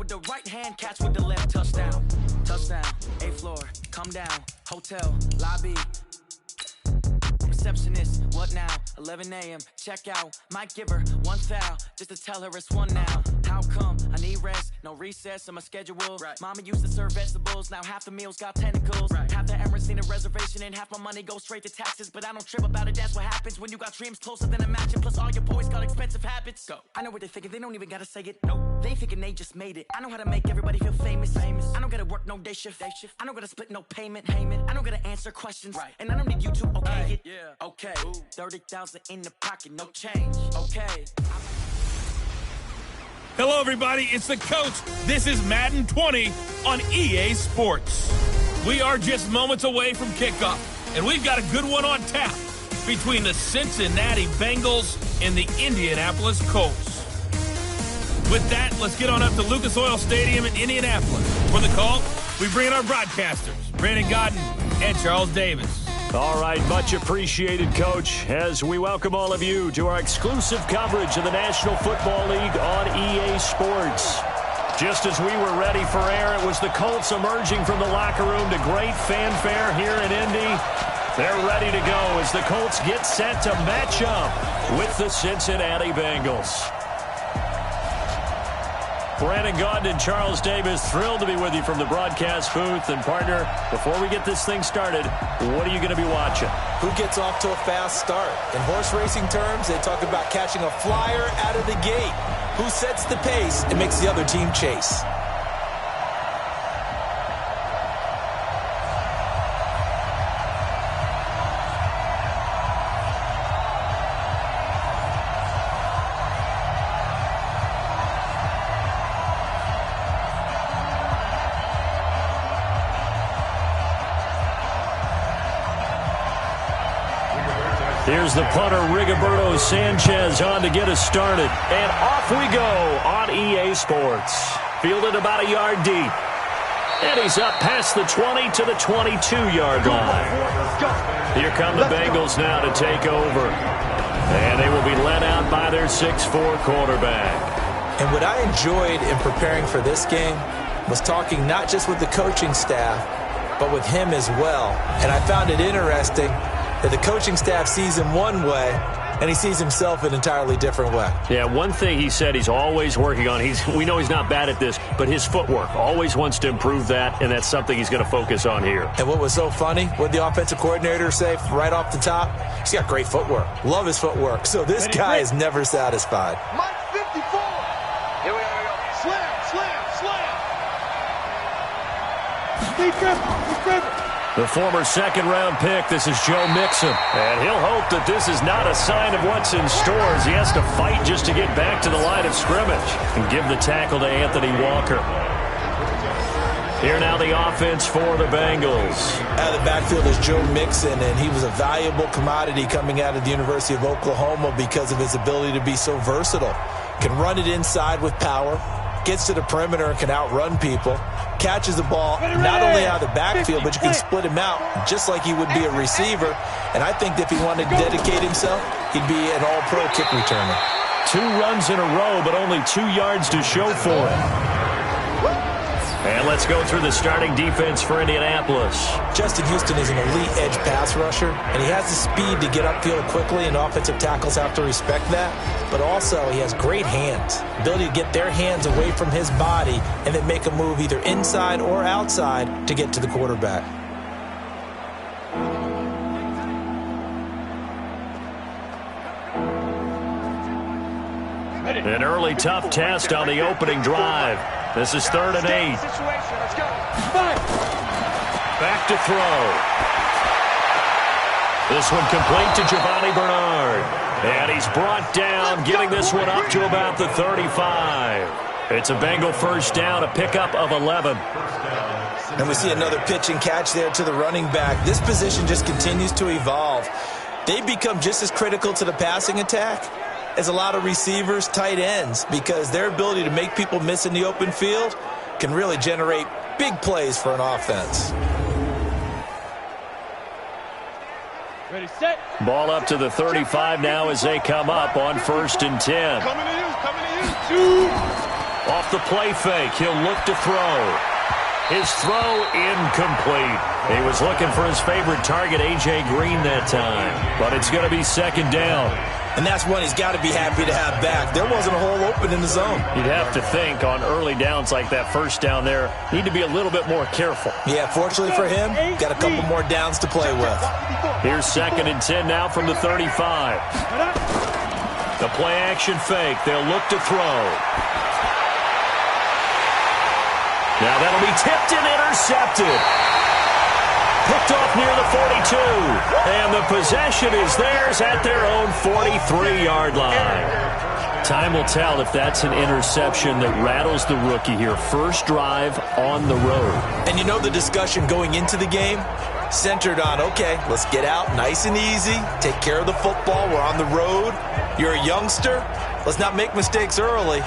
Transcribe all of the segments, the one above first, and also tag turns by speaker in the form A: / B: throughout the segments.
A: with the right hand, catch with the left. Touchdown, touchdown, A floor, come down, hotel, lobby. Receptionist, what now? 11 a.m. check out. Might give her one foul just to tell her it's one now. How come? I need rest, no recess in my schedule. Right. Mama used to serve vegetables, now half the meals got tentacles. Right. Half the Emirates need a reservation and half my money goes straight to taxes. But I don't trip about it, that's what happens when you got dreams closer than a match. Plus all your boys got expensive habits. Go. I know what they're thinking, they don't even gotta say it. Nope. They thinking they just made it. I know how to make everybody feel famous. I don't gotta work no day shift. I don't gotta split no payment. I don't gotta answer questions. Right. And I don't need you to okay it. Yeah. Okay, 30,000 in the pocket, no change. Okay.
B: Hello, everybody. It's the coach. This is Madden 20 on EA Sports. We are just moments away from kickoff, and we've got a good one on tap between the Cincinnati Bengals and the Indianapolis Colts. With that, let's get on up to Lucas Oil Stadium in Indianapolis. For the call, we bring in our broadcasters, Brandon Godden and Charles Davis.
C: All right, much appreciated, Coach, as we welcome all of you to our exclusive coverage of the National Football League on EA Sports. Just as we were ready for air, it was the Colts emerging from the locker room to great fanfare here in Indy. They're ready to go as the Colts get set to match up with the Cincinnati Bengals. Brandon Gaudin and Charles Davis, thrilled to be with you from the broadcast booth. And, partner, before we get this thing started, what are you going to be watching?
D: Who gets off to a fast start? In horse racing terms, they talk about catching a flyer out of the gate. Who sets the pace and makes the other team chase?
C: Here's the punter, Rigoberto Sanchez, on to get us started. And off we go on EA Sports. Fielded about a yard deep. And he's up past the 20 to the 22-yard line. Here come the Bengals now to take over. And they will be led out by their 6'4 quarterback.
D: And what I enjoyed in preparing for this game was talking not just with the coaching staff, but with him as well. And I found it interesting that the coaching staff sees him one way, and he sees himself an entirely different way.
C: Yeah, one thing he said he's always working on, we know he's not bad at this, but his footwork, always wants to improve that, and that's something he's going to focus on here.
D: And what was so funny, what the offensive coordinator say right off the top? He's got great footwork. Love his footwork. So this guy is never satisfied.
E: Mike 54. Here we go. Slam, slam, slam. Steve Griffin.
C: The former second-round pick, this is Joe Mixon. And he'll hope that this is not a sign of what's in store as he has to fight just to get back to the line of scrimmage and give the tackle to Anthony Walker. Here now the offense for the Bengals.
D: Out of the backfield is Joe Mixon, and he was a valuable commodity coming out of the University of Oklahoma because of his ability to be so versatile. Can run it inside with power, gets to the perimeter and can outrun people, catches the ball not only out of the backfield, but you can split him out just like he would be a receiver. And I think if he wanted to dedicate himself, he'd be an all-pro kick returner.
C: 2 runs in a row, but only 2 yards to show for it. And let's go through the starting defense for Indianapolis.
D: Justin Houston is an elite edge pass rusher, and he has the speed to get upfield quickly, and offensive tackles have to respect that. But also, he has great hands, ability to get their hands away from his body and then make a move either inside or outside to get to the quarterback.
C: An early tough test on the opening drive. This is 3rd and 8. Back to throw. This one complete to Giovanni Bernard. And he's brought down, getting this one up to about the 35. It's a Bengal first down, a pickup of 11.
D: And we see another pitch and catch there to the running back. This position just continues to evolve. They become just as critical to the passing attack as a lot of receivers, tight ends, because their ability to make people miss in the open field can really generate big plays for an offense.
E: Ready, set.
C: Ball up to the 35 now as they come up on 1st and 10.
E: Coming to you, coming to you. 2.
C: Off the play fake, he'll look to throw. His throw incomplete. He was looking for his favorite target, A.J. Green, that time. But it's going to be second down.
D: And that's one he's got to be happy to have back. There wasn't a hole open in the zone.
C: You'd have to think on early downs like that first down there, need to be a little bit more careful.
D: Yeah, fortunately for him, got a couple more downs to play with.
C: Here's 2nd and 10 now from the 35. The play action fake. They'll look to throw. Now that'll be tipped and intercepted. Picked off near the 42. And the possession is theirs at their own 43-yard line. Time will tell if that's an interception that rattles the rookie here. First drive on the road.
D: And you know the discussion going into the game? Centered on, okay, let's get out nice and easy. Take care of the football. We're on the road. You're a youngster. Let's not make mistakes early.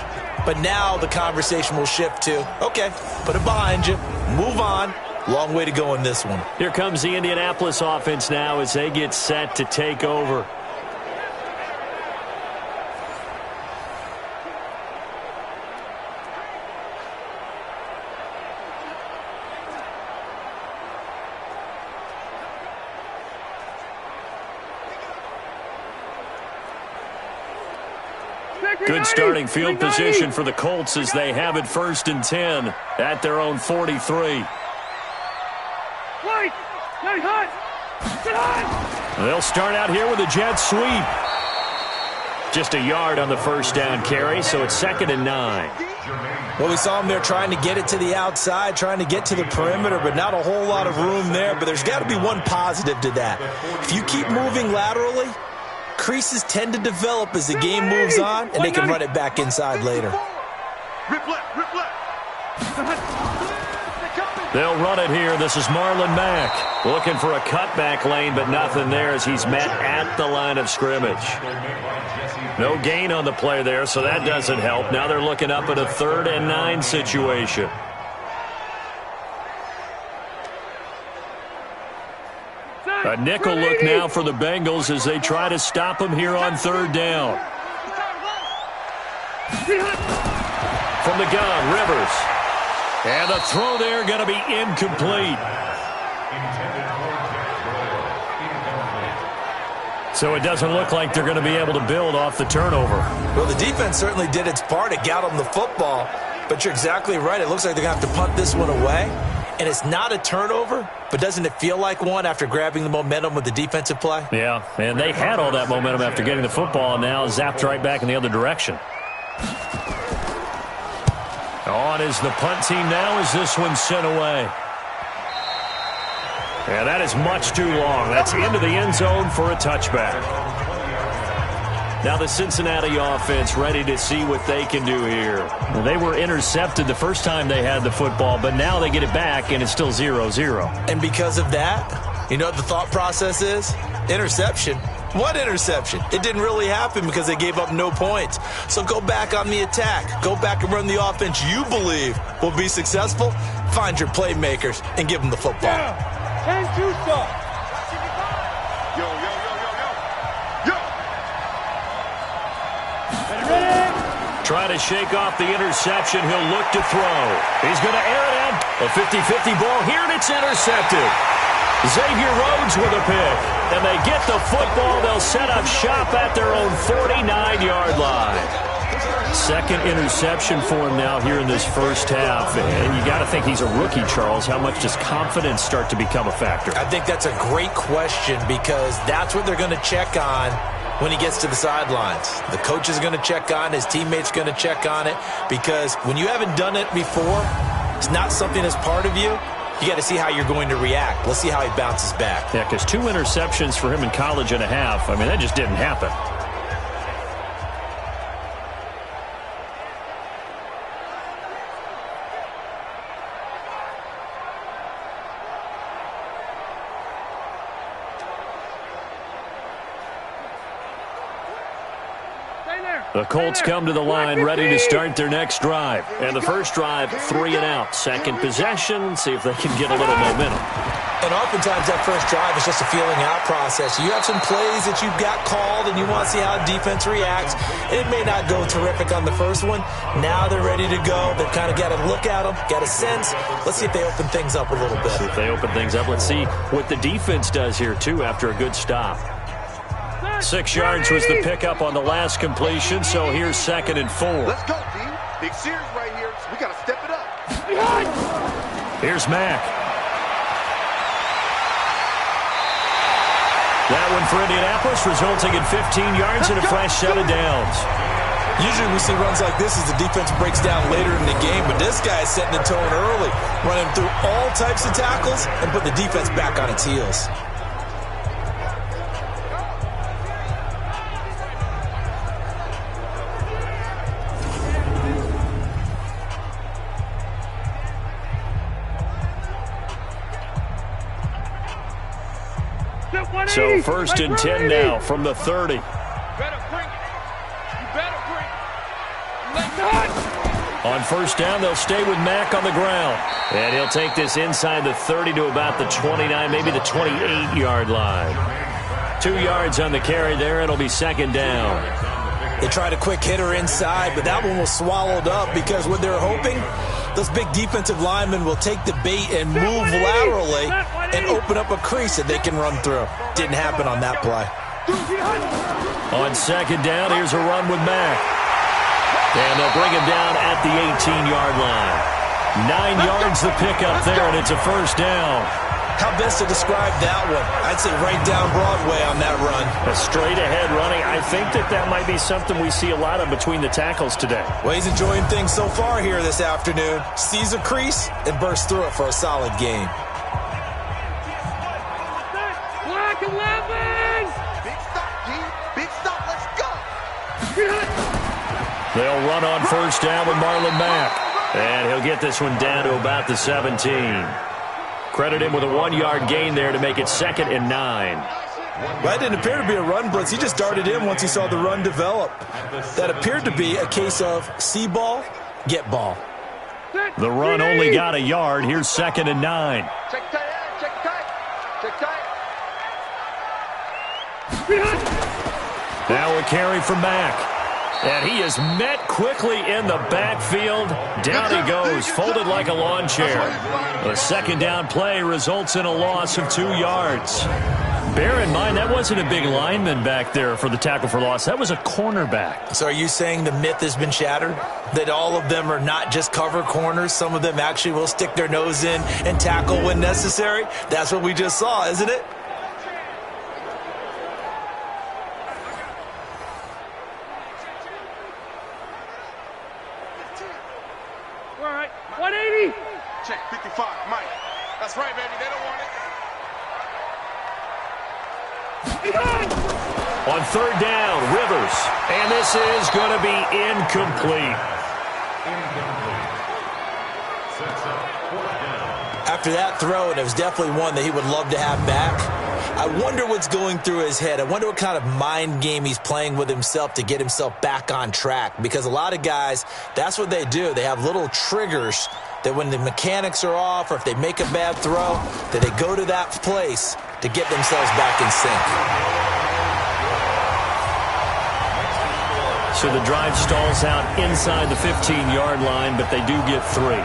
D: But now the conversation will shift to, okay, put it behind you. Move on. Long way to go in this one.
C: Here comes the Indianapolis offense now as they get set to take over. Good starting field position for the Colts as they have it 1st and 10 at their own 43. They'll start out here with a jet sweep. Just a yard on the first down carry, so it's 2nd and 9.
D: Well, we saw him there trying to get it to the outside, trying to get to the perimeter, but not a whole lot of room there. But there's got to be one positive to that. If you keep moving laterally, creases tend to develop as the game moves on, and they can run it back inside later.
C: They'll run it here. This is Marlon Mack looking for a cutback lane, but nothing there as he's met at the line of scrimmage. No gain on the play there, so that doesn't help. Now they're looking up at a 3rd and 9 situation. A nickel look now for the Bengals as they try to stop him here on 3rd down. From the gun, Rivers. And the throw there going to be incomplete. So it doesn't look like they're going to be able to build off the turnover.
D: Well, the defense certainly did its part. It got them the football. But you're exactly right. It looks like they're going to have to punt this one away. And it's not a turnover, but doesn't it feel like one after grabbing the momentum with the defensive play?
C: Yeah, and they had all that momentum after getting the football, and now zapped right back in the other direction. On is the punt team now as this one's sent away. Yeah, that is much too long. That's into the end zone for a touchback. Now the Cincinnati offense ready to see what they can do here. Well, they were intercepted the first time they had the football, but now they get it back, and it's still 0-0.
D: And because of that, you know what the thought process is? Interception. What interception? It didn't really happen because they gave up no points. So go back on the attack. Go back and run the offense you believe will be successful. Find your playmakers and give them the football.
E: Yeah. 10-2 stop. Yo, yo, yo, yo, yo. Yo. Ready?
C: Try to shake off the interception. He'll look to throw. He's going to air it in. A 50-50 ball here, and it's intercepted. Xavier Rhodes with a pick. And they get the football. They'll set up shop at their own 49-yard line. Second interception for him now here in this first half. And you got to think he's a rookie, Charles. How much does confidence start to become a factor?
D: I think that's a great question because that's what they're going to check on when he gets to the sidelines. The coach is going to check on, his teammates going to check on it, because when you haven't done it before, it's not something that's part of you. You got to see how you're going to react. Let's see how he bounces back.
C: Yeah, because 2 interceptions for him in college and a half. I mean, that just didn't happen. The Colts come to the line ready to start their next drive. And the first drive, 3 and out. Second possession, see if they can get a little momentum.
D: And oftentimes that first drive is just a feeling out process. You have some plays that you've got called and you want to see how defense reacts. It may not go terrific on the first one. Now they're ready to go. They've kind of got to look at them, got a sense. Let's see if they open things up a little bit.
C: If they open things up, let's see what the defense does here, too, after a good stop. 6 yards was the pickup on the last completion, so here's 2nd and 4.
E: Let's go, D. Big series right here. We got to step it up.
C: Here's Mack. That one for Indianapolis, resulting in 15 yards and a fresh set of downs.
D: Usually we see runs like this as the defense breaks down later in the game, but this guy is setting the tone early, running through all types of tackles and put the defense back on its heels.
C: So 1st and 10 now from the 30.
E: You better bring it. You better bring it.
C: On 1st down, they'll stay with Mack on the ground. And he'll take this inside the 30 to about the 29, maybe the 28-yard line. 2 yards on the carry there. It'll be 2nd down.
D: They tried a quick hitter inside, but that one was swallowed up because what they're hoping, those big defensive linemen will take the bait and move laterally and open up a crease that they can run through. Didn't happen on that play.
C: On 2nd down, here's a run with Mack. And they'll bring him down at the 18-yard line. 9 yards the pickup there, and it's a 1st down.
D: How best to describe that one? I'd say right down Broadway on that run.
C: A straight-ahead running. I think that might be something we see a lot of between the tackles today.
D: Well, he's enjoying things so far here this afternoon. Sees a crease and bursts through it for a solid gain.
E: Black 11! Big stop, D. Big stop. Let's go.
C: They'll run on 1st down with Marlon Mack. And he'll get this one down to about the 17. Credit him with a 1-yard gain there to make it 2nd and 9.
D: Well, that didn't appear to be a run blitz. He just darted in once he saw the run develop. That appeared to be a case of see ball, get ball.
C: The run only got a yard. Here's 2nd and 9.
E: Check tight, check tight, check tight.
C: Now a carry from Mack. And he is met quickly in the backfield. Down he goes, folded like a lawn chair. The 2nd down play results in a loss of 2 yards. Bear in mind, that wasn't a big lineman back there for the tackle for loss. That was a cornerback.
D: So are you saying the myth has been shattered? That all of them are not just cover corners? Some of them actually will stick their nose in and tackle when necessary? That's what we just saw, isn't it?
E: Check 55, Mike. That's right, baby. They don't want it.
C: On 3rd down, Rivers. And this is going to be incomplete.
D: After that throw, and it was definitely one that he would love to have back, I wonder what's going through his head. I wonder what kind of mind game he's playing with himself to get himself back on track. Because a lot of guys, that's what they do. They have little triggers that when the mechanics are off or if they make a bad throw, that they go to that place to get themselves back in sync.
C: So the drive stalls out inside the 15-yard line, but they do get 3.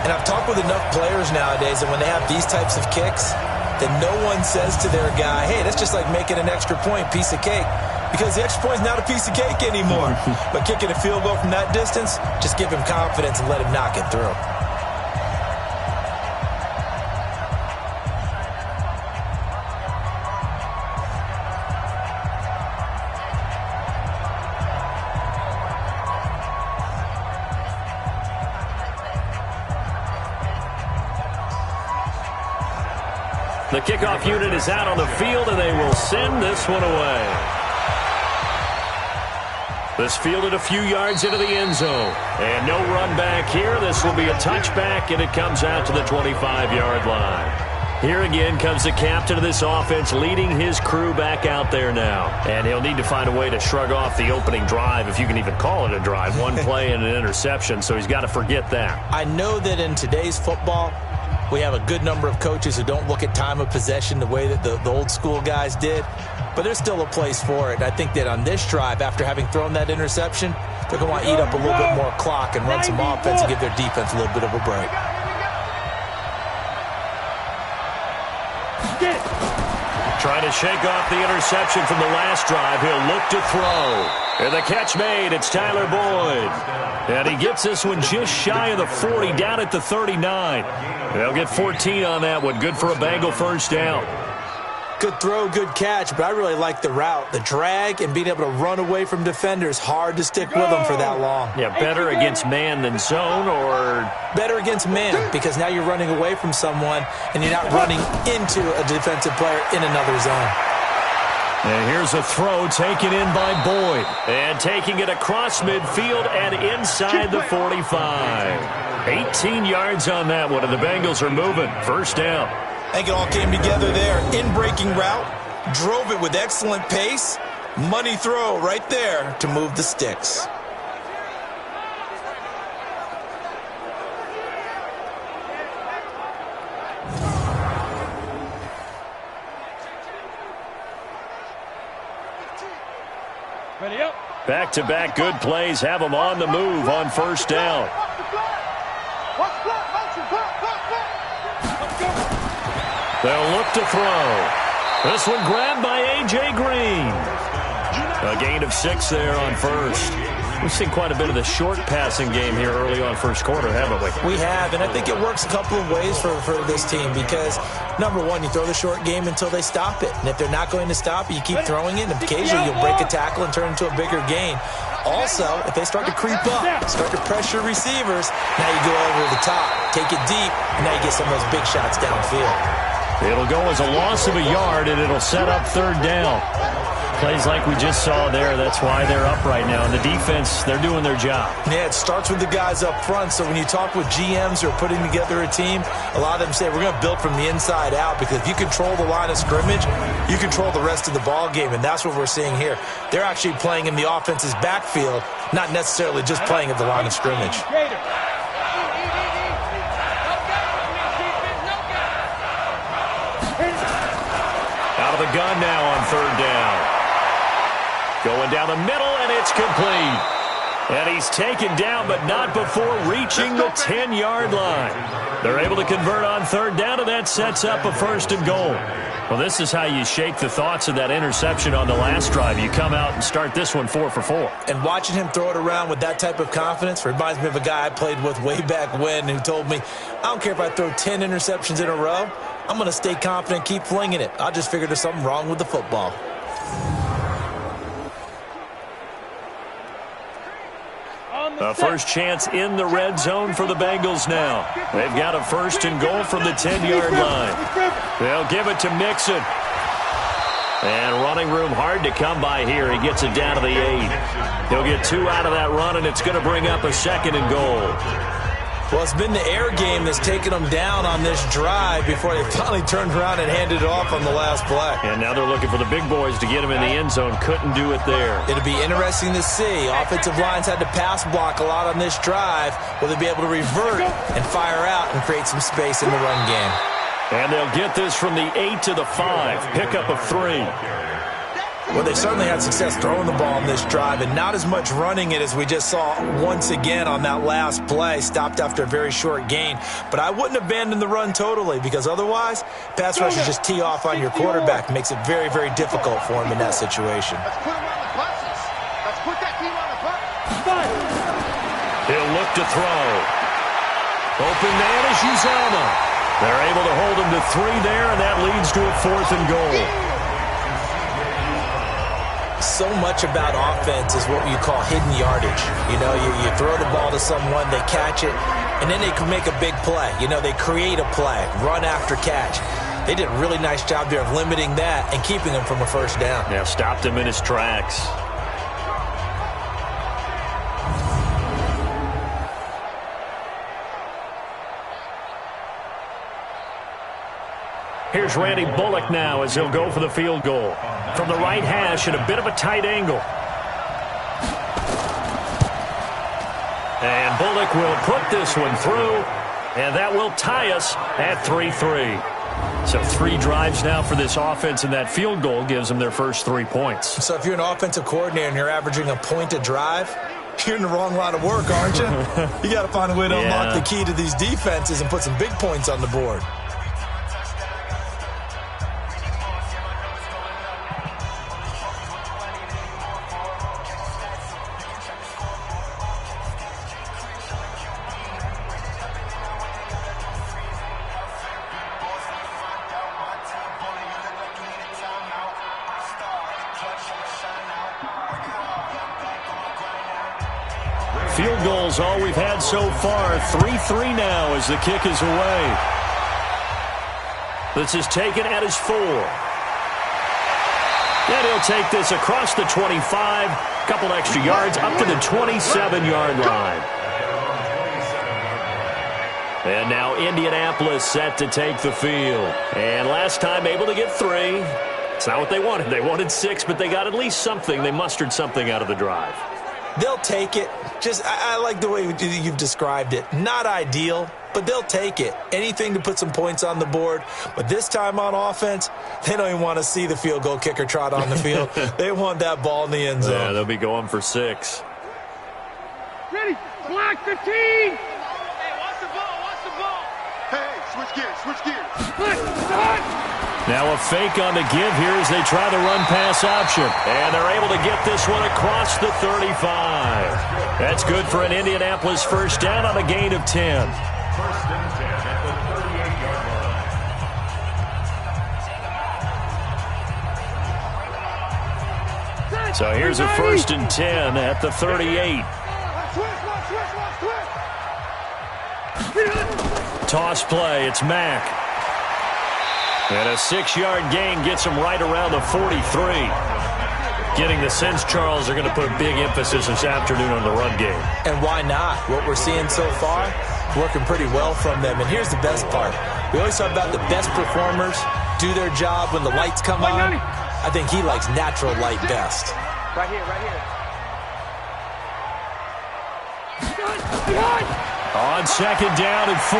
D: And I've talked with enough players nowadays that when they have these types of kicks, that no one says to their guy, hey, that's just like making an extra point, piece of cake. Because the extra point is not a piece of cake anymore. But kicking a field goal from that distance, just give him confidence and let him knock it through.
C: The kickoff unit is out on the field, and they will send this one away. This fielded a few yards into the end zone. And no run back here. This will be a touchback, and it comes out to the 25-yard line. Here again comes the captain of this offense, leading his crew back out there now. And he'll need to find a way to shrug off the opening drive, if you can even call it a drive. One play and an interception, so he's got to forget that.
D: I know that in today's football, We have a good number of coaches who don't look at time of possession the way that the old school guys did. But there's still a place for it. And I think that on this drive, after having thrown that interception, they're going to want to eat up a little bit more clock and run some offense and give their defense a little bit of a break.
C: Trying to shake off the interception from the last drive. He'll look to throw. And the catch made. It's Tyler Boyd. And he gets this one just shy of the 40, down at the 39. They'll get 14 on that one. Good for a Bengal first down.
D: Good throw, good catch, but I really like the route. The drag and being able to run away from defenders, hard to stick with them for that long.
C: Yeah, better against man than zone, or?
D: Better against man, because now you're running away from someone and you're not running into a defensive player in another zone.
C: And here's a throw taken in by Boyd. And taking it across midfield and inside the 45. 18 yards on that one, and the Bengals are moving. First down.
D: I think it all came together there. In-breaking route, drove it with excellent pace. Money throw right there to move the sticks.
E: Ready up.
C: Back-to-back good plays have them on the move on first down. They'll look to throw. This one grabbed by A.J. Green. A gain of 6 there on first. We've seen quite a bit of the short passing game here early on first quarter, haven't we?
D: We have, and I think it works a couple of ways for this team because, number one, you throw the short game until they stop it. And if they're not going to stop it, you keep throwing it, and occasionally you'll break a tackle and turn into a bigger gain. Also, if they start to creep up, start to pressure receivers, now you go over the top, take it deep, and now you get some of those big shots downfield.
C: It'll go as a loss of a yard, and it'll set up third down. Plays like we just saw there, that's why they're up right now. And the defense, they're doing their job.
D: Yeah, it starts with the guys up front. So when you talk with GMs who are putting together a team, a lot of them say, we're going to build from the inside out, because if you control the line of scrimmage, you control the rest of the ball game, and that's what we're seeing here. They're actually playing in the offense's backfield, not necessarily just playing at the line of scrimmage.
C: Out of the gun now on third down. Going down the middle, and it's complete. And he's taken down, but not before reaching the 10-yard line. They're able to convert on third down, and that sets up a first and goal. Well, this is how you shake the thoughts of that interception on the last drive. You come out and start this one 4 for 4.
D: And watching him throw it around with that type of confidence reminds me of a guy I played with way back when who told me, I don't care if I throw 10 interceptions in a row. I'm going to stay confident, keep flinging it. I just figured there's something wrong with the football.
C: A first chance in the red zone for the Bengals now. They've got a first and goal from the 10-yard line. They'll give it to Mixon. And running room hard to come by here. He gets it down to the 8. He'll get 2 out of that run, and it's going to bring up a second and goal.
D: Well, it's been the air game that's taken them down on this drive before they finally turned around and handed it off on the last play.
C: And now they're looking for the big boys to get him in the end zone. Couldn't do it there.
D: It'll be interesting to see. Offensive lines had to pass block a lot on this drive. Will they be able to revert and fire out and create some space in the run game?
C: And they'll get this from the 8 to the 5. Pickup of 3.
D: Well, they certainly had success throwing the ball on this drive, and not as much running it as we just saw once again on that last play. Stopped after a very short gain. But I wouldn't abandon the run totally, because otherwise, pass rushers just tee off on your quarterback. Makes it very, very difficult for him in that situation.
E: Let's put him on the buses. Let's put that team on the bus.
C: He'll look to throw. Open man is Uzama. They're able to hold him to 3 there, and that leads to a 4th and goal.
D: So much about offense is what you call hidden yardage. You know, you throw the ball to someone, they catch it, and then they can make a big play. You know, they create a play, run after catch. They did a really nice job there of limiting that and keeping him from a first down.
C: Yeah, stopped him in his tracks. Here's Randy Bullock now as he'll go for the field goal. From the right hash at a bit of a tight angle. And Bullock will put this one through. And that will tie us at 3-3. So 3 drives now for this offense, and that field goal gives them their first 3 points.
D: So if you're an offensive coordinator and you're averaging a point a drive, you're in the wrong line of work, aren't you? You got to find a way to unlock the key to these defenses and put some big points on the board.
C: Field goals all we've had so far. 3-3 now as the kick is away. This is taken at his 4. And he'll take this across the 25. Couple extra yards up to the 27-yard line. And now Indianapolis set to take the field. And last time able to get 3. It's not what they wanted. They wanted 6, but they got at least something. They mustered something out of the drive.
D: They'll take it. I like the way you've described it. Not ideal, but they'll take it. Anything to put some points on the board. But this time on offense, they don't even want to see the field goal kicker trot on the field. They want that ball in the end zone.
C: Yeah, they'll be going for 6.
E: Ready? Block 15. Hey, watch the ball. Watch the ball. Hey, switch gears. Switch gears. Split.
C: Now a fake on the give here as they try the run-pass option. And they're able to get this one across the 35. That's good for an Indianapolis first down on a gain of 10.
E: First and 10 at the 38-yard line.
C: So here's a first and 10 at the 38. Toss play, it's Mack. And a 6-yard gain gets him right around the 43. Getting the sense, Charles, they're going to put a big emphasis this afternoon on the run game.
D: And why not? What we're seeing so far, working pretty well from them. And here's the best part. We always talk about the best performers do their job when the lights come on. I think he likes natural light best.
E: Right here, right here.
C: On second down and 4,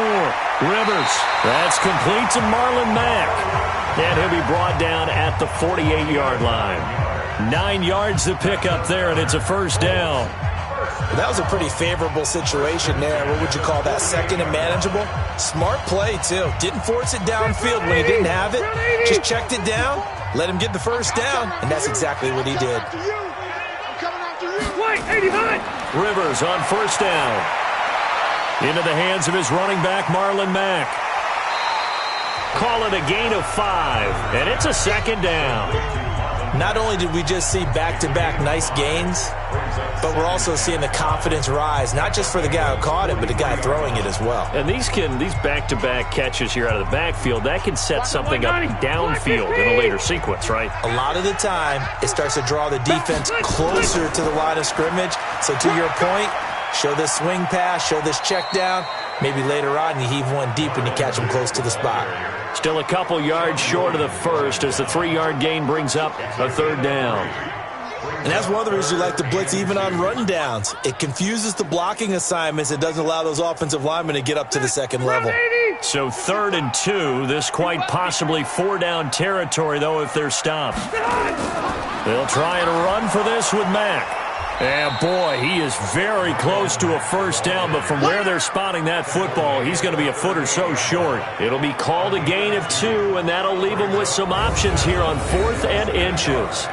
C: Rivers. That's complete to Marlon Mack. And he'll be brought down at the 48-yard line. 9 yards to pick up there, and it's a first down.
D: Well, that was a pretty favorable situation there. What would you call that? Second and manageable? Smart play, too. Didn't force it downfield when he didn't have it. Just checked it down, let him get the first down, and that's exactly what he did.
C: Rivers on first down. Into the hands of his running back, Marlon Mack. Call it a gain of 5, and it's a second down.
D: Not only did we just see back-to-back nice gains, but we're also seeing the confidence rise, not just for the guy who caught it, but the guy throwing it as well.
C: And these back-to-back catches here out of the backfield, that can set something up downfield in a later sequence, right?
D: A lot of the time, it starts to draw the defense closer to the line of scrimmage. So to your point, show this swing pass, show this check down. Maybe later on you heave one deep and you catch them close to the spot.
C: Still a couple yards short of the first as the 3-yard gain brings up a third down.
D: And that's one of the reasons you like to blitz even on run downs. It confuses the blocking assignments. It doesn't allow those offensive linemen to get up to the second level.
C: So 3rd and 2, this quite possibly 4-down territory, though, if they're stopped. They'll try and run for this with Mack. And, boy, he is very close to a first down, but from where they're spotting that football, he's going to be a foot or so short. It'll be called a gain of 2, and that'll leave him with some options here on 4th and inches.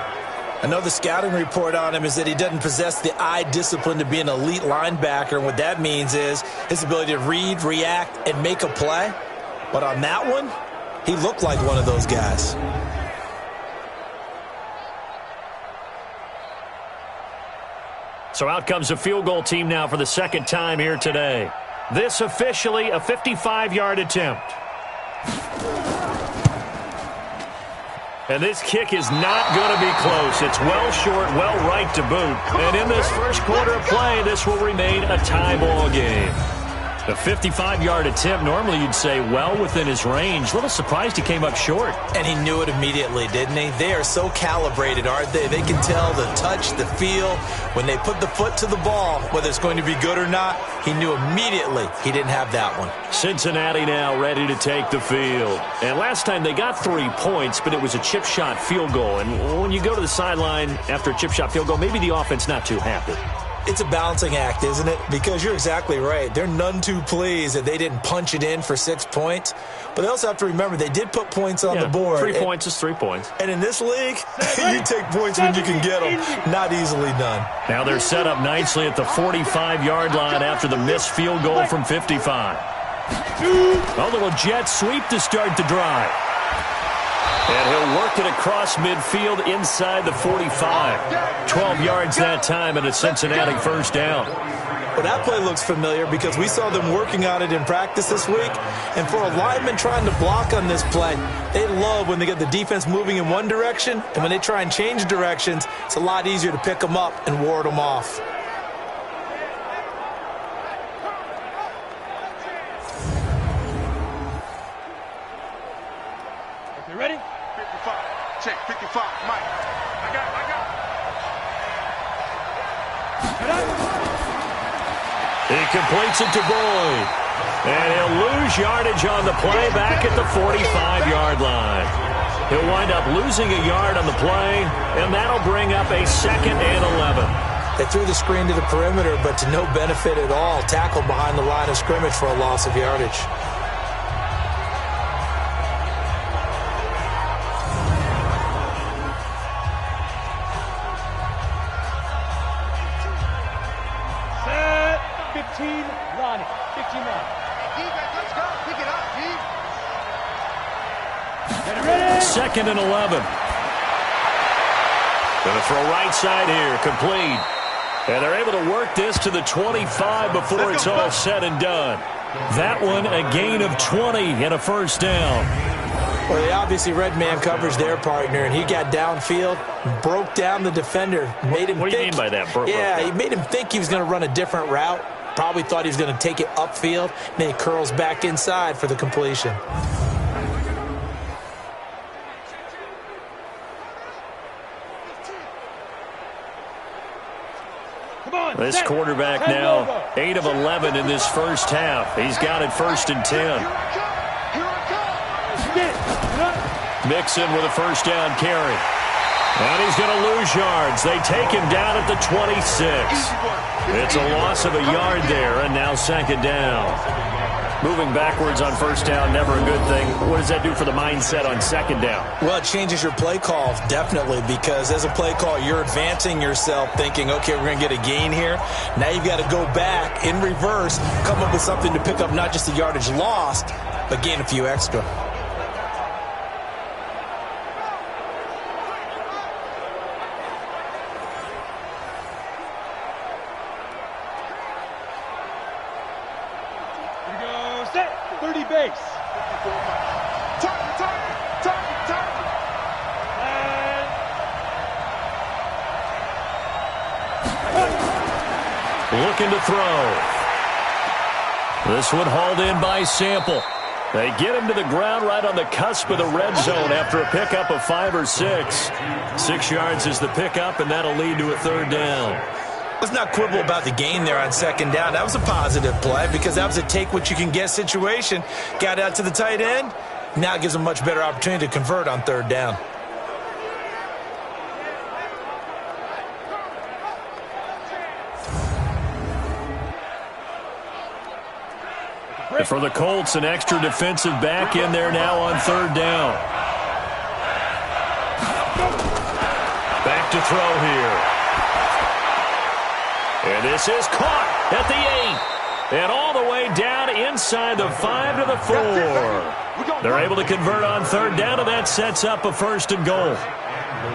D: Another scouting report on him is that he doesn't possess the eye discipline to be an elite linebacker, and what that means is his ability to read, react, and make a play. But on that one, he looked like one of those guys.
C: So out comes the field goal team now for the second time here today. This officially a 55-yard attempt. And this kick is not going to be close. It's well short, well right to boot. And in this first quarter of play, this will remain a tie ball game. The 55-yard attempt, normally you'd say well within his range. A little surprised he came up short.
D: And he knew it immediately, didn't he? They are so calibrated, aren't they? They can tell the touch, the feel. When they put the foot to the ball, whether it's going to be good or not, he knew immediately he didn't have that one.
C: Cincinnati now ready to take the field. And last time they got 3 points, but it was a chip shot field goal. And when you go to the sideline after a chip shot field goal, maybe the offense not too happy.
D: It's a balancing act, isn't it? Because you're exactly right. They're none too pleased that they didn't punch it in for 6 points. But they also have to remember they did put points on the board.
C: 3 points is 3 points.
D: And in this league, you take points when you can get them. Not easily done.
C: Now they're set up nicely at the 45-yard line after the missed field goal from 55. A little jet sweep to start the drive. And he'll work it across midfield inside the 45. 12 yards that time and a Cincinnati first down.
D: Well, that play looks familiar because we saw them working on it in practice this week. And for a lineman trying to block on this play, they love when they get the defense moving in one direction. And when they try and change directions, it's a lot easier to pick them up and ward them off.
E: You ready? 55. Check 55. Mike. I got
C: He completes it to Boyd. And he'll lose yardage on the play back at the 45-yard line. He'll wind up losing a yard on the play, and that'll bring up a 2nd and 11.
D: They threw the screen to the perimeter, but to no benefit at all. Tackled behind the line of scrimmage for a loss of yardage.
C: Second and 11. Gonna throw right side here, complete. And they're able to work this to the 25 before it's all said and done. That one a gain of 20 and a first down.
D: Well, they obviously read man coverage their partner, and he got downfield, broke down the defender, made him
C: What do you mean by that?
D: He made him think he was going to run a different route. Probably thought he was going to take it upfield. Then he curls back inside for the completion.
C: This quarterback now 8 of 11 in this first half. He's got it 1st and 10. Mixon with a first down carry. And he's going to lose yards. They take him down at the 26. It's a loss of a yard there, and now 2nd down. Moving backwards on first down, never a good thing. What does that do for the mindset on 2nd down?
D: Well, it changes your play call, definitely, because as a play call, you're advancing yourself thinking, okay, we're going to get a gain here. Now you've got to go back in reverse, come up with something to pick up not just the yardage lost, but gain a few extra.
C: Looking to throw. This one hauled in by Sample. They get him to the ground right on the cusp of the red zone after a pickup of 5 or 6. 6 yards is the pickup, and that'll lead to a 3rd down.
D: Let's not quibble about the gain there on 2nd down. That was a positive play because that was a take-what-you-can-get situation. Got out to the tight end. Now it gives them a much better opportunity to convert on 3rd down.
C: For the Colts, an extra defensive back in there now on 3rd down. Back to throw here. And this is caught at the 8. And all the way down inside the 5 to the 4. They're able to convert on 3rd down, and that sets up a 1st and goal.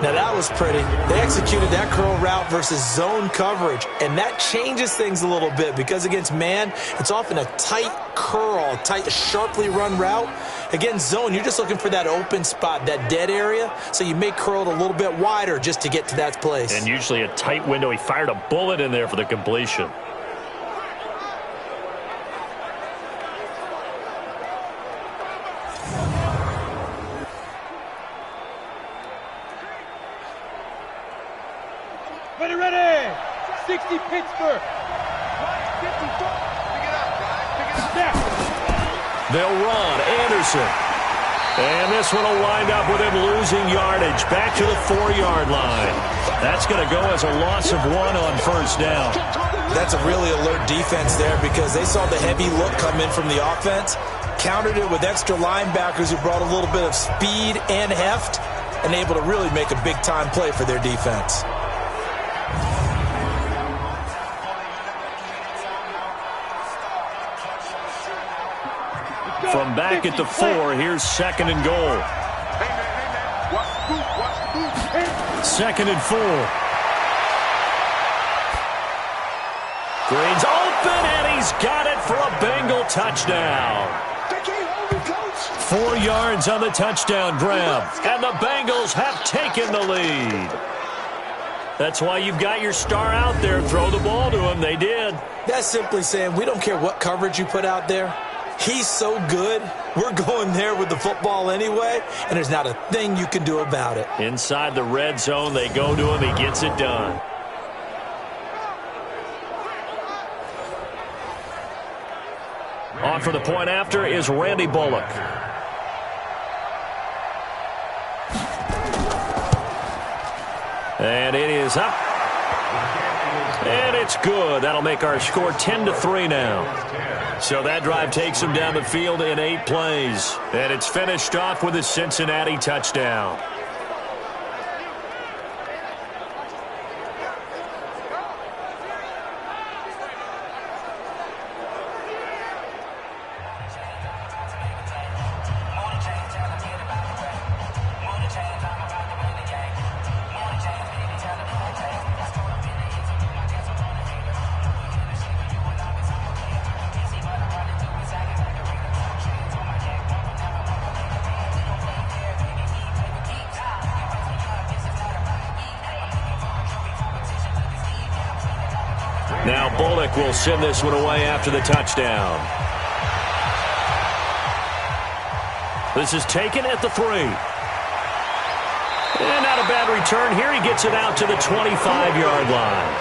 D: Now, that was pretty. They executed that curl route versus zone coverage, and that changes things a little bit because against man, it's often a tight curl, tight, sharply run route. Against zone, you're just looking for that open spot, that dead area, so you may curl it a little bit wider just to get to that place.
C: And usually a tight window. He fired a bullet in there for the completion.
E: 60 Pittsburgh. 54. Pick it up, guys. Pick it up.
C: They'll run. Anderson. And this one will wind up with him losing yardage back to the 4-yard line. That's going to go as a loss of 1 on first down.
D: That's a really alert defense there because they saw the heavy look come in from the offense, countered it with extra linebackers who brought a little bit of speed and heft, and able to really make a big-time play for their defense.
C: From back at the 4, here's 2nd and goal.
E: Hey, man. Watch the boot. Watch the boot.
C: 2nd and 4. Green's open, and he's got it for a Bengal touchdown. 4 yards on the touchdown grab, and the Bengals have taken the lead. That's why you've got your star out there. Throw the ball to him. They did.
D: That's simply saying we don't care what coverage you put out there. He's so good, we're going there with the football anyway, and there's not a thing you can do about it.
C: Inside the red zone, they go to him. He gets it done. On for the point after is Randy Bullock. And it is up. And it's good. That'll make our score 10-3 now. So that drive takes them down the field in 8 plays. And it's finished off with a Cincinnati touchdown. Now Bullock will send this one away after the touchdown. This is taken at the 3. And not a bad return here. He gets it out to the 25-yard line.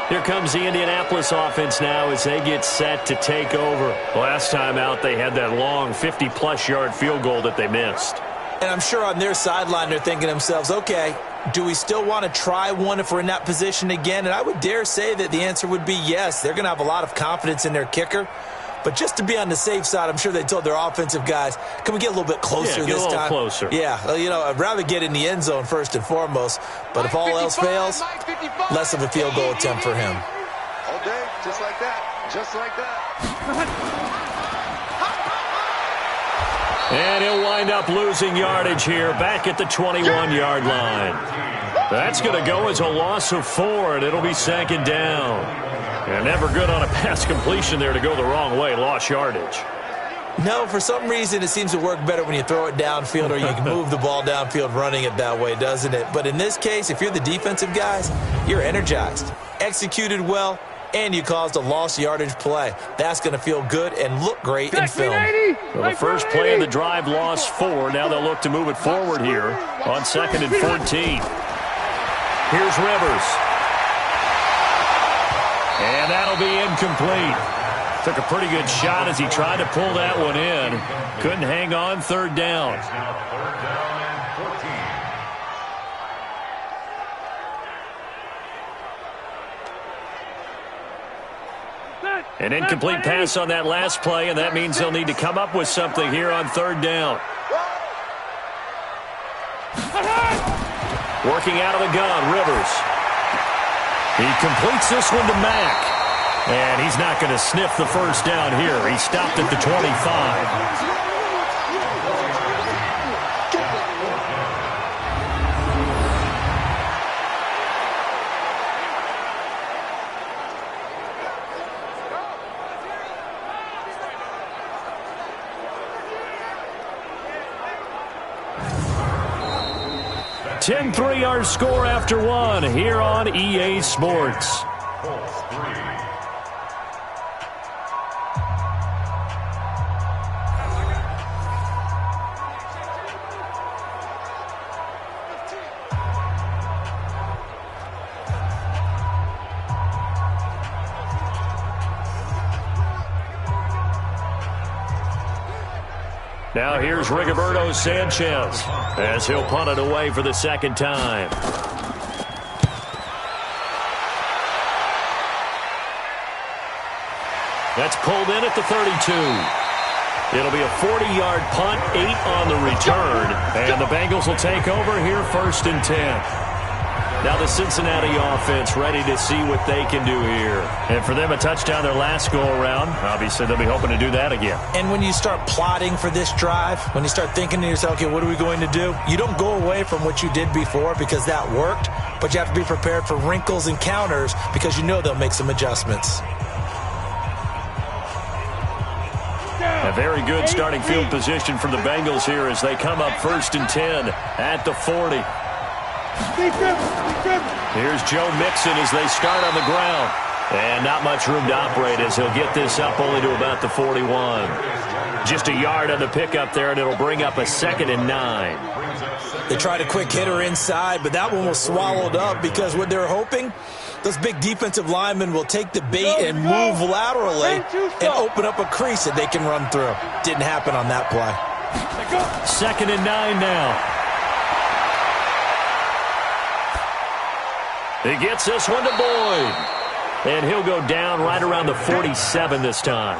C: Here comes the Indianapolis offense now as they get set to take over. Last time out, they had that long 50-plus yard field goal that they missed.
D: And I'm sure on their sideline they're thinking to themselves, okay, do we still want to try one if we're in that position again? And I would dare say that the answer would be yes. They're going to have a lot of confidence in their kicker. But just to be on the safe side, I'm sure they told their offensive guys, can we get a little bit closer this time?
C: Yeah, get a little closer.
D: Yeah, well, you know, I'd rather get in the end zone first and foremost. But if all else fails, less of a field goal attempt for him.
E: All day, just like that. Just like that.
C: And he'll wind up losing yardage here back at the 21-yard line. That's going to go as a loss of 4, and it'll be 2nd down. And never good on a pass completion there to go the wrong way. Lost yardage.
D: No, for some reason it seems to work better when you throw it downfield or you can move the ball downfield running it that way, doesn't it? But in this case, if you're the defensive guys, you're energized, executed well, and you caused a lost yardage play. That's going to feel good and look great in film.
C: Well, the first play of the drive lost 4. Now they'll look to move it forward here on 2nd and 14. Here's Rivers. And that'll be incomplete. Took a pretty good shot as he tried to pull that one in. Couldn't hang on 3rd down. An incomplete pass on that last play, and that means they'll need to come up with something here on 3rd down. Working out of the gun, Rivers. He completes this one to Mack. And he's not going to sniff the first down here. He stopped at the 25. .3 our score after 1 here on EA Sports. Now here's Rigoberto Sanchez as he'll punt it away for the second time. That's pulled in at the 32. It'll be a 40-yard punt, 8 on the return, and the Bengals will take over here 1st and 10. Now the Cincinnati offense ready to see what they can do here. And for them, a touchdown their last go-around. Obviously, they'll be hoping to do that again.
D: And when you start plotting for this drive, when you start thinking to yourself, okay, what are we going to do? You don't go away from what you did before because that worked, but you have to be prepared for wrinkles and counters because you know they'll make some adjustments.
C: A very good starting field position for the Bengals here as they come up 1st and 10 at the 40. Here's Joe Mixon as they start on the ground. And not much room to operate as he'll get this up only to about the 41. Just a yard on the pickup there, and it'll bring up a 2nd and 9.
D: They tried a quick hitter inside, but that one was swallowed up because what they're hoping, those big defensive linemen will take the bait and move laterally and open up a crease that they can run through. Didn't happen on that play.
C: 2nd and 9 now. He gets this one to Boyd. And he'll go down right around the 47 this time.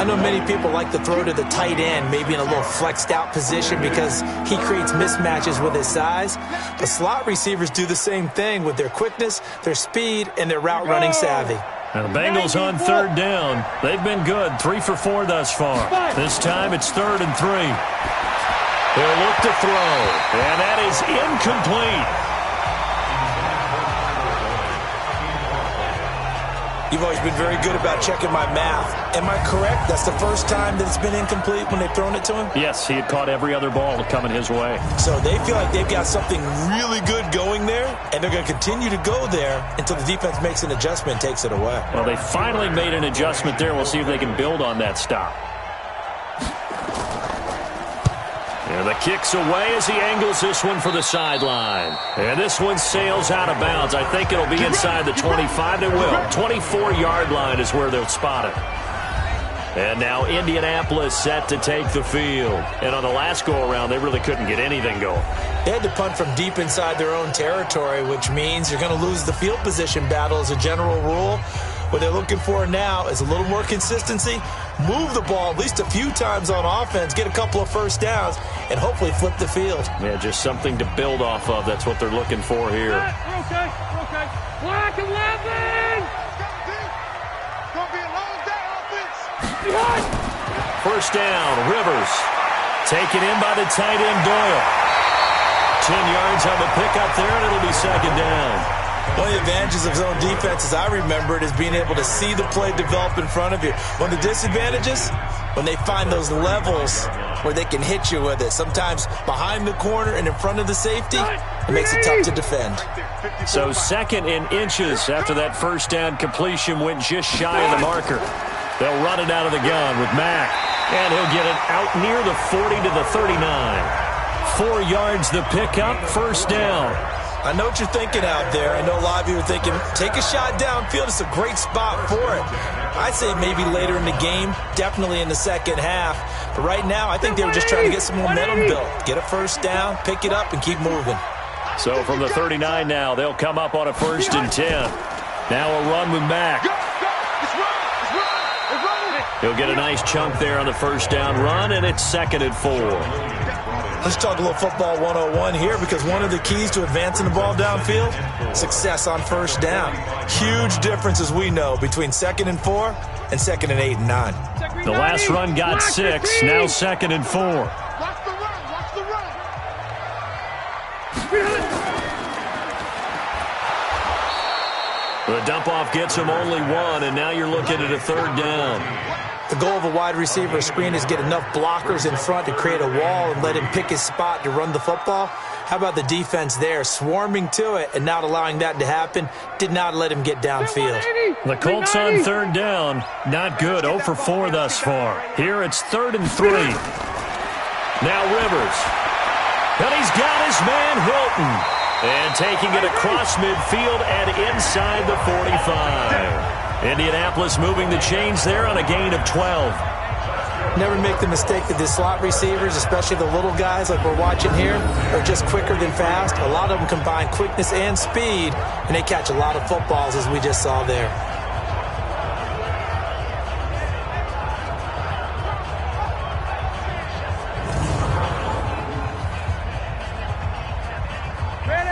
D: I know many people like to throw to the tight end, maybe in a little flexed out position because he creates mismatches with his size. But slot receivers do the same thing with their quickness, their speed, and their route running savvy.
C: Now the Bengals on 3rd down. They've been good, 3 for 4 thus far. This time it's 3rd and 3. They'll look to throw, and that is incomplete.
D: You've always been very good about checking my math. Am I correct? That's the first time that it's been incomplete when they've thrown it to him?
C: Yes, he had caught every other ball coming his way.
D: So they feel like they've got something really good going there, and they're going to continue to go there until the defense makes an adjustment and takes it away.
C: Well, they finally made an adjustment there. We'll see if they can build on that stop. And the kick's away as he angles this one for the sideline. And this one sails out of bounds. I think it'll be inside the 25. They will. 24-yard line is where they'll spot it. And now Indianapolis set to take the field. And on the last go-around, they really couldn't get anything going.
D: They had to punt from deep inside their own territory, which means you're going to lose the field position battle as a general rule. What they're looking for now is a little more consistency, move the ball at least a few times on offense, get a couple of first downs, and hopefully flip the field.
C: Yeah, just something to build off of. That's what they're looking for here.
E: Okay. Black 11! It's going to be a long day, offense.
C: First down, Rivers. Taken in by the tight end, Doyle. 10 yards on the pickup there, and it'll be 2nd down.
D: One of the advantages of zone defense, as I remember it, is being able to see the play develop in front of you. One of the disadvantages, when they find those levels where they can hit you with it, sometimes behind the corner and in front of the safety, it makes it tough to defend.
C: So 2nd and inches after that first down completion went just shy of the marker. They'll run it out of the gun with Mack, and he'll get it out near the 40 to the 39. 4 yards the pickup, first down.
D: I know what you're thinking out there. I know a lot of you are thinking, take a shot downfield. It's a great spot for it. I'd say maybe later in the game, definitely in the second half. But right now, I think they were just trying to get some momentum built. Get a first down, pick it up, and keep moving.
C: So from the 39 now, they'll come up on a 1st and 10. Now a run with Mack. He'll get a nice chunk there on the first down run, and it's 2nd and 4.
D: Let's talk a little football 101 here, because one of the keys to advancing the ball downfield, success on first down. Huge difference, as we know, between 2nd and 4 and 2nd and 8 and 9.
C: The last run got 6, now 2nd and 4.
E: Watch the run.
C: The dump-off gets him only 1, and now you're looking at a 3rd down.
D: The goal of a wide receiver screen is get enough blockers in front to create a wall and let him pick his spot to run the football. How about the defense there, swarming to it and not allowing that to happen? Did not let him get downfield.
C: The Colts on 3rd down. Not good. 0 for 4 thus far. Here it's 3rd and 3. Now Rivers. And he's got his man Hilton. And taking it across midfield and inside the 45. Indianapolis moving the chains there on a gain of 12.
D: Never make the mistake that the slot receivers, especially the little guys like we're watching here, are just quicker than fast. A lot of them combine quickness and speed, and they catch a lot of footballs, as we just saw there.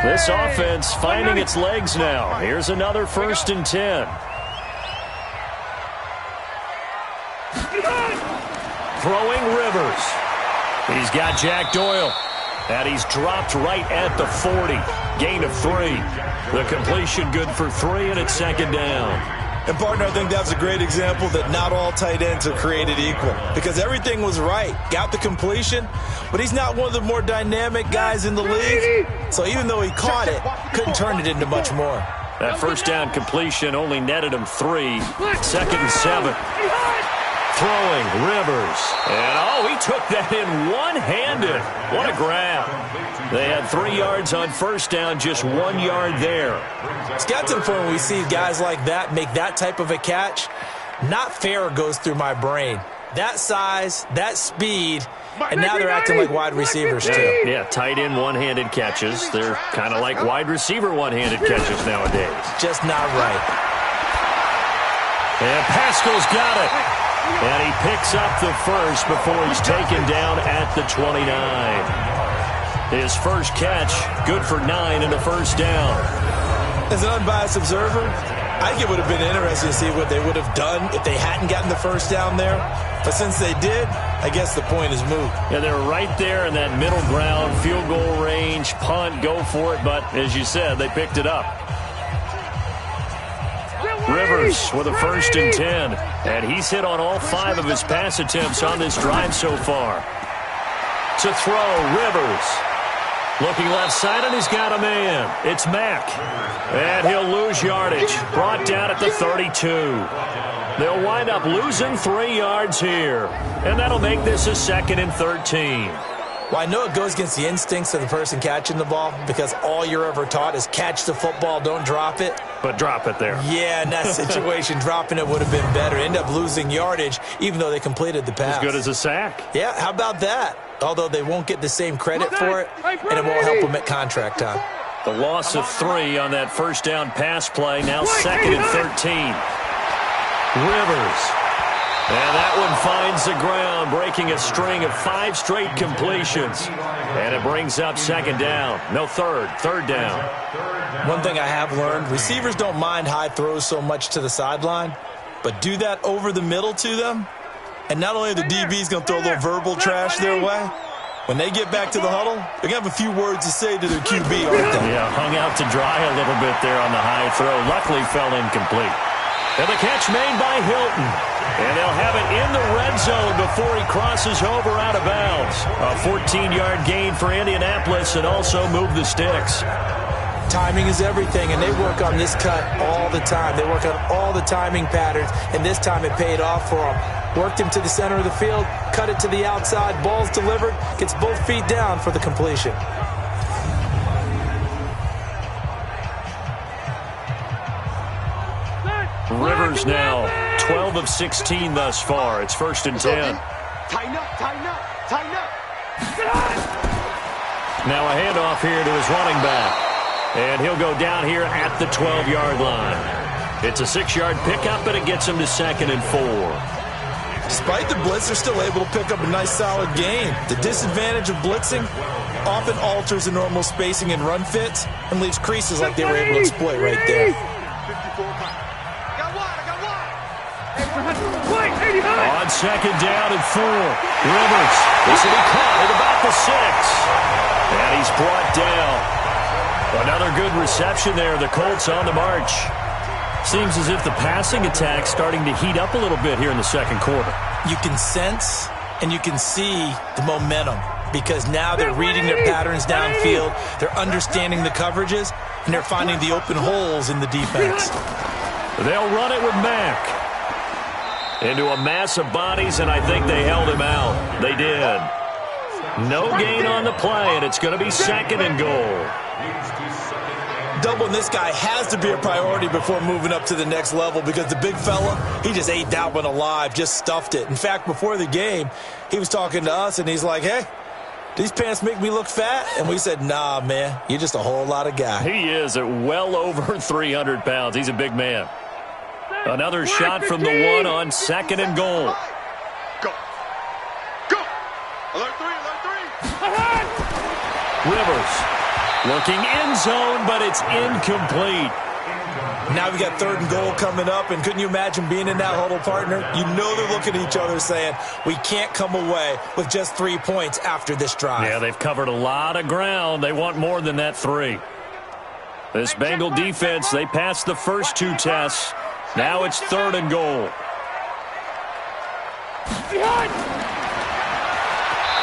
C: This offense finding its legs now. Here's another 1st and 10. Throwing Rivers. He's got Jack Doyle. And he's dropped right at the 40. Gain of 3. The completion good for 3, and it's 2nd down.
D: And, partner, I think that's a great example that not all tight ends are created equal, because everything was right. Got the completion, but he's not one of the more dynamic guys in the league. So even though he caught it, couldn't turn it into much more.
C: That 1st down completion only netted him 3. 2nd and 7. Throwing Rivers. And, he took that in one-handed. What a grab. They had 3 yards on 1st down, just 1 yard there.
D: It's got to the point when we see guys like that make that type of a catch. Not fair goes through my brain. That size, that speed, and now they're acting like wide receivers too.
C: Yeah, tight end one-handed catches. They're kind of like wide receiver one-handed catches nowadays.
D: Just not right.
C: And Pascal's got it. And he picks up the 1st before he's taken down at the 29. His first catch, good for 9 and a 1st down.
D: As an unbiased observer, I think it would have been interesting to see what they would have done if they hadn't gotten the 1st down there. But since they did, I guess the point is moot.
C: Yeah, they're right there in that middle ground, field goal range, punt, go for it. But as you said, they picked it up. Rivers with a 1st and 10. And he's hit on all 5 of his pass attempts on this drive so far. To throw, Rivers. Looking left side, and he's got a man. It's Mack. And he'll lose yardage. Brought down at the 32. They'll wind up losing 3 yards here. And that'll make this a 2nd and 13.
D: Well, I know it goes against the instincts of the person catching the ball, because all you're ever taught is catch the football, don't drop it.
C: But drop it there.
D: Yeah, in that situation, dropping it would have been better. End up losing yardage, even though they completed the pass.
C: As good as a sack.
D: Yeah, how about that? Although they won't get the same credit for it, and it won't help them at contract time.
C: The loss of 3 on that 1st down pass play, now 2nd and 13. Rivers. And that one finds the ground, breaking a string of 5 straight completions. And it brings up 2nd down. No, 3rd down.
D: One thing I have learned, receivers don't mind high throws so much to the sideline, but do that over the middle to them, and not only are the DBs going to throw a little verbal trash their way, when they get back to the huddle, they're going to have a few words to say to their QB, aren't they?
C: Yeah, hung out to dry a little bit there on the high throw. Luckily fell incomplete. And the catch made by Hilton. And they'll have it in the red zone before he crosses over out of bounds. A 14-yard gain for Indianapolis, and also move the sticks.
D: Timing is everything, and they work on this cut all the time. They work on all the timing patterns, and this time it paid off for them. Worked him to the center of the field, cut it to the outside, ball's delivered, gets both feet down for the completion.
C: Rivers now 12 of 16 thus far. It's 1st and 10.
E: Tighten up, tighten up, tighten up.
C: Now a handoff here to his running back. And he'll go down here at the 12-yard line. It's a 6-yard pickup, and it gets him to 2nd and 4.
D: Despite the blitz, they're still able to pick up a nice, solid gain. The disadvantage of blitzing often alters the normal spacing and run fits and leaves creases like they were able to exploit right there.
C: On 2nd down and 4. Rivers. This will be caught at about the 6. And he's brought down. Another good reception there. The Colts on the march. Seems as if the passing attack's starting to heat up a little bit here in the 2nd quarter.
D: You can sense and you can see the momentum, because now they're reading their patterns downfield, they're understanding the coverages, and they're finding the open holes in the defense.
C: They'll run it with Mack. Into a mass of bodies, and I think they held him out. They did. No gain on the play, and it's going to be 2nd and goal.
D: Doubling this guy has to be a priority before moving up to the next level because the big fella, he just ate that one alive, just stuffed it. In fact, before the game, he was talking to us, and he's like, hey, these pants make me look fat? And we said, nah, man, you're just a whole lot of guy.
C: He is at well over 300 pounds. He's a big man. Another shot from the one on 2nd and goal.
E: Go. Go. Alert three.
C: Rivers looking end zone, but it's incomplete.
D: Now we got 3rd and goal coming up, and couldn't you imagine being in that huddle, partner? You know they're looking at each other saying, we can't come away with just 3 points after this drive.
C: Yeah, they've covered a lot of ground. They want more than that 3. This Bengal defense, they passed the first 2 tests. Now it's 3rd and goal.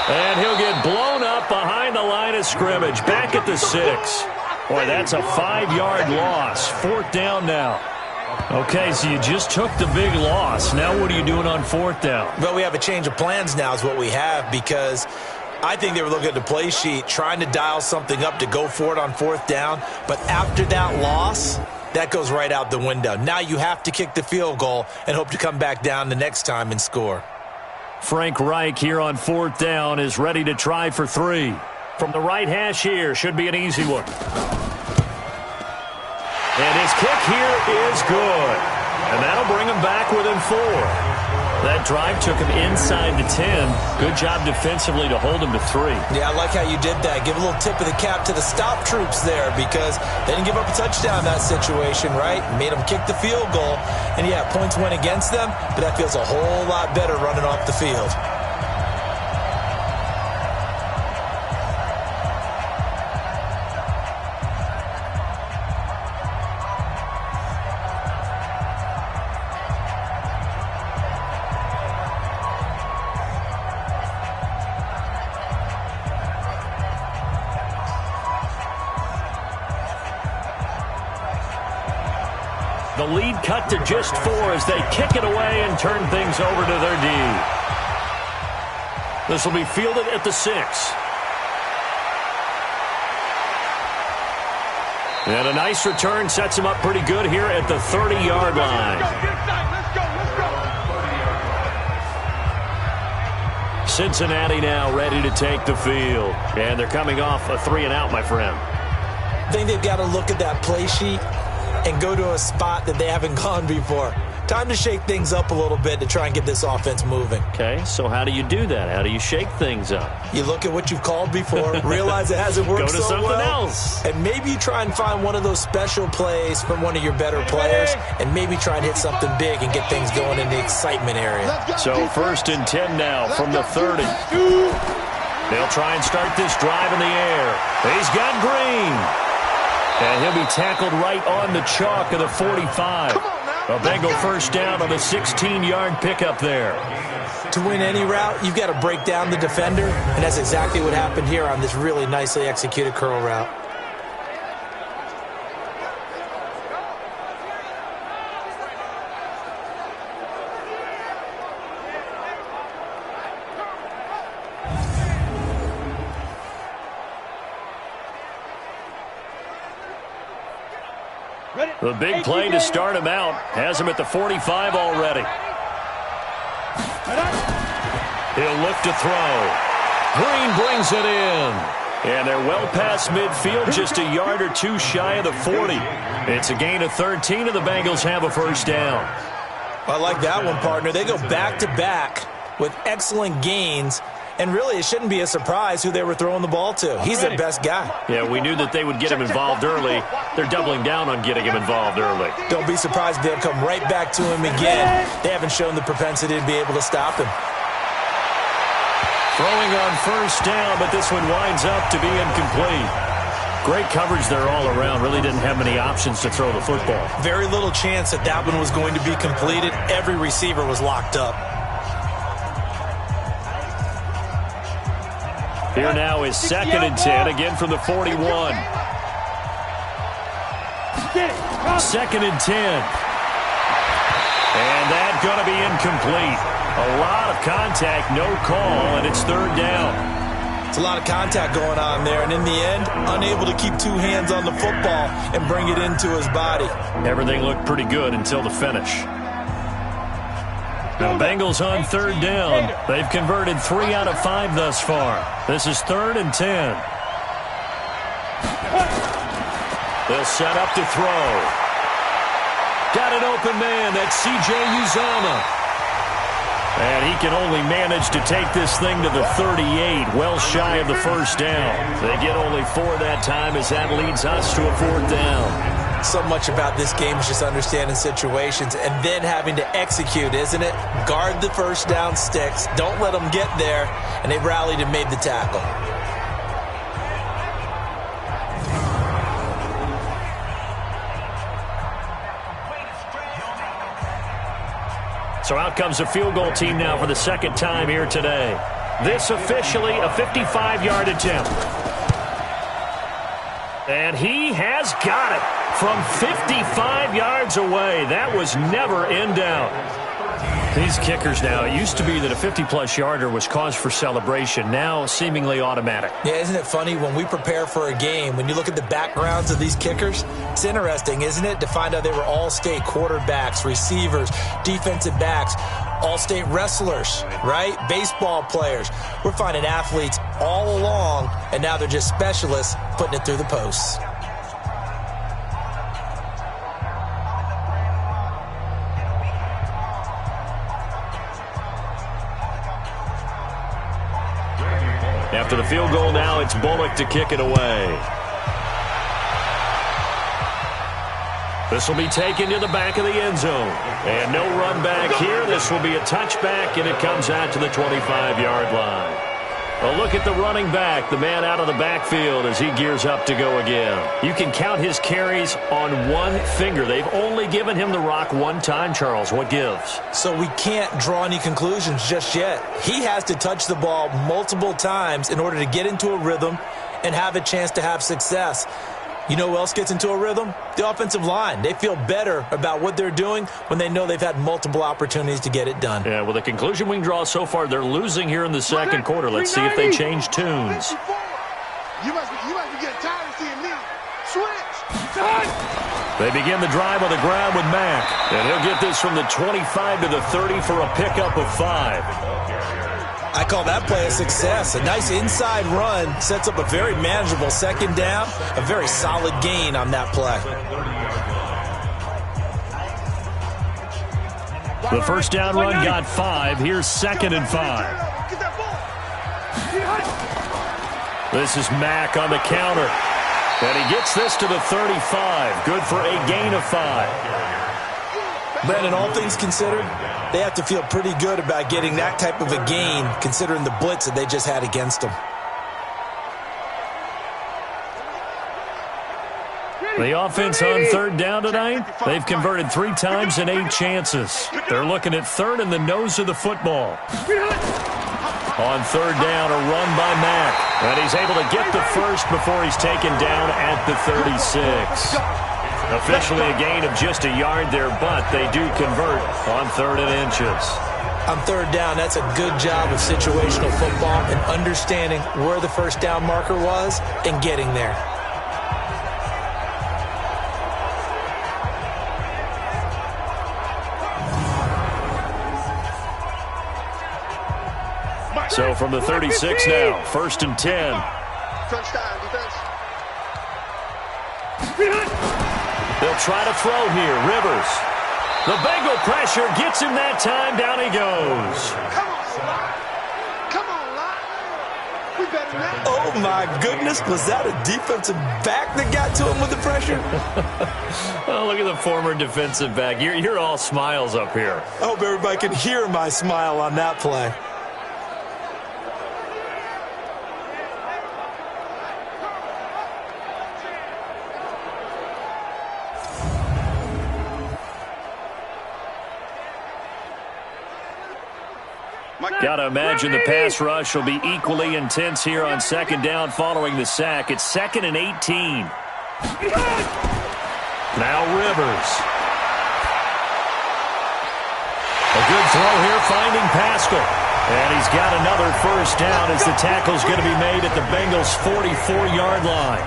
C: And he'll get blown up behind the line of scrimmage. Back at the 6. Boy, that's a 5-yard loss. 4th down now. Okay, so you just took the big loss. Now what are you doing on 4th down?
D: Well, we have a change of plans now is what we have, because I think they were looking at the play sheet, trying to dial something up to go for it on 4th down. But after that loss, that goes right out the window. Now you have to kick the field goal and hope to come back down the next time and score.
C: Frank Reich here on 4th down is ready to try for 3. From the right hash here, should be an easy one. And his kick here is good. And that'll bring him back within 4. That drive took him inside the 10. Good job defensively to hold him to 3.
D: Yeah, I like how you did that. Give a little tip of the cap to the stop troops there, because they didn't give up a touchdown in that situation, right? Made them kick the field goal. And, yeah, points went against them, but that feels a whole lot better running off the field.
C: The lead cut to just 4 as they kick it away and turn things over to their D. This will be fielded at the 6. And a nice return sets him up pretty good here at the 30-yard line. Cincinnati now ready to take the field. And they're coming off a 3-and-out, my friend.
D: I think they've got to look at that play sheet and go to a spot that they haven't gone before. Time to shake things up a little bit to try and get this offense moving.
C: Okay, so how do you do that? How do you shake things up?
D: You look at what you've called before, realize it hasn't worked so well.
C: Go to something else.
D: And maybe you try and find one of those special plays from one of your better players, and maybe try and hit something big and get things going in the excitement area.
C: So 1st and 10 now from the 30. They'll try and start this drive in the air. He's got Green. And he'll be tackled right on the chalk of the 45. A Bengal first down on a 16-yard pickup there.
D: To win any route, you've got to break down the defender, and that's exactly what happened here on this really nicely executed curl route.
C: The big play to start him out has him at the 45 already. He'll look to throw. Green brings it in. And they're well past midfield, just a yard or 2 shy of the 40. It's a gain of 13, and the Bengals have a first down.
D: I like that one, partner. They go back-to-back with excellent gains. And really, it shouldn't be a surprise who they were throwing the ball to. He's their best guy.
C: Yeah, we knew that they would get him involved early. They're doubling down on getting him involved early.
D: Don't be surprised if they'll come right back to him again. They haven't shown the propensity to be able to stop him.
C: Throwing on first down, but this one winds up to be incomplete. Great coverage there all around. Really didn't have many options to throw the football.
D: Very little chance that that one was going to be completed. Every receiver was locked up.
C: Here now is 2nd and 10, again from the 41. 2nd and 10. And that's going to be incomplete. A lot of contact, no call, and it's 3rd down.
D: It's a lot of contact going on there, and in the end, unable to keep two hands on the football and bring it into his body.
C: Everything looked pretty good until the finish. The Bengals on third down. They've converted 3 out of 5 thus far. This is 3rd and 10. They'll set up to throw. Got an open man. That's C.J. Uzomah. And he can only manage to take this thing to the 38, well shy of the first down. They get only 4 that time as that leads us to a 4th down.
D: So much about this game is just understanding situations and then having to execute, isn't it? Guard the first down sticks. Don't let them get there. And they rallied and made the tackle.
C: So out comes a field goal team now for the second time here today. This officially a 55-yard attempt. And he has got it from 55 yards away. That was never in doubt. These kickers now, it used to be that a 50-plus yarder was cause for celebration. Now seemingly automatic.
D: Yeah, isn't it funny when we prepare for a game, when you look at the backgrounds of these kickers, it's interesting, isn't it, to find out they were all-state quarterbacks, receivers, defensive backs, all-state wrestlers, right? Baseball players. We're finding athletes all along, and now they're just specialists putting it through the posts.
C: After the field goal now, it's Bullock to kick it away. This will be taken to the back of the end zone. And no run back here. This will be a touchback, and it comes out to the 25-yard line. A look at the running back, the man out of the backfield as he gears up to go again. You can count his carries on one finger. They've only given him the rock one time, Charles. What gives?
D: So we can't draw any conclusions just yet. He has to touch the ball multiple times in order to get into a rhythm and have a chance to have success. You know who else gets into a rhythm? The offensive line. They feel better about what they're doing when they know they've had multiple opportunities to get it done.
C: Yeah, well, the conclusion we can draw so far, they're losing here in the second quarter. Let's see if they change tunes.
E: You must be getting tired of seeing me. Switch.
C: They begin the drive on the ground with Mack. And he'll get this from the 25 to the 30 for a pickup of 5.
D: I call that play a success. A nice inside run sets up a very manageable second down. A very solid gain on that play.
C: The first down run got 5. Here's 2nd and 5. This is Mack on the counter. And he gets this to the 35. Good for a gain of 5.
D: Brandon, all things considered, they have to feel pretty good about getting that type of a gain, considering the blitz that they just had against them.
C: The offense on third down tonight, they've converted 3 times in 8 chances. They're looking at third in the nose of the football. On third down, a run by Mack. And he's able to get the first before he's taken down at the 36. Officially a gain of just a yard there, but they do convert on 3rd and inches.
D: On third down, that's a good job of situational football and understanding where the first down marker was and getting there.
C: So from the 36 now, 1st and 10.
E: Touchdown, defense.
C: They'll try to throw here. Rivers. The Bengal pressure gets him that time. Down he goes.
E: Come on, Lyle. We better than that.
D: Oh, my goodness. Was that a defensive back that got to him with the pressure?
C: Oh, look at the former defensive back. You're all smiles up here.
D: I hope everybody can hear my smile on that play.
C: Got to imagine the pass rush will be equally intense here on second down following the sack. It's 2nd and 18. Now Rivers. A good throw here finding Pascal. And he's got another first down as the tackle's going to be made at the Bengals' 44-yard line.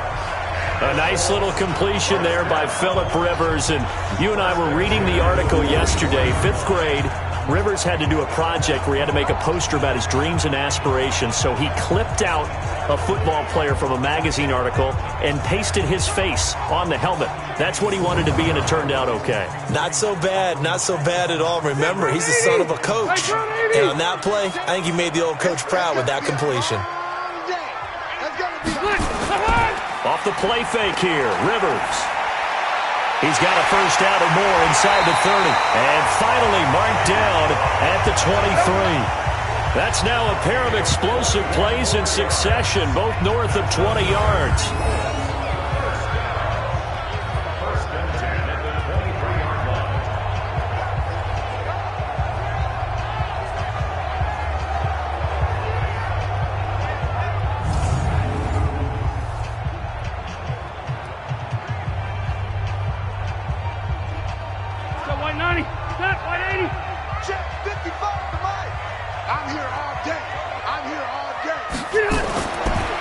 C: A nice little completion there by Phillip Rivers. And you and I were reading the article yesterday, 5th grade. Rivers had to do a project where he had to make a poster about his dreams and aspirations. So he clipped out a football player from a magazine article and pasted his face on the helmet. That's what he wanted to be, and it turned out okay.
D: Not so bad. Not so bad at all. Remember, he's the son of a coach. And on that play, I think he made the old coach proud with that completion.
C: Off the play fake here, Rivers. He's got a first down or more inside the 30. And finally marked down at the 23. That's now a pair of explosive plays in succession, both north of 20 yards.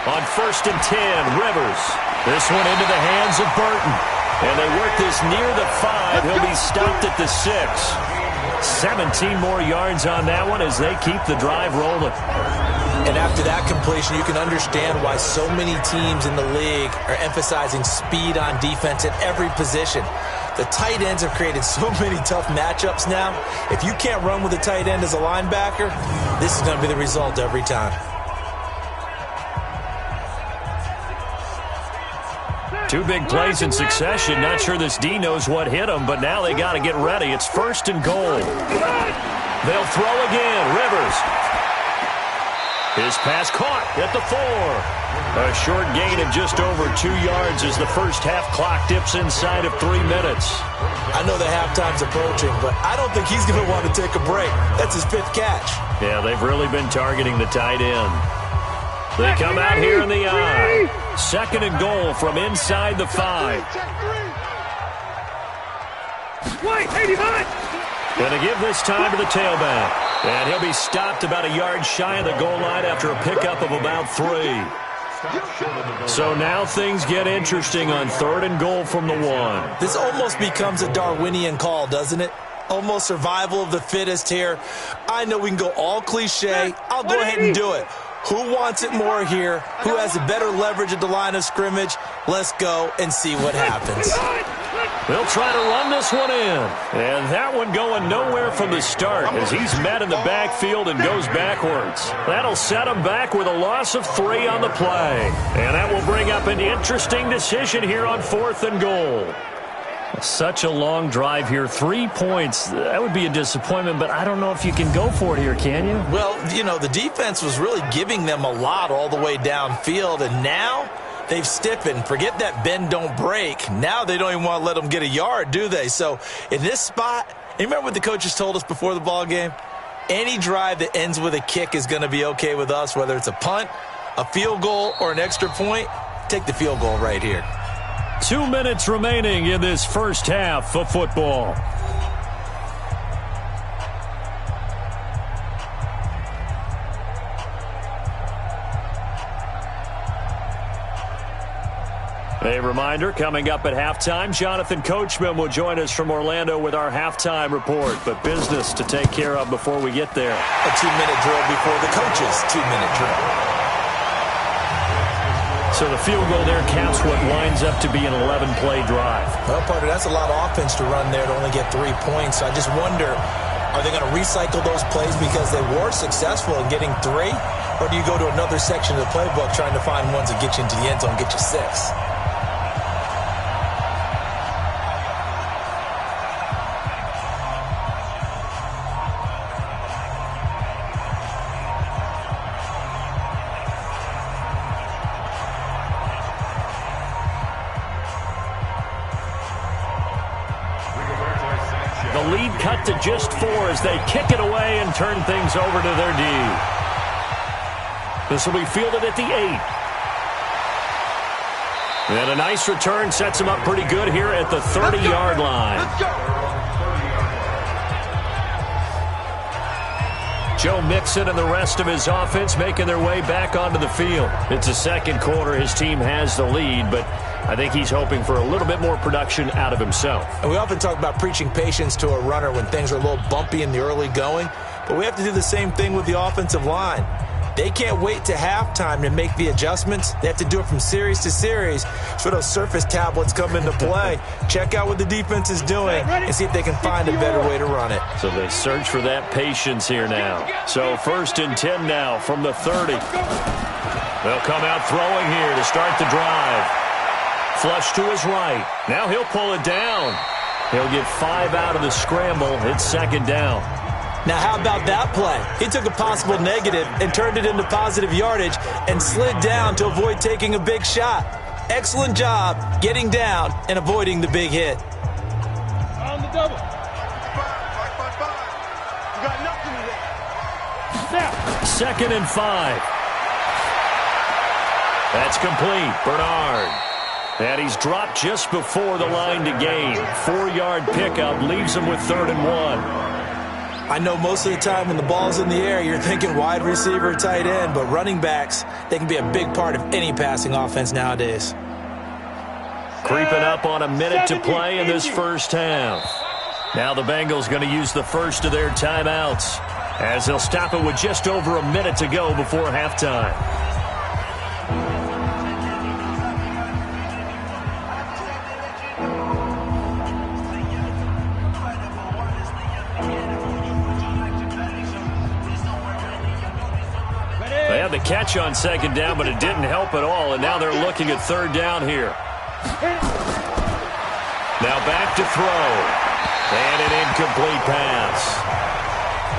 C: On 1st and 10, Rivers. This one into the hands of Burton. And they work this near the 5. He'll be stopped at the 6. 17 more yards on that one as they keep the drive rolling.
D: And after that completion, you can understand why so many teams in the league are emphasizing speed on defense at every position. The tight ends have created so many tough matchups now. If you can't run with a tight end as a linebacker, this is going to be the result every time.
C: Two big plays in succession. Not sure this D knows what hit him, but now they got to get ready. It's 1st and goal. They'll throw again. Rivers. His pass caught at the 4. A short gain of just over 2 yards as the first half clock dips inside of 3 minutes.
D: I know the halftime's approaching, but I don't think he's going to want to take a break. That's his 5th catch.
C: Yeah, they've really been targeting the tight end. They come out here in the eye. 2nd and goal from inside the 5. Going to give this time to the tailback. And he'll be stopped about a yard shy of the goal line after a pickup of about 3. So now things get interesting on 3rd and goal from the 1.
D: This almost becomes a Darwinian call, doesn't it? Almost survival of the fittest here. I know we can go all cliche. I'll go ahead and do it. Who wants it more here? Who has a better leverage at the line of scrimmage? Let's go and see what happens.
C: They'll try to run this one in. And that one going nowhere from the start as he's met in the backfield and goes backwards. That'll set him back with a loss of 3 on the play. And that will bring up an interesting decision here on 4th and goal. Such a long drive here. 3 points. That would be a disappointment, but I don't know if you can go for it here, can you?
D: Well, you know, the defense was really giving them a lot all the way downfield, and now they've stiffened. Forget that bend, don't break. Now they don't even want to let them get a yard, do they? So in this spot, you remember what the coaches told us before the ball game? Any drive that ends with a kick is going to be okay with us, whether it's a punt, a field goal, or an extra point. Take the field goal right here.
C: 2 minutes remaining in this first half of football. A reminder, coming up at halftime, Jonathan Coachman will join us from Orlando with our halftime report. But business to take care of before we get there.
D: A 2-minute drill before the coach's 2-minute drill.
C: So the field goal there counts what winds up to be an 11-play drive.
D: Well, partner, that's a lot of offense to run there to only get 3 points. So I just wonder, are they going to recycle those plays because they were successful in getting 3? Or do you go to another section of the playbook trying to find ones that get you into the end zone and get you 6?
C: The lead cut to just 4 as they kick it away and turn things over to their D. This will be fielded at the 8. And a nice return sets him up pretty good here at the 30-yard line. Joe Mixon and the rest of his offense making their way back onto the field. It's the second quarter. His team has the lead, but I think he's hoping for a little bit more production out of himself.
D: And we often talk about preaching patience to a runner when things are a little bumpy in the early going, but we have to do the same thing with the offensive line. They can't wait to halftime to make the adjustments. They have to do it from series to series so those surface tablets come into play. Check out what the defense is doing and see if they can find a better way to run it.
C: So they search for that patience here now. So 1st and 10 now from the 30. They'll come out throwing here to start the drive. Flush to his right. Now he'll pull it down. He'll get 5 out of the scramble. It's 2nd down.
D: Now, how about that play? He took a possible negative and turned it into positive yardage and slid down to avoid taking a big shot. Excellent job getting down and avoiding the big hit.
E: On the double. 5. You got nothing today.
C: 2nd and 5. That's complete. Bernard. And he's dropped just before the line to gain. 4-yard pickup leaves him with 3rd and 1.
D: I know most of the time when the ball's in the air, you're thinking wide receiver, tight end, but running backs, they can be a big part of any passing offense nowadays.
C: Creeping up on a minute to play in this first half. Now the Bengals going to use the first of their timeouts as they'll stop it with just over a minute to go before halftime. They had the catch on 2nd down, but it didn't help at all, and now they're looking at 3rd down here. Now back to throw. And an incomplete pass.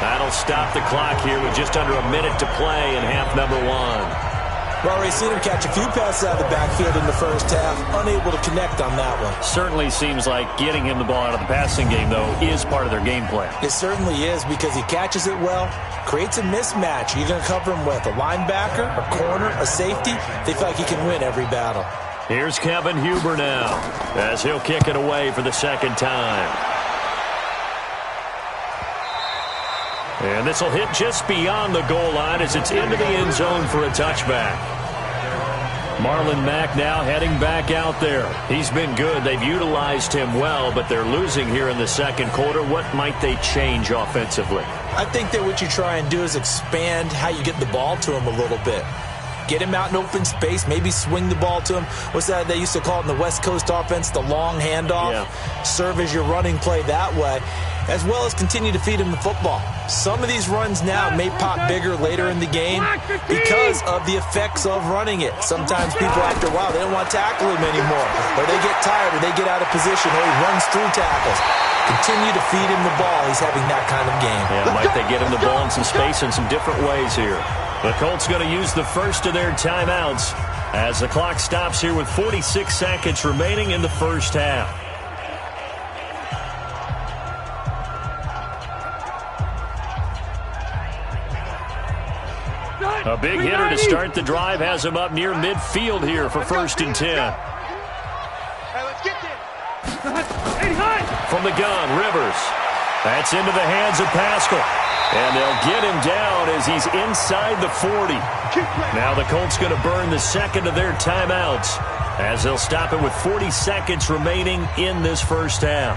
C: That'll stop the clock here with just under a minute to play in half number 1.
D: We've already seen him catch a few passes out of the backfield in the first half, unable to connect on that one.
C: Certainly seems like getting him the ball out of the passing game, though, is part of their game plan.
D: It certainly is because he catches it well, creates a mismatch. You're going to cover him with a linebacker, a corner, a safety. They feel like he can win every battle.
C: Here's Kevin Huber now as he'll kick it away for the 2nd time. And this will hit just beyond the goal line as it's into the end zone for a touchback. Marlon Mack now heading back out there. He's been good. They've utilized him well, but they're losing here in the second quarter. What might they change offensively?
D: I think that what you try and do is expand how you get the ball to him a little bit. Get him out in open space, maybe swing the ball to him. What's that they used to call it in the West Coast offense, the long handoff? Yeah. Serve as your running play that way, as well as continue to feed him the football. Some of these runs now may pop bigger later in the game because of the effects of running it. Sometimes people, after a while, they don't want to tackle him anymore, or they get tired, or they get out of position, or he runs through tackles. Continue to feed him the ball. He's having that kind of game.
C: Yeah, might they get him the ball in some space in some different ways here. The Colts going to use the first of their timeouts as the clock stops here with 46 seconds remaining in the first half. A big hitter to start the drive has him up near midfield here for 1st and 10.
E: Hey, let's get this.
C: From the gun, Rivers. That's into the hands of Pascal. And they'll get him down as he's inside the 40. Now the Colts going to burn the second of their timeouts as they'll stop it with 40 seconds remaining in this first half.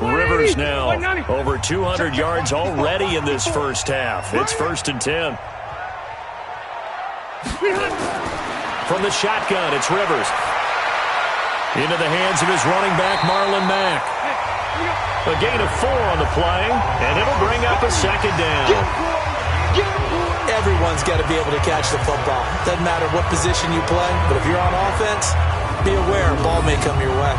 C: Rivers now over 200 yards already in this first half. It's 1st and 10. From the shotgun, it's Rivers. Into the hands of his running back, Marlon Mack. A gain of 4 on the play, and it'll bring up a 2nd down.
D: Everyone's got to be able to catch the football. Doesn't matter what position you play, but if you're on offense, be aware a ball may come your way.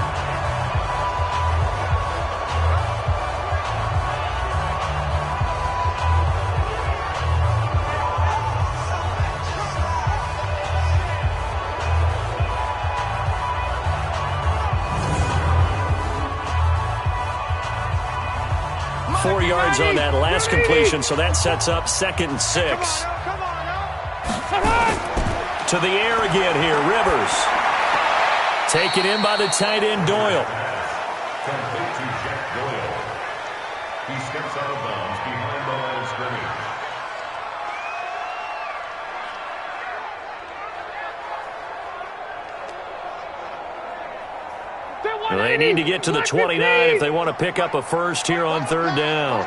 C: On that last completion, so that sets up 2nd and 6. to the air again here. Rivers. Taken in by the tight end, Doyle.
F: Complete to Jack Doyle. He steps out of bounds behind the line of scrimmage.
C: They need to get to the 29 if they want to pick up a first here on third down.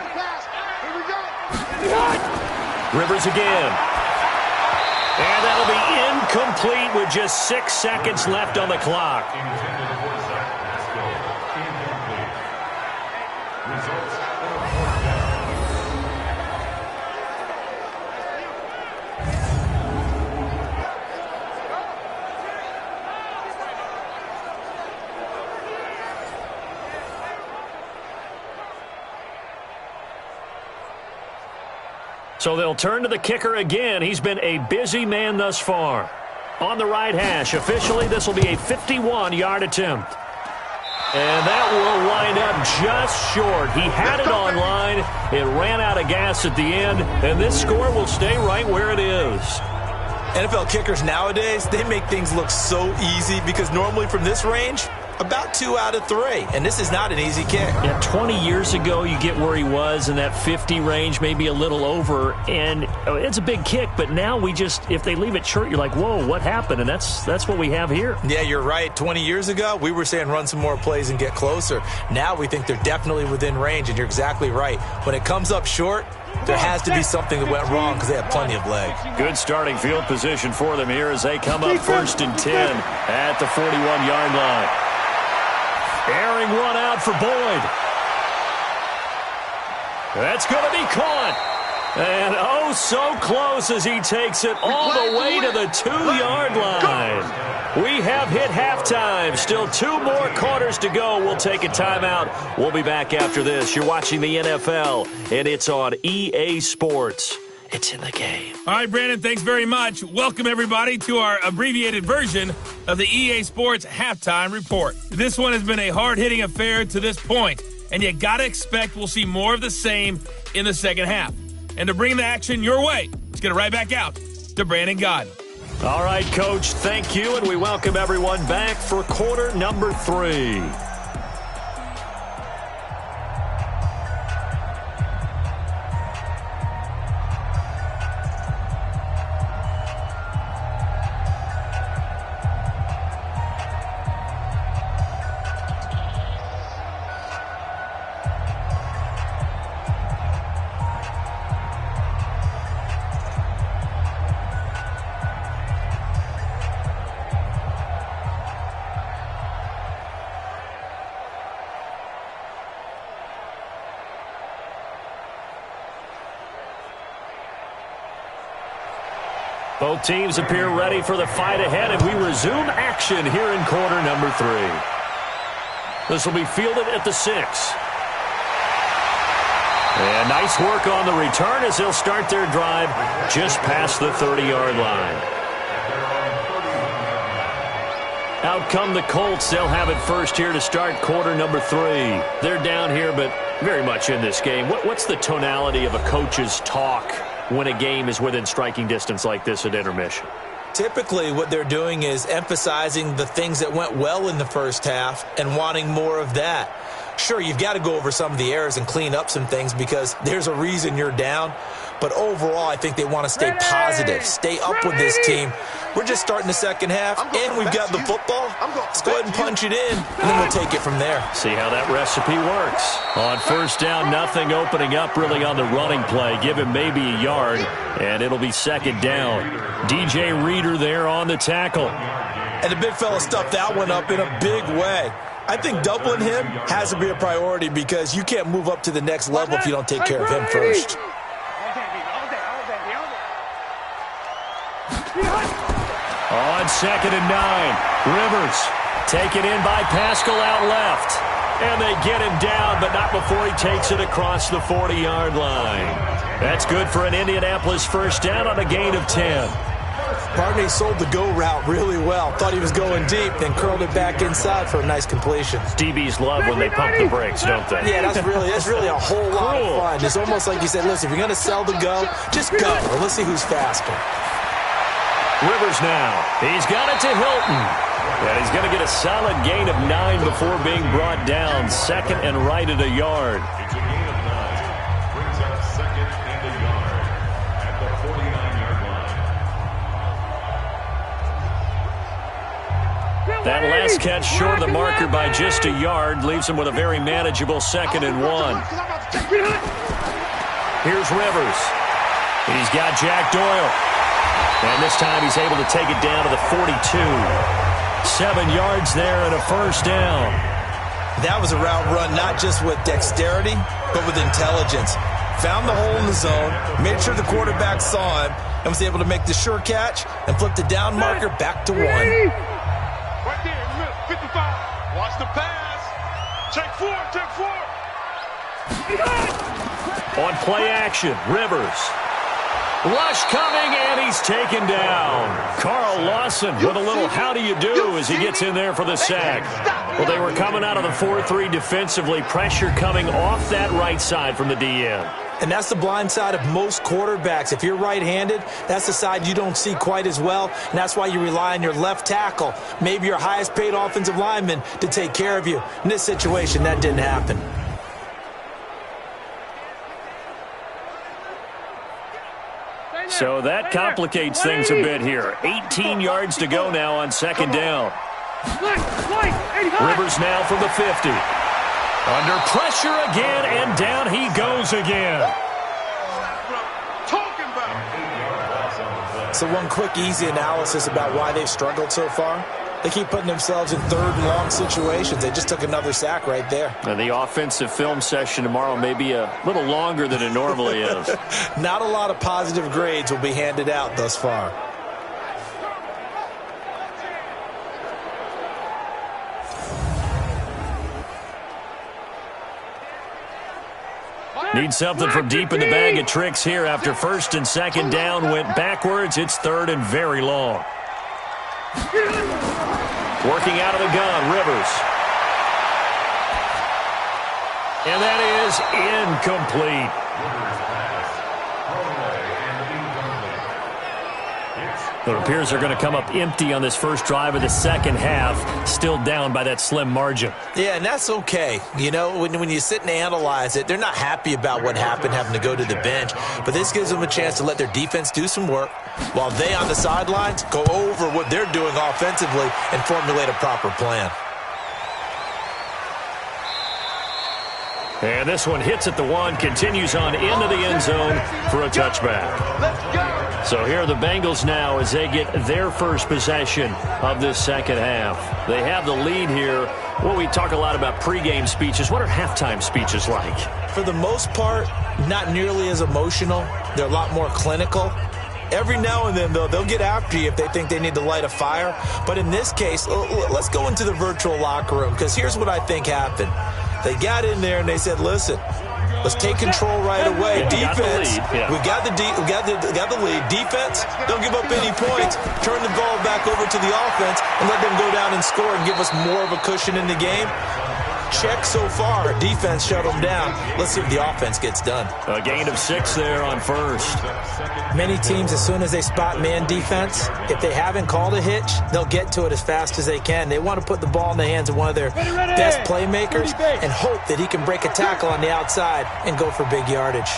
C: Rivers again. And that'll be incomplete with just 6 seconds left on the clock.
F: Intended for Zach Pascal. Incomplete. Results of a fourth down.
C: So they'll turn to the kicker again. He's been a busy man thus far. On the right hash, officially this will be a 51-yard attempt. And that will wind up just short. He had it on line. It ran out of gas at the end, and this score will stay right where it is.
D: NFL kickers nowadays, they make things look so easy because normally from this range, about 2 out of 3. And this is not an easy kick.
C: Yeah, 20 years ago, you get where he was in that 50 range, maybe a little over. And it's a big kick, but now we just, if they leave it short, you're like, whoa, what happened? And that's what we have here.
D: Yeah, you're right. 20 years ago, we were saying run some more plays and get closer. Now we think they're definitely within range, and you're exactly right. When it comes up short, there has to be something that went wrong because they have plenty of leg.
C: Good starting field position for them here as they come up 1st and 10 at the 41-yard line. Airing one out for Boyd. That's going to be caught. And oh, so close as he takes it all the way to the 2-yard line. We have hit halftime. Still 2 more quarters to go. We'll take a timeout. We'll be back after this. You're watching the NFL, and it's on EA Sports. It's in the game.
B: All right, Brandon, thanks very much. Welcome, everybody, to our abbreviated version of the EA Sports Halftime Report. This one has been a hard-hitting affair to this point, and you got to expect we'll see more of the same in the second half. And to bring the action your way, let's get it right back out to Brandon Gaudin.
C: All right, Coach, thank you, and we welcome everyone back for quarter number 3. Both teams appear ready for the fight ahead, and we resume action here in quarter number 3. This will be fielded at the 6. And nice work on the return as they'll start their drive just past the 30-yard line. Out come the Colts. They'll have it first here to start quarter number 3. They're down here, but very much in this game. What's the tonality of a coach's talk when a game is within striking distance like this at intermission?
D: Typically, what they're doing is emphasizing the things that went well in the first half and wanting more of that. Sure, you've got to go over some of the errors and clean up some things because there's a reason you're down. But overall, I think they want to stay positive, stay up with this team. We're just starting the second half, and we've got the football. Let's go ahead and punch it in, and then we'll take it from there.
C: See how that recipe works. On first down, nothing opening up really on the running play. Give him maybe a yard, and it'll be second down. DJ Reader there on the tackle.
D: And the big fella stuffed that one up in a big way. I think doubling him has to be a priority because you can't move up to the next level if you don't take care of him first.
C: On 2nd and 9, Rivers taken in by Pascal out left. And they get him down, but not before he takes it across the 40-yard line. That's good for an Indianapolis first down on a gain of 10.
D: Barney sold the go route really well. Thought he was going deep, then curled it back inside for a nice completion.
C: DBs love when they pump the brakes, don't they?
D: Yeah, that's really a whole lot of fun. It's almost like you said, listen, if you're going to sell the go, just go. Let's see who's faster.
C: Rivers now. He's got it to Hilton. And he's going to get a solid gain of 9 before being brought down. Second and right at a yard.
F: It's a gain of 9. Brings up second and a yard at the 49-yard line.
C: That last catch short of the marker by just a yard leaves him with a very manageable 2nd and 1. Here's Rivers. He's got Jack Doyle. And this time he's able to take it down to the 42. 7 yards there and a first down.
D: That was a route run not just with dexterity, but with intelligence. Found the hole in the zone, made sure the quarterback saw him, and was able to make the sure catch and flip the down marker back to 1.
E: Right there, 55. Watch the pass. Check 4, check 4.
C: On play action, Rivers. Rush coming, and he's taken down. Carl Lawson with a little how do you do as he gets in there for the sack. Well, they were coming out of the 4-3 defensively. Pressure coming off that right side from the DN.
D: And that's the blind side of most quarterbacks. If you're right-handed, that's the side you don't see quite as well, and that's why you rely on your left tackle, maybe your highest-paid offensive lineman, to take care of you. In this situation, that didn't happen.
C: So that complicates things a bit here. 18 yards to go now on second down. Rivers now from the 50. Under pressure again, and down he goes again.
D: So one quick, easy analysis about why they've struggled so far. They keep putting themselves in third and long situations. They just took another sack right there.
C: And the offensive film session tomorrow may be a little longer than it normally is.
D: Not a lot of positive grades will be handed out thus far.
C: Need something from deep in the bag of tricks here after first and second down went backwards. It's third and very long. Working out of the gun, Rivers. And that is incomplete. It appears they're going to come up empty on this first drive of the second half, still down by that slim margin.
D: Yeah, and that's okay. You know, when you sit and analyze it, they're not happy about what happened, having to go to the bench. But this gives them a chance to let their defense do some work while they on the sidelines go over what they're doing offensively and formulate a proper plan.
C: And this one hits at the 1, continues on into the end zone for a touchback.
E: Let's go.
C: So here are the Bengals now as they get their first possession of this second half. They have the lead here. Well, we talk a lot about pregame speeches. What are halftime speeches like?
D: For the most part, not nearly as emotional. They're a lot more clinical. Every now and then, though, they'll get after you if they think they need to light a fire. But in this case, let's go into the virtual locker room, because here's what I think happened. They got in there and they said, listen, let's take control right away. Defense, we got the lead. Defense, don't give up any points. Turn the ball back over to the offense and let them go down and score and give us more of a cushion in the game. Check so far. Defense shut them down. Let's see if the offense gets done.
C: A gain of 6 there on first.
D: Many teams, as soon as they spot man defense, if they haven't called a hitch, they'll get to it as fast as they can. They want to put the ball in the hands of one of their best playmakers and hope that he can break a tackle on the outside and go for big yardage.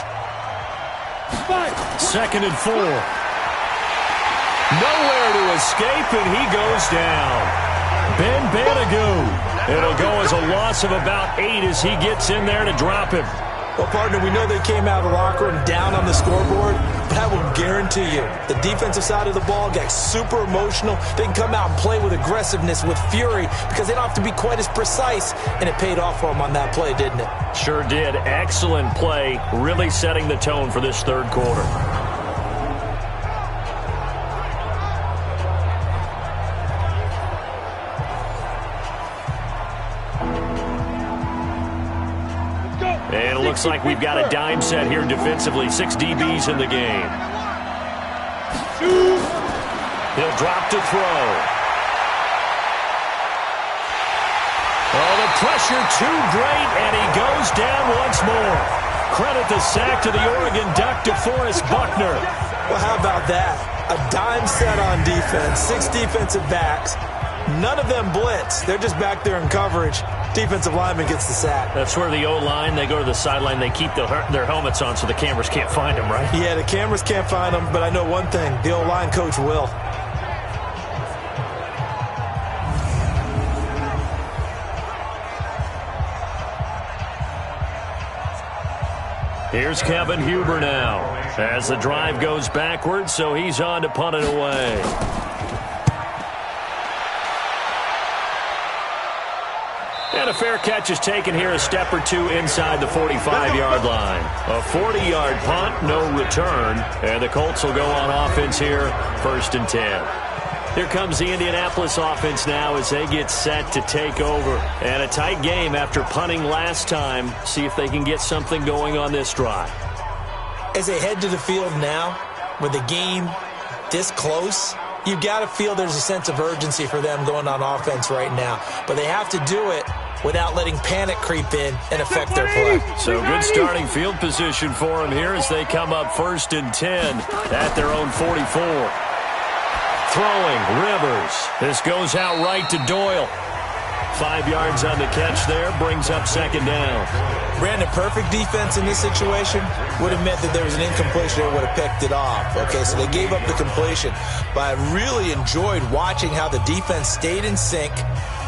C: 2nd and 4. Nowhere to escape, and he goes down. Ben Banagoo. It'll go as a loss of about 8 as he gets in there to drop him.
D: Well, partner, we know they came out of the locker room down on the scoreboard, but I will guarantee you the defensive side of the ball got super emotional. They can come out and play with aggressiveness, with fury, because they don't have to be quite as precise, and it paid off for them on that play, didn't it?
C: Sure did. Excellent play, really setting the tone for this third quarter. And it looks like we've got a dime set here defensively. 6 DBs in the game. He'll drop to throw. Oh, the pressure too great, and he goes down once more. Credit the sack to the Oregon Duck, DeForest Buckner.
D: Well, how about that? A dime set on defense, 6 defensive backs. None of them blitz. They're just back there in coverage. Defensive lineman gets the sack.
C: That's where the O-line, they go to the sideline, they keep their helmets on so the cameras can't find them, right?
D: Yeah, the cameras can't find them, but I know one thing. The O-line coach will.
C: Here's Kevin Huber now as the drive goes backwards, so he's on to punt it away. And a fair catch is taken here, a step or two inside the 45-yard line. A 40-yard punt, no return, and the Colts will go on offense here, 1st and 10. Here comes the Indianapolis offense now as they get set to take over. And a tight game after punting last time. See if they can get something going on this drive.
D: As they head to the field now, with the game this close, you've got to feel there's a sense of urgency for them going on offense right now. But they have to do it without letting panic creep in and affect their play.
C: So good starting field position for them here as they come up 1st and 10 at their own 44. Throwing, Rivers. This goes out right to Doyle. 5 yards on the catch there, brings up 2nd down.
D: Brandon, perfect defense in this situation would have meant that there was an incompletion. They would have picked it off. Okay, so they gave up the completion. But I really enjoyed watching how the defense stayed in sync,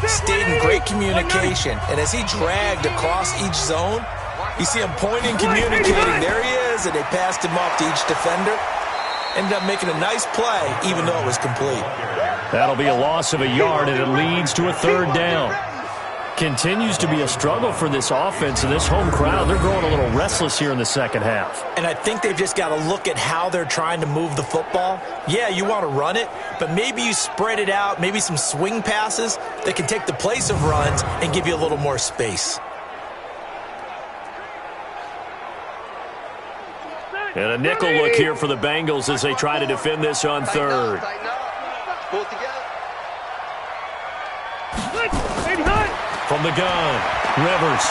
D: stayed in great communication. And as he dragged across each zone, you see him pointing, communicating. There he is, and they passed him off to each defender. Ended up making a nice play, even though it was complete.
C: That'll be a loss of a yard, and it leads to a 3rd down. Continues to be a struggle for this offense and this home crowd. They're growing a little restless here in the second half.
D: And I think they've just got to look at how they're trying to move the football. Yeah, you want to run it, but maybe you spread it out, maybe some swing passes that can take the place of runs and give you a little more space.
C: And a nickel look here for the Bengals as they try to defend this on 3rd. From the gun, Rivers.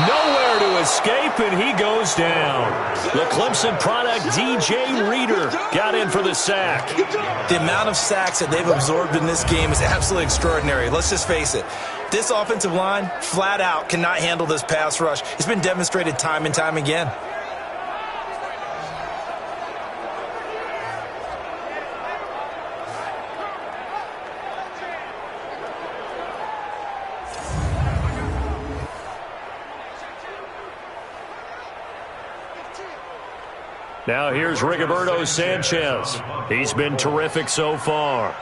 C: Nowhere to escape, and he goes down. The Clemson product, DJ Reader, got in for the sack.
D: The amount of sacks that they've absorbed in this game is absolutely extraordinary. Let's just face it. This offensive line, flat out, cannot handle this pass rush. It's been demonstrated time and time again.
C: Now here's Rigoberto Sanchez. He's been terrific so far.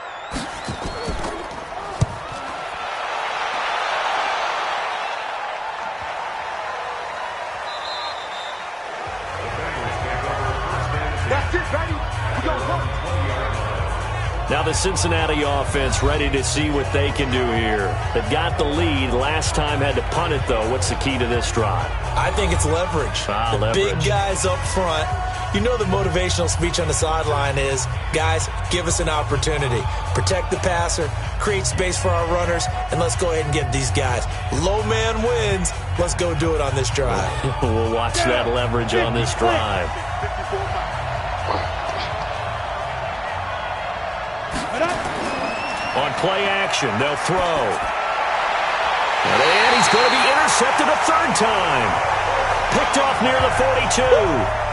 C: Now the Cincinnati offense ready to see what they can do here. They've got the lead. Last time had to punt it, though. What's the key to this drive?
D: I think it's leverage. The
C: leverage.
D: Big guys up front. You know the motivational speech on the sideline is, guys, give us an opportunity. Protect the passer, create space for our runners, and let's go ahead and get these guys. Low man wins. Let's go do it on this drive.
C: We'll watch that leverage on this drive. On play action, they'll throw. And he's going to be intercepted a 3rd time. Picked off near the 42.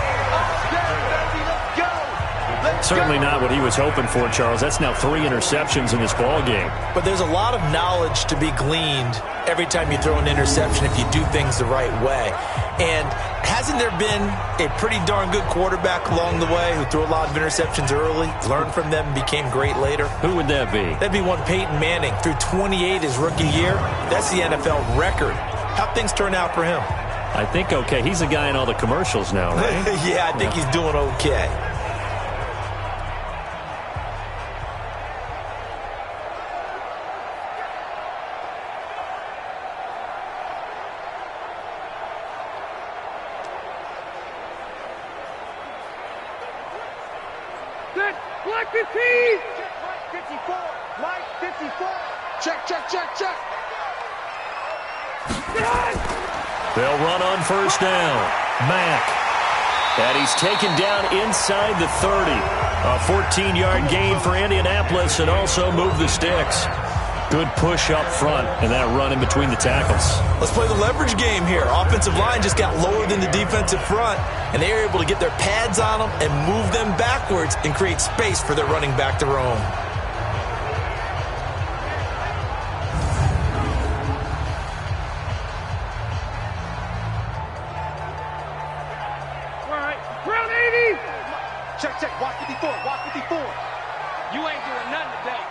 C: Certainly not what he was hoping for, Charles. That's now 3 interceptions in this ball game.
D: But there's a lot of knowledge to be gleaned every time you throw an interception if you do things the right way. And hasn't there been a pretty darn good quarterback along the way who threw a lot of interceptions early, learned from them, and became great later?
C: Who would that be?
D: That'd be one Peyton Manning. Threw 28 his rookie year. That's the NFL record. How'd things turn out for him?
C: I think okay. He's a guy in all the commercials now, right?
D: Yeah, I think he's doing okay.
E: Black 15! Black 54! Black 54! Check, check, check, check!
C: They'll run on 1st down. Mack. And he's taken down inside the 30. A 14-yard gain for Indianapolis and also move the sticks. Good push up front and that run in between the tackles.
D: Let's play the leverage game here. Offensive line just got lower than the defensive front, and they were able to get their pads on them and move them backwards and create space for their running back to roam.
E: All right, ground 80. Check, walk 54, walk 54. You ain't doing nothing today.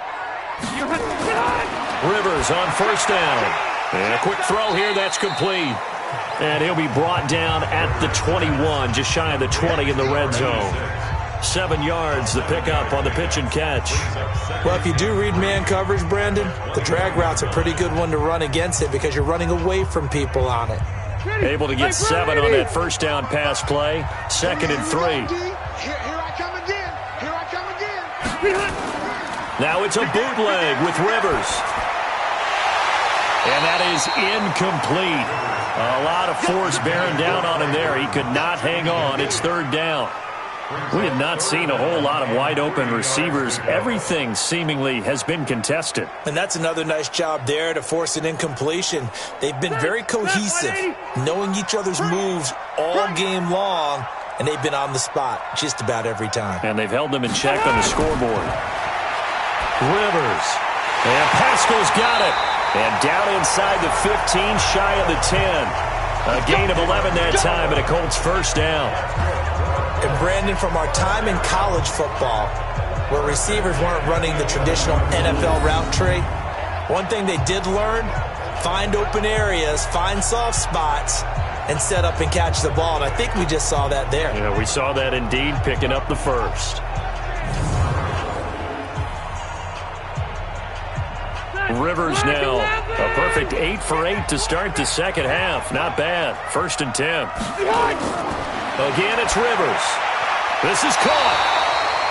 C: Rivers on first down. And a quick throw here, that's complete. And he'll be brought down at the 21, just shy of the 20 in the red zone. 7 yards, the pickup on the pitch and catch.
D: Well, if you do read man coverage, Brandon, the drag route's a pretty good one to run against it because you're running away from people on it.
C: Able to get 7 on that first down pass play. 2nd and 3.
E: Here I come again. Here I come again.
C: Now it's a bootleg with Rivers. And that is incomplete. A lot of force bearing down on him there. He could not hang on. It's 3rd down. We have not seen a whole lot of wide open receivers. Everything seemingly has been contested.
D: And that's another nice job there to force an incompletion. They've been very cohesive, knowing each other's moves all game long, and they've been on the spot just about every time.
C: And they've held them in check on the scoreboard. Rivers. And Pascal's got it. And down inside the 15, shy of the 10. A gain of 11 that time, and a Colts first down.
D: And Brandon, from our time in college football, where receivers weren't running the traditional NFL route tree, one thing they did learn, find open areas, find soft spots, and set up and catch the ball. And I think we just saw that there.
C: Yeah, we saw that indeed, picking up the first. Rivers now a perfect 8 for 8 to start the second half. Not bad. 1st and 10. Again, it's Rivers. This is caught.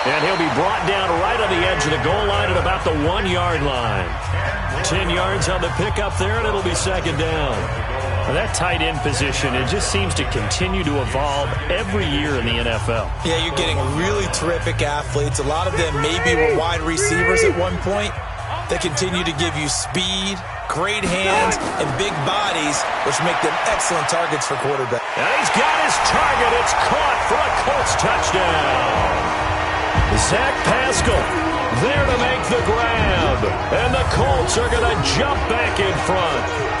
C: And he'll be brought down right on the edge of the goal line at about the 1-yard line. 10 yards on the pickup there, and it'll be 2nd down. Well, that tight end position, it just seems to continue to evolve every year in the NFL.
D: Yeah, you're getting really terrific athletes. A lot of them maybe were wide receivers at one point. They continue to give you speed, great hands, and big bodies, which make them excellent targets for quarterbacks.
C: And he's got his target. It's caught for a Colts touchdown. Zach Pascal there to make the grab. And the Colts are going to jump back in front.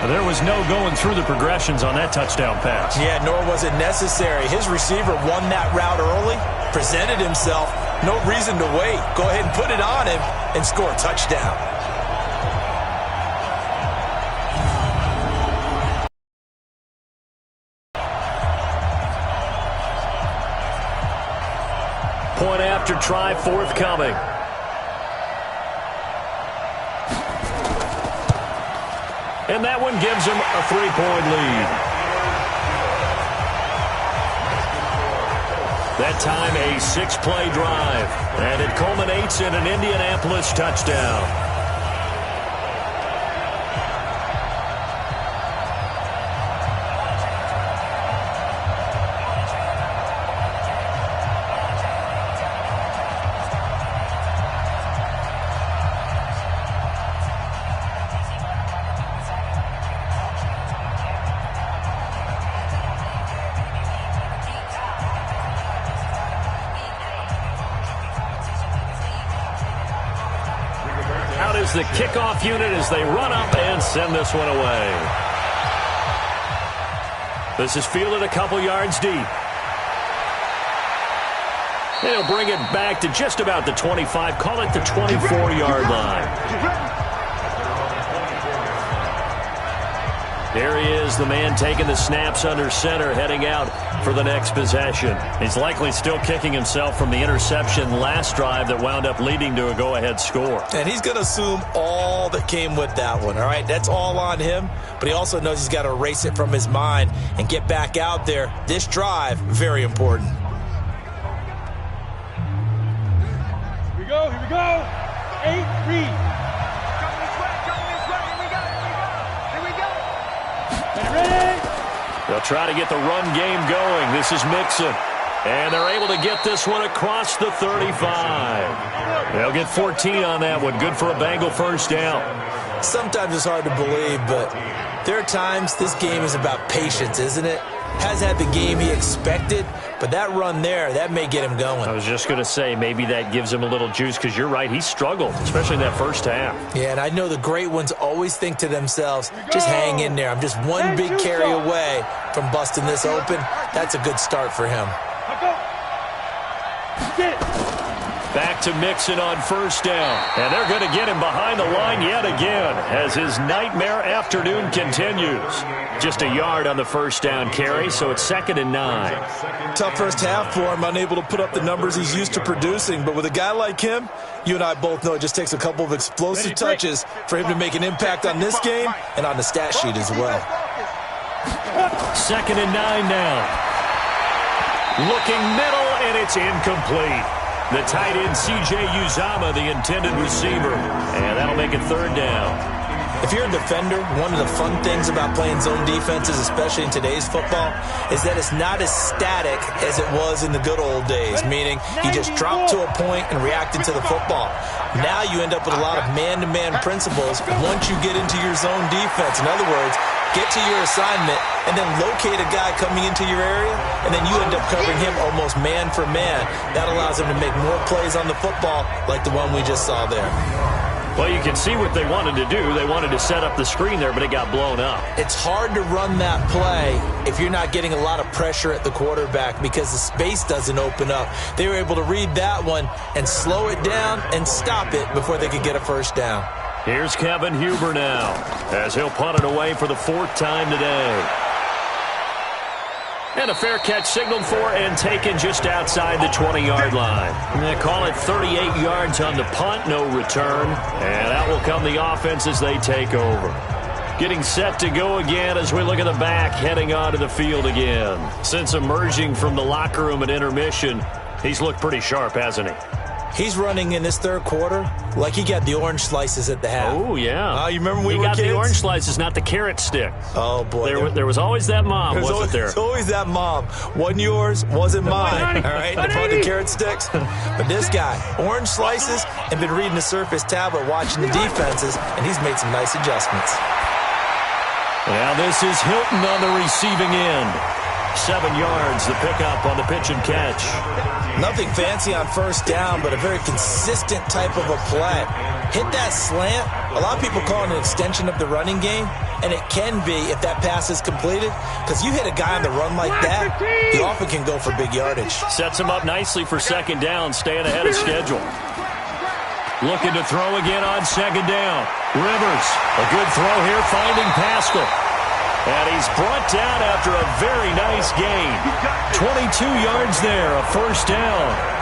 C: There was no going through the progressions on that touchdown pass.
D: Yeah, nor was it necessary. His receiver won that route early, presented himself. No reason to wait. Go ahead and put it on him and score a touchdown.
C: Point after try forthcoming. And that one gives him a 3-point lead. That time a 6-play drive. And it culminates in an Indianapolis touchdown. The kickoff unit as they run up and send this one away. This is fielded a couple yards deep. They'll bring it back to just about the 25, call it the 24-yard line. There he is, the man taking the snaps under center, heading out for the next possession. He's likely still kicking himself from the interception last drive that wound up leading to a go-ahead score.
D: And he's going to assume all that came with that one, all right? That's all on him, but he also knows he's got to erase it from his mind and get back out there. This drive, very important.
E: Here we go, 8-3.
C: A They'll try to get the run game going. This is Mixon. And they're able to get this one across the 35. They'll get 14 on that one. Good for a Bengal first down.
D: Sometimes it's hard to believe, but there are times this game is about patience, isn't it? Has had the game he expected, but that run there, that may get him going.
C: I was just going to say, maybe that gives him a little juice, because you're right, he struggled, especially in that first half.
D: Yeah, and I know the great ones always think to themselves, just hang in there. I'm just one big carry away from busting this open. That's a good start for him.
C: Back to Mixon on first down. And they're going to get him behind the line yet again as his nightmare afternoon continues. Just a yard on the first down carry, so it's 2nd and 9.
D: Tough first half for him, unable to put up the numbers he's used to producing. But with a guy like him, you and I both know it just takes a couple of explosive touches for him to make an impact on this game and on the stat sheet as well.
C: 2nd and 9 now. Looking middle, and it's incomplete. The tight end, C.J. Uzomah, the intended receiver. And that'll make it 3rd down.
D: If you're a defender, one of the fun things about playing zone defenses, especially in today's football, is that it's not as static as it was in the good old days, meaning you just dropped to a point and reacted to the football. Now you end up with a lot of man-to-man principles once you get into your zone defense. In other words, get to your assignment and then locate a guy coming into your area, and then you end up covering him almost man for man. That allows him to make more plays on the football like the one we just saw there.
C: Well, you can see what they wanted to do. They wanted to set up the screen there, but it got blown up.
D: It's hard to run that play if you're not getting a lot of pressure at the quarterback because the space doesn't open up. They were able to read that one and slow it down and stop it before they could get a first down.
C: Here's Kevin Huber now as he'll punt it away for the 4th time today. And a fair catch signaled for and taken just outside the 20-yard line. They call it 38 yards on the punt, no return. And out will come the offense as they take over. Getting set to go again as we look at the back, heading onto the field again. Since emerging from the locker room at intermission, he's looked pretty sharp, hasn't he?
D: He's running in this 3rd quarter like he got the orange slices at the half.
C: Oh, yeah.
D: You remember when we were kids?
C: He got the orange slices, not the carrot stick.
D: Oh, boy.
C: There was always that mom, wasn't there?
D: There's always that mom. Wasn't yours, wasn't mine. All right, the carrot sticks. But this guy, orange slices, and been reading the Surface tablet, watching the defenses, and he's made some nice adjustments.
C: Now this is Hilton on the receiving end. 7 yards, the pickup on the pitch and catch.
D: Nothing fancy on first down, but a very consistent type of a play. Hit that slant. A lot of people call it an extension of the running game, and it can be if that pass is completed, because you hit a guy on the run like that, he often can go for big yardage.
C: Sets him up nicely for 2nd down, staying ahead of schedule. Looking to throw again on 2nd down. Rivers, a good throw here, finding Pascal. And he's brought down after a very nice gain. 22 yards there, a first down.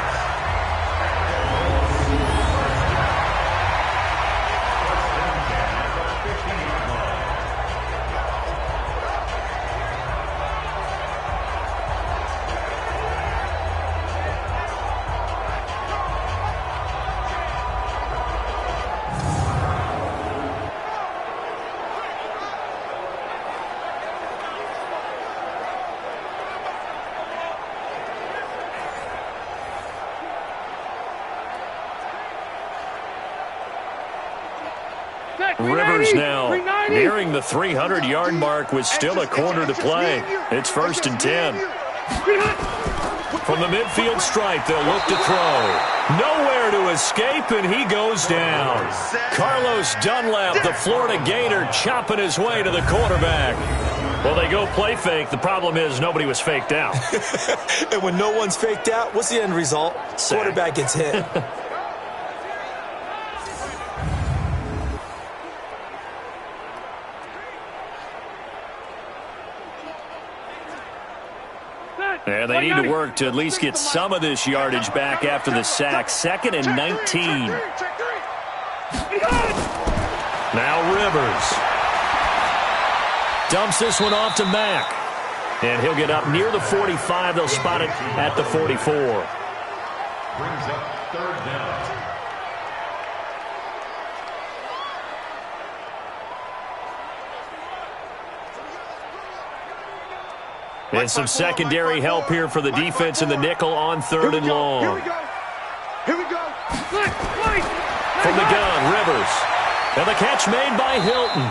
C: Rivers now nearing the 300-yard mark with still a quarter to play. It's 1st and 10. From the midfield stripe, they'll look to throw. Nowhere to escape, and he goes down. Carlos Dunlap, the Florida Gator, chopping his way to the quarterback. Well, they go play fake. The problem is nobody was faked out.
D: And when no one's faked out, what's the end result?
C: Sack.
D: Quarterback gets hit.
C: And they need to work to at least get some of this yardage back after the sack. 2nd and 19. Now Rivers. Dumps this one off to Mack. And he'll get up near the 45. They'll spot it at the 44.
F: Brings up 3rd down.
C: And some secondary help here for the defense in the nickel on 3rd and long.
E: Here we go. Here we go.
C: From the gun, Rivers. And the catch made by Hilton.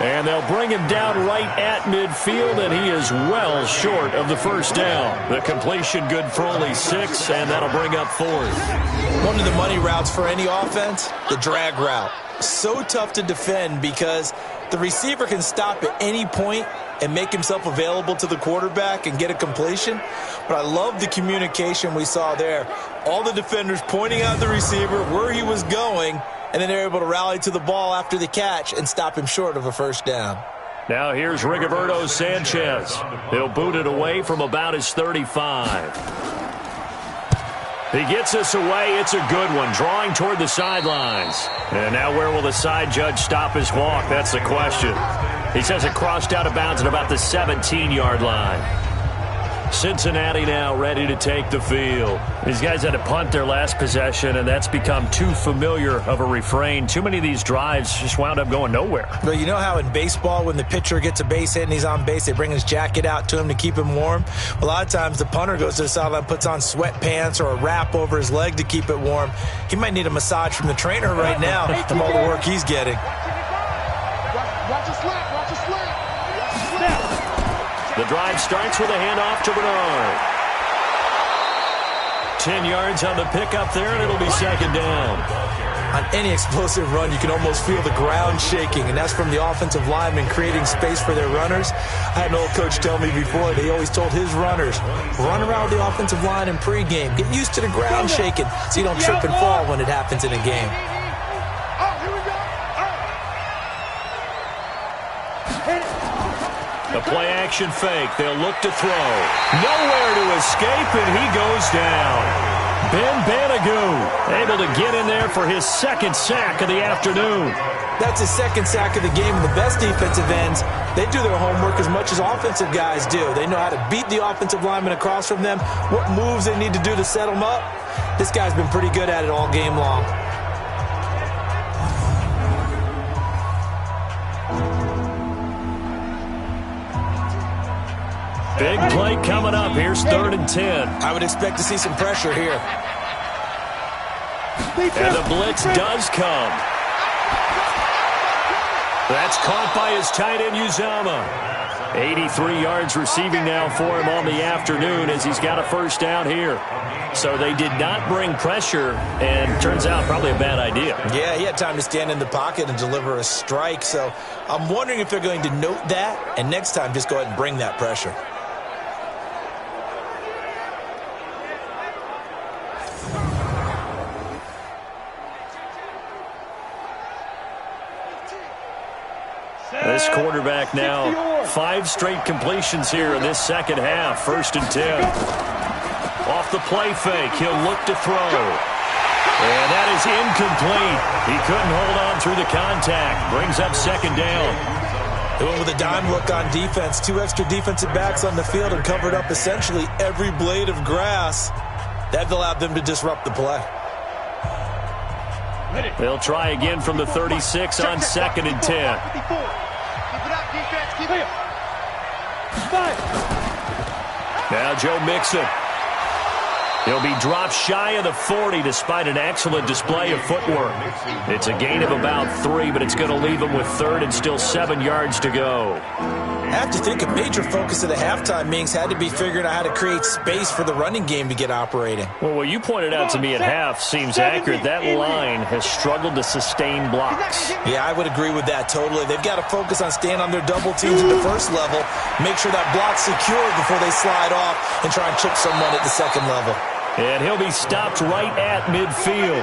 C: And they'll bring him down right at midfield, and he is well short of the first down. The completion good for only 6, and that'll bring up 4th.
D: One of the money routes for any offense, the drag route. So tough to defend because the receiver can stop at any point and make himself available to the quarterback and get a completion. But I love the communication we saw there. All the defenders pointing out the receiver, where he was going, and then they're able to rally to the ball after the catch and stop him short of a first down.
C: Now here's Rigoberto Sanchez. He'll boot it away from about his 35. He gets us away. It's a good one, drawing toward the sidelines. And now where will the side judge stop his walk? That's the question. He says it crossed out of bounds at about the 17-yard line. Cincinnati now ready to take the field. These guys had to punt their last possession, and that's become too familiar of a refrain. Too many of these drives just wound up going nowhere.
D: But you know how in baseball, when the pitcher gets a base hit and he's on base, they bring his jacket out to him to keep him warm? A lot of times the punter goes to the sideline, puts on sweatpants or a wrap over his leg to keep it warm. He might need a massage from the trainer right now from all the work he's getting.
E: Watch a slap. Watch a slap.
C: The drive starts with a handoff to Bernard. 10 yards on the pickup there, and it'll be 2nd down.
D: On any explosive run, you can almost feel the ground shaking, and that's from the offensive linemen creating space for their runners. I had an old coach tell me before, they always told his runners, run around the offensive line in pregame. Get used to the ground shaking so you don't trip and fall when it happens in a game.
C: A play-action fake. They'll look to throw. Nowhere to escape, and he goes down. Ben Banagou able to get in there for his 2nd sack of the afternoon.
D: That's his 2nd sack of the game, and the best defensive ends, they do their homework as much as offensive guys do. They know how to beat the offensive lineman across from them, what moves they need to do to set them up. This guy's been pretty good at it all game long.
C: Big play coming up. Here's 3rd and 10.
D: I would expect to see some pressure here.
C: And the blitz does come. That's caught by his tight end, Uzama. 83 yards receiving now for him on the afternoon as he's got a first down here. So they did not bring pressure, and turns out probably a bad idea.
D: Yeah, he had time to stand in the pocket and deliver a strike. So I'm wondering if they're going to note that, and next time just go ahead and bring that pressure.
C: This quarterback now 5 straight completions here in this 2nd half. 1st and 10. Off the play fake, he'll look to throw. And that is incomplete. He couldn't hold on through the contact. Brings up 2nd down.
D: They went with a dime look on defense. 2 extra defensive backs on the field and covered up essentially every blade of grass. That allowed them to disrupt the play.
C: They'll try again from the 36 on 2nd and 10. Now Joe Mixon. He'll be dropped shy of the 40 despite an excellent display of footwork. It's a gain of about 3, but it's going to leave him with 3rd and still 7 yards to go.
D: I have to think a major focus of the halftime meetings had to be figuring out how to create space for the running game to get operating.
C: Well, what you pointed out to me at half seems accurate. That line has struggled to sustain blocks.
D: Yeah, I would agree with that totally. They've got to focus on staying on their double teams at the first level, make sure that block's secured before they slide off and try and chip someone at the 2nd level.
C: And he'll be stopped right at midfield.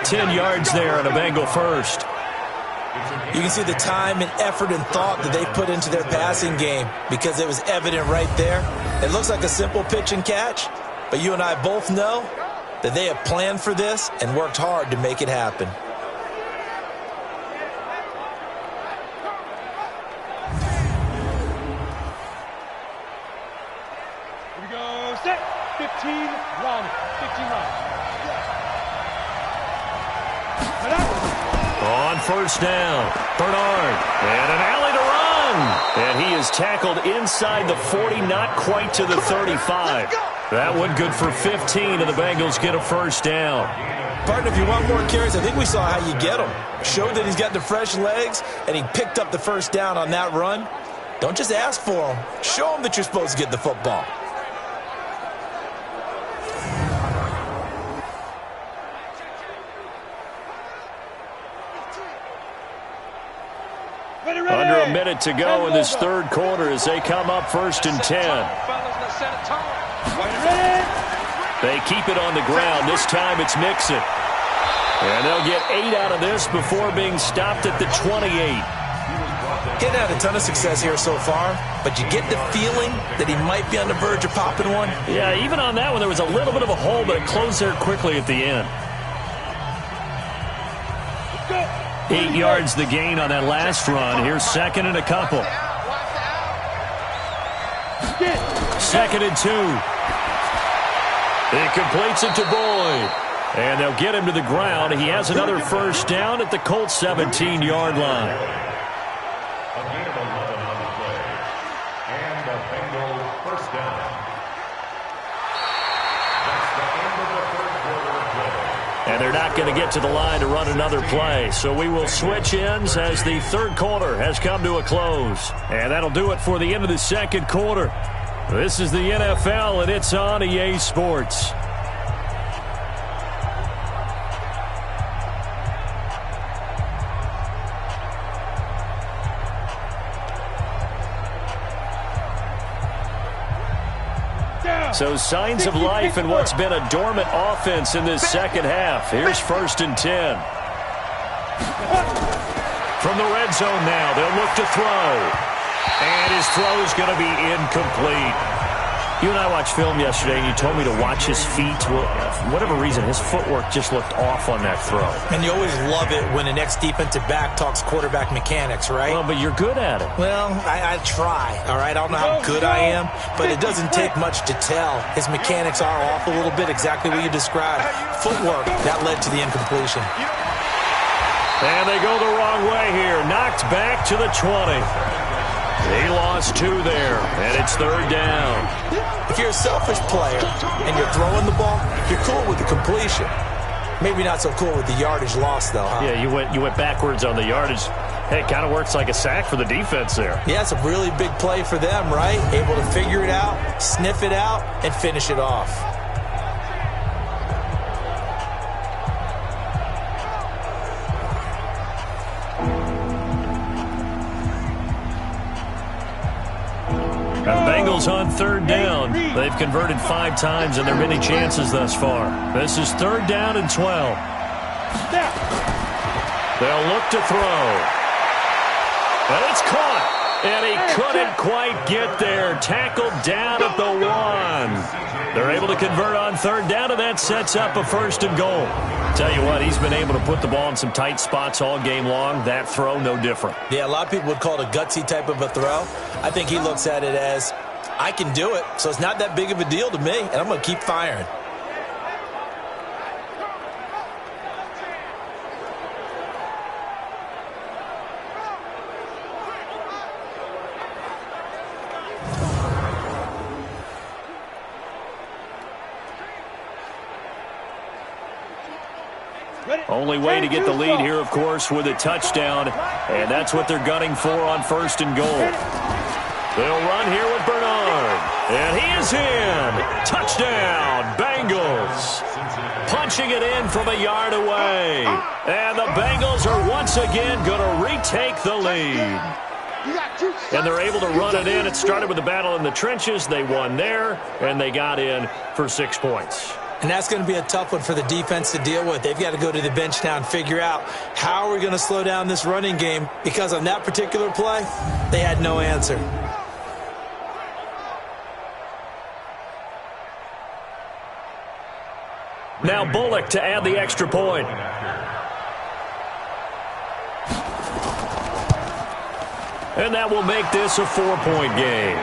C: 10 yards there on a Bengal first.
D: You can see the time and effort and thought that they put into their passing game because it was evident right there. It looks like a simple pitch and catch, but you and I both know that they have planned for this and worked hard to make it happen.
E: Here we go, set, 15, run, 15, run.
C: On 1st down, Bernard, and an alley to run. And he is tackled inside the 40, not quite to the 35. That one good for 15, and the Bengals get a first down.
D: Partner, if you want more carries, I think we saw how you get them. Showed that he's got the fresh legs, and he picked up the first down on that run. Don't just ask for them. Show them that you're supposed to get the football.
C: Under a minute to go in this third quarter as they come up 1st and 10. They keep it on the ground. This time it's Mixon. And they'll get 8 out of this before being stopped at the 28.
D: Getting had a ton of success here so far, but you get the feeling that he might be on the verge of popping one.
C: Yeah, even on that one, there was a little bit of a hole, but it closed there quickly at the end. 8 yards the gain on that last run. Here's 2nd and a couple. 2nd and 2. He completes it to Boyd. And they'll get him to the ground. He has another first down at the Colts 17-yard line.
F: A gain of 11 on the play. And the Bengals first down. That's the end of the third quarter of play.
C: And they're not going to get to the line to run another play. So we will switch ends as the third quarter has come to a close. And that'll do it for the end of the second quarter. This is the NFL, and it's on EA Sports. So signs of life in what's been a dormant offense in this second half. Here's 1st and 10. From the red zone now, they'll look to throw. And his throw is going to be incomplete. You and I watched film yesterday, and you told me to watch his feet. Well, for whatever reason, his footwork just looked off on that throw.
D: And you always love it when an ex-defensive back talks quarterback mechanics, right?
C: Well, but you're good at it.
D: Well, I try, all right? I don't know how good I am, but it doesn't take much to tell. His mechanics are off a little bit, exactly what you described. Footwork, that led to the incompletion.
C: And they go the wrong way here. Knocked back to the 20. He lost 2 there, and it's 3rd down.
D: If you're a selfish player and you're throwing the ball, you're cool with the completion. Maybe not so cool with the yardage loss, though, huh?
C: Yeah, you went backwards on the yardage. Hey, it kind of works like a sack for the defense there.
D: Yeah, it's a really big play for them, right? Able to figure it out, sniff it out, and finish it off.
C: Now the Bengals on 3rd down. They've converted 5 times in their many chances thus far. This is 3rd down and 12. They'll look to throw. And it's caught. And he couldn't quite get there. Tackled down at the 1. They're able to convert on 3rd down, and that sets up a 1st and goal. Tell you what, he's been able to put the ball in some tight spots all game long. That throw, no different.
D: Yeah, a lot of people would call it a gutsy type of a throw. I think he looks at it as, I can do it, so it's not that big of a deal to me, and I'm going to keep firing.
C: Only way to get the lead here, of course, with a touchdown, and that's what they're gunning for on 1st and goal. They'll run here with Bernard, and he is in. Touchdown, Bengals. Punching it in from a yard away, and the Bengals are once again going to retake the lead. And they're able to run it in. It started with a battle in the trenches. They won there, and they got in for 6 points.
D: And that's going to be a tough one for the defense to deal with. They've got to go to the bench now and figure out how are we going to slow down this running game, because on that particular play, they had no answer.
C: Now Bullock to add the extra point. And that will make this a 4-point game.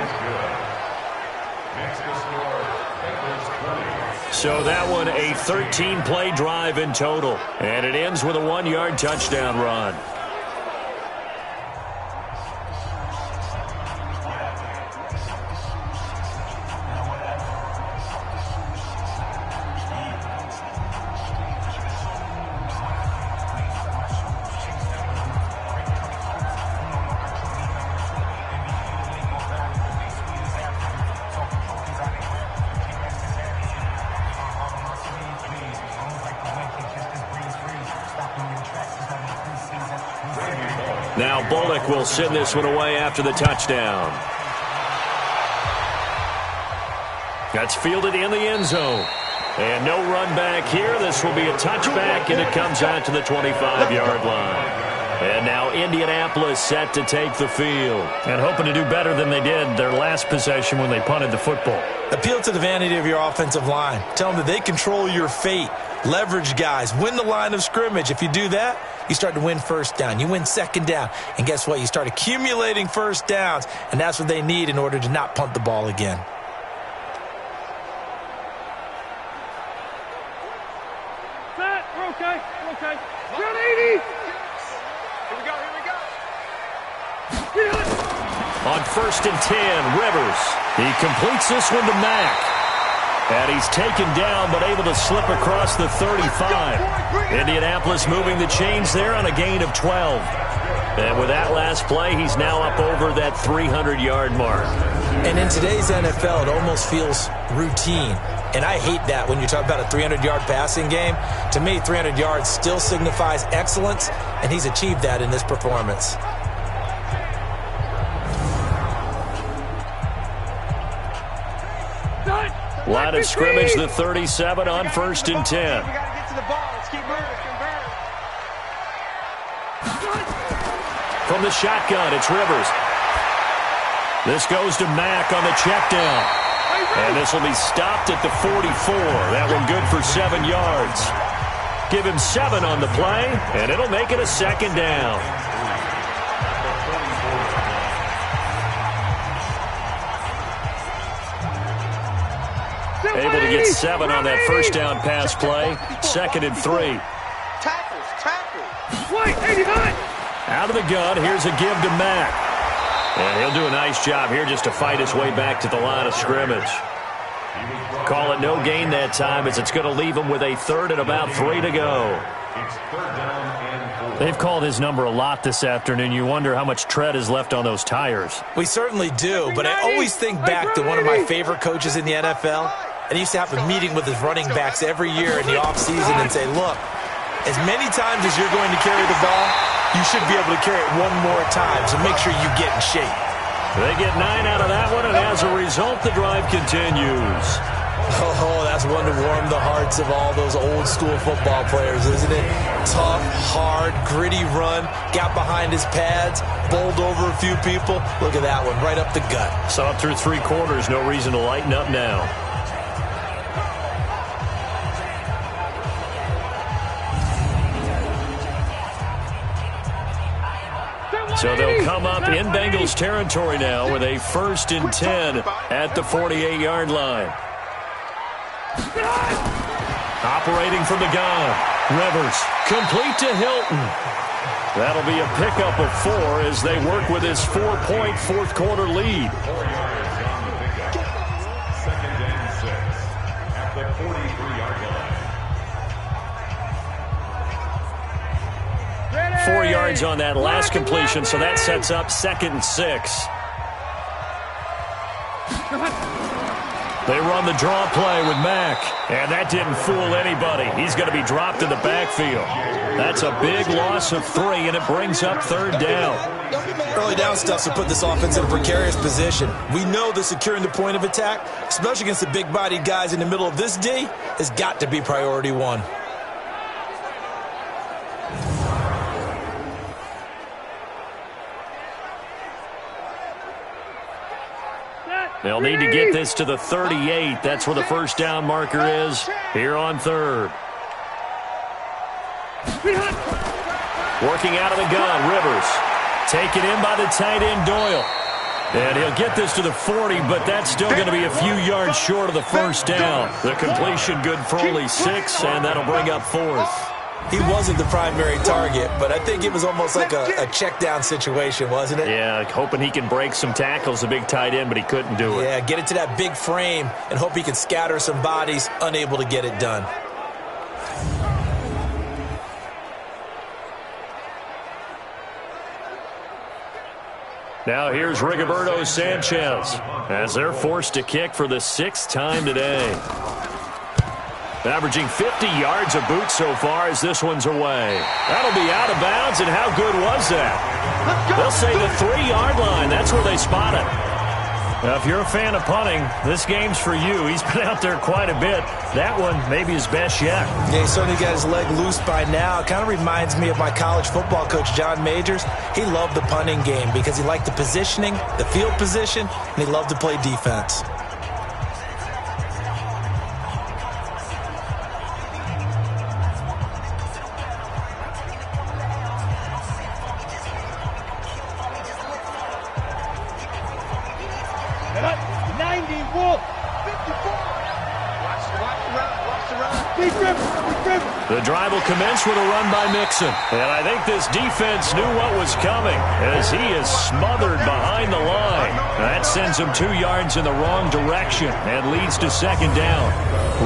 C: So that one a 13-play drive in total. And it ends with a 1-yard touchdown run. Now Bullock will send this one away after the touchdown. That's fielded in the end zone. And no run back here. This will be a touchback, and it comes out to the 25-yard line. And now Indianapolis set to take the field.
G: And hoping to do better than they did their last possession when they punted the football.
D: Appeal to the vanity of your offensive line. Tell them that they control your fate. Leverage guys. Win the line of scrimmage. If you do that, you start to win first down. You win second down. And guess what? You start accumulating first downs. And that's what they need in order to not punt the ball again.
E: Okay. 180. Here we go.
C: On 1st and 10, Rivers. He completes this one to Mack. And he's taken down but able to slip across the 35. Indianapolis moving the chains there on a gain of 12. And with that last play, he's now up over that 300-yard mark.
D: And in today's NFL, it almost feels routine. And I hate that when you talk about a 300-yard passing game. To me, 300 yards still signifies excellence, and he's achieved that in this performance.
C: Line of scrimmage, the 37 on 1st and 10.
E: We got to get to the ball. Let's keep moving.
C: From the shotgun, it's Rivers. This goes to Mack on the check down. And this will be stopped at the 44. That one good for 7 yards. Give him 7 on the play, and it'll make it a second down. Able to get 7 on that first down pass play. 2nd and 3.
E: Tackles. Wait, 89.
C: Out of the gun, here's a give to Mack. And he'll do a nice job here just to fight his way back to the line of scrimmage. Call it no gain that time as it's going to leave him with a 3rd and about 3 to go.
G: They've called his number a lot this afternoon. You wonder how much tread is left on those tires.
D: We certainly do, but I always think back to one of my favorite coaches in the NFL. And he used to have a meeting with his running backs every year in the offseason and say, look, as many times as you're going to carry the ball, you should be able to carry it one more time, so make sure you get in shape.
C: They get 9 out of that one, and as a result, the drive continues.
D: Oh, that's one to warm the hearts of all those old-school football players, isn't it? Tough, hard, gritty run, got behind his pads, bowled over a few people. Look at that one, right up the gut.
C: Saw it through 3 quarters, no reason to lighten up now. So they'll come up in Bengals territory now with a 1st and 10 at the 48-yard line. Operating from the gun. Rivers, complete to Hilton. That'll be a pickup of 4 as they work with his 4-point fourth-quarter lead.
F: 2nd and 6 at the 43-yard line.
C: 4 yards on that last completion, so that sets up 2nd and 6. They run the draw play with Mack, and that didn't fool anybody. He's going to be dropped in the backfield. That's a big loss of 3, and it brings up 3rd down.
D: Early down stuff to put this offense in a precarious position. We know that securing the point of attack, especially against the big-bodied guys in the middle of this D, has got to be priority 1.
C: They'll need to get this to the 38. That's where the first down marker is here on 3rd. Working out of the gun, Rivers. Taken in by the tight end, Doyle. And he'll get this to the 40, but that's still going to be a few yards short of the first down. The completion good for only 6, and that'll bring up 4th.
D: He wasn't the primary target, but I think it was almost like a check-down situation, wasn't it?
C: Yeah, hoping he can break some tackles, a big tight end, but he couldn't do it.
D: Yeah, get it to that big frame and hope he can scatter some bodies, unable to get it done.
C: Now here's Rigoberto Sanchez as they're forced to kick for the 6th time today. Averaging 50 yards a boot so far as this one's away. That'll be out of bounds, and how good was that? They'll say the 3-yard line. That's where they spot it. Now, if you're a fan of punting, this game's for you. He's been out there quite a bit. That one maybe his best yet.
D: Yeah, he certainly got his leg loose by now. It kind of reminds me of my college football coach, John Majors. He loved the punting game because he liked the positioning, the field position, and he loved to play defense.
C: The drive will commence with a run by Mixon. And I think this defense knew what was coming as he is smothered behind the line. That sends him 2 yards in the wrong direction and leads to second down.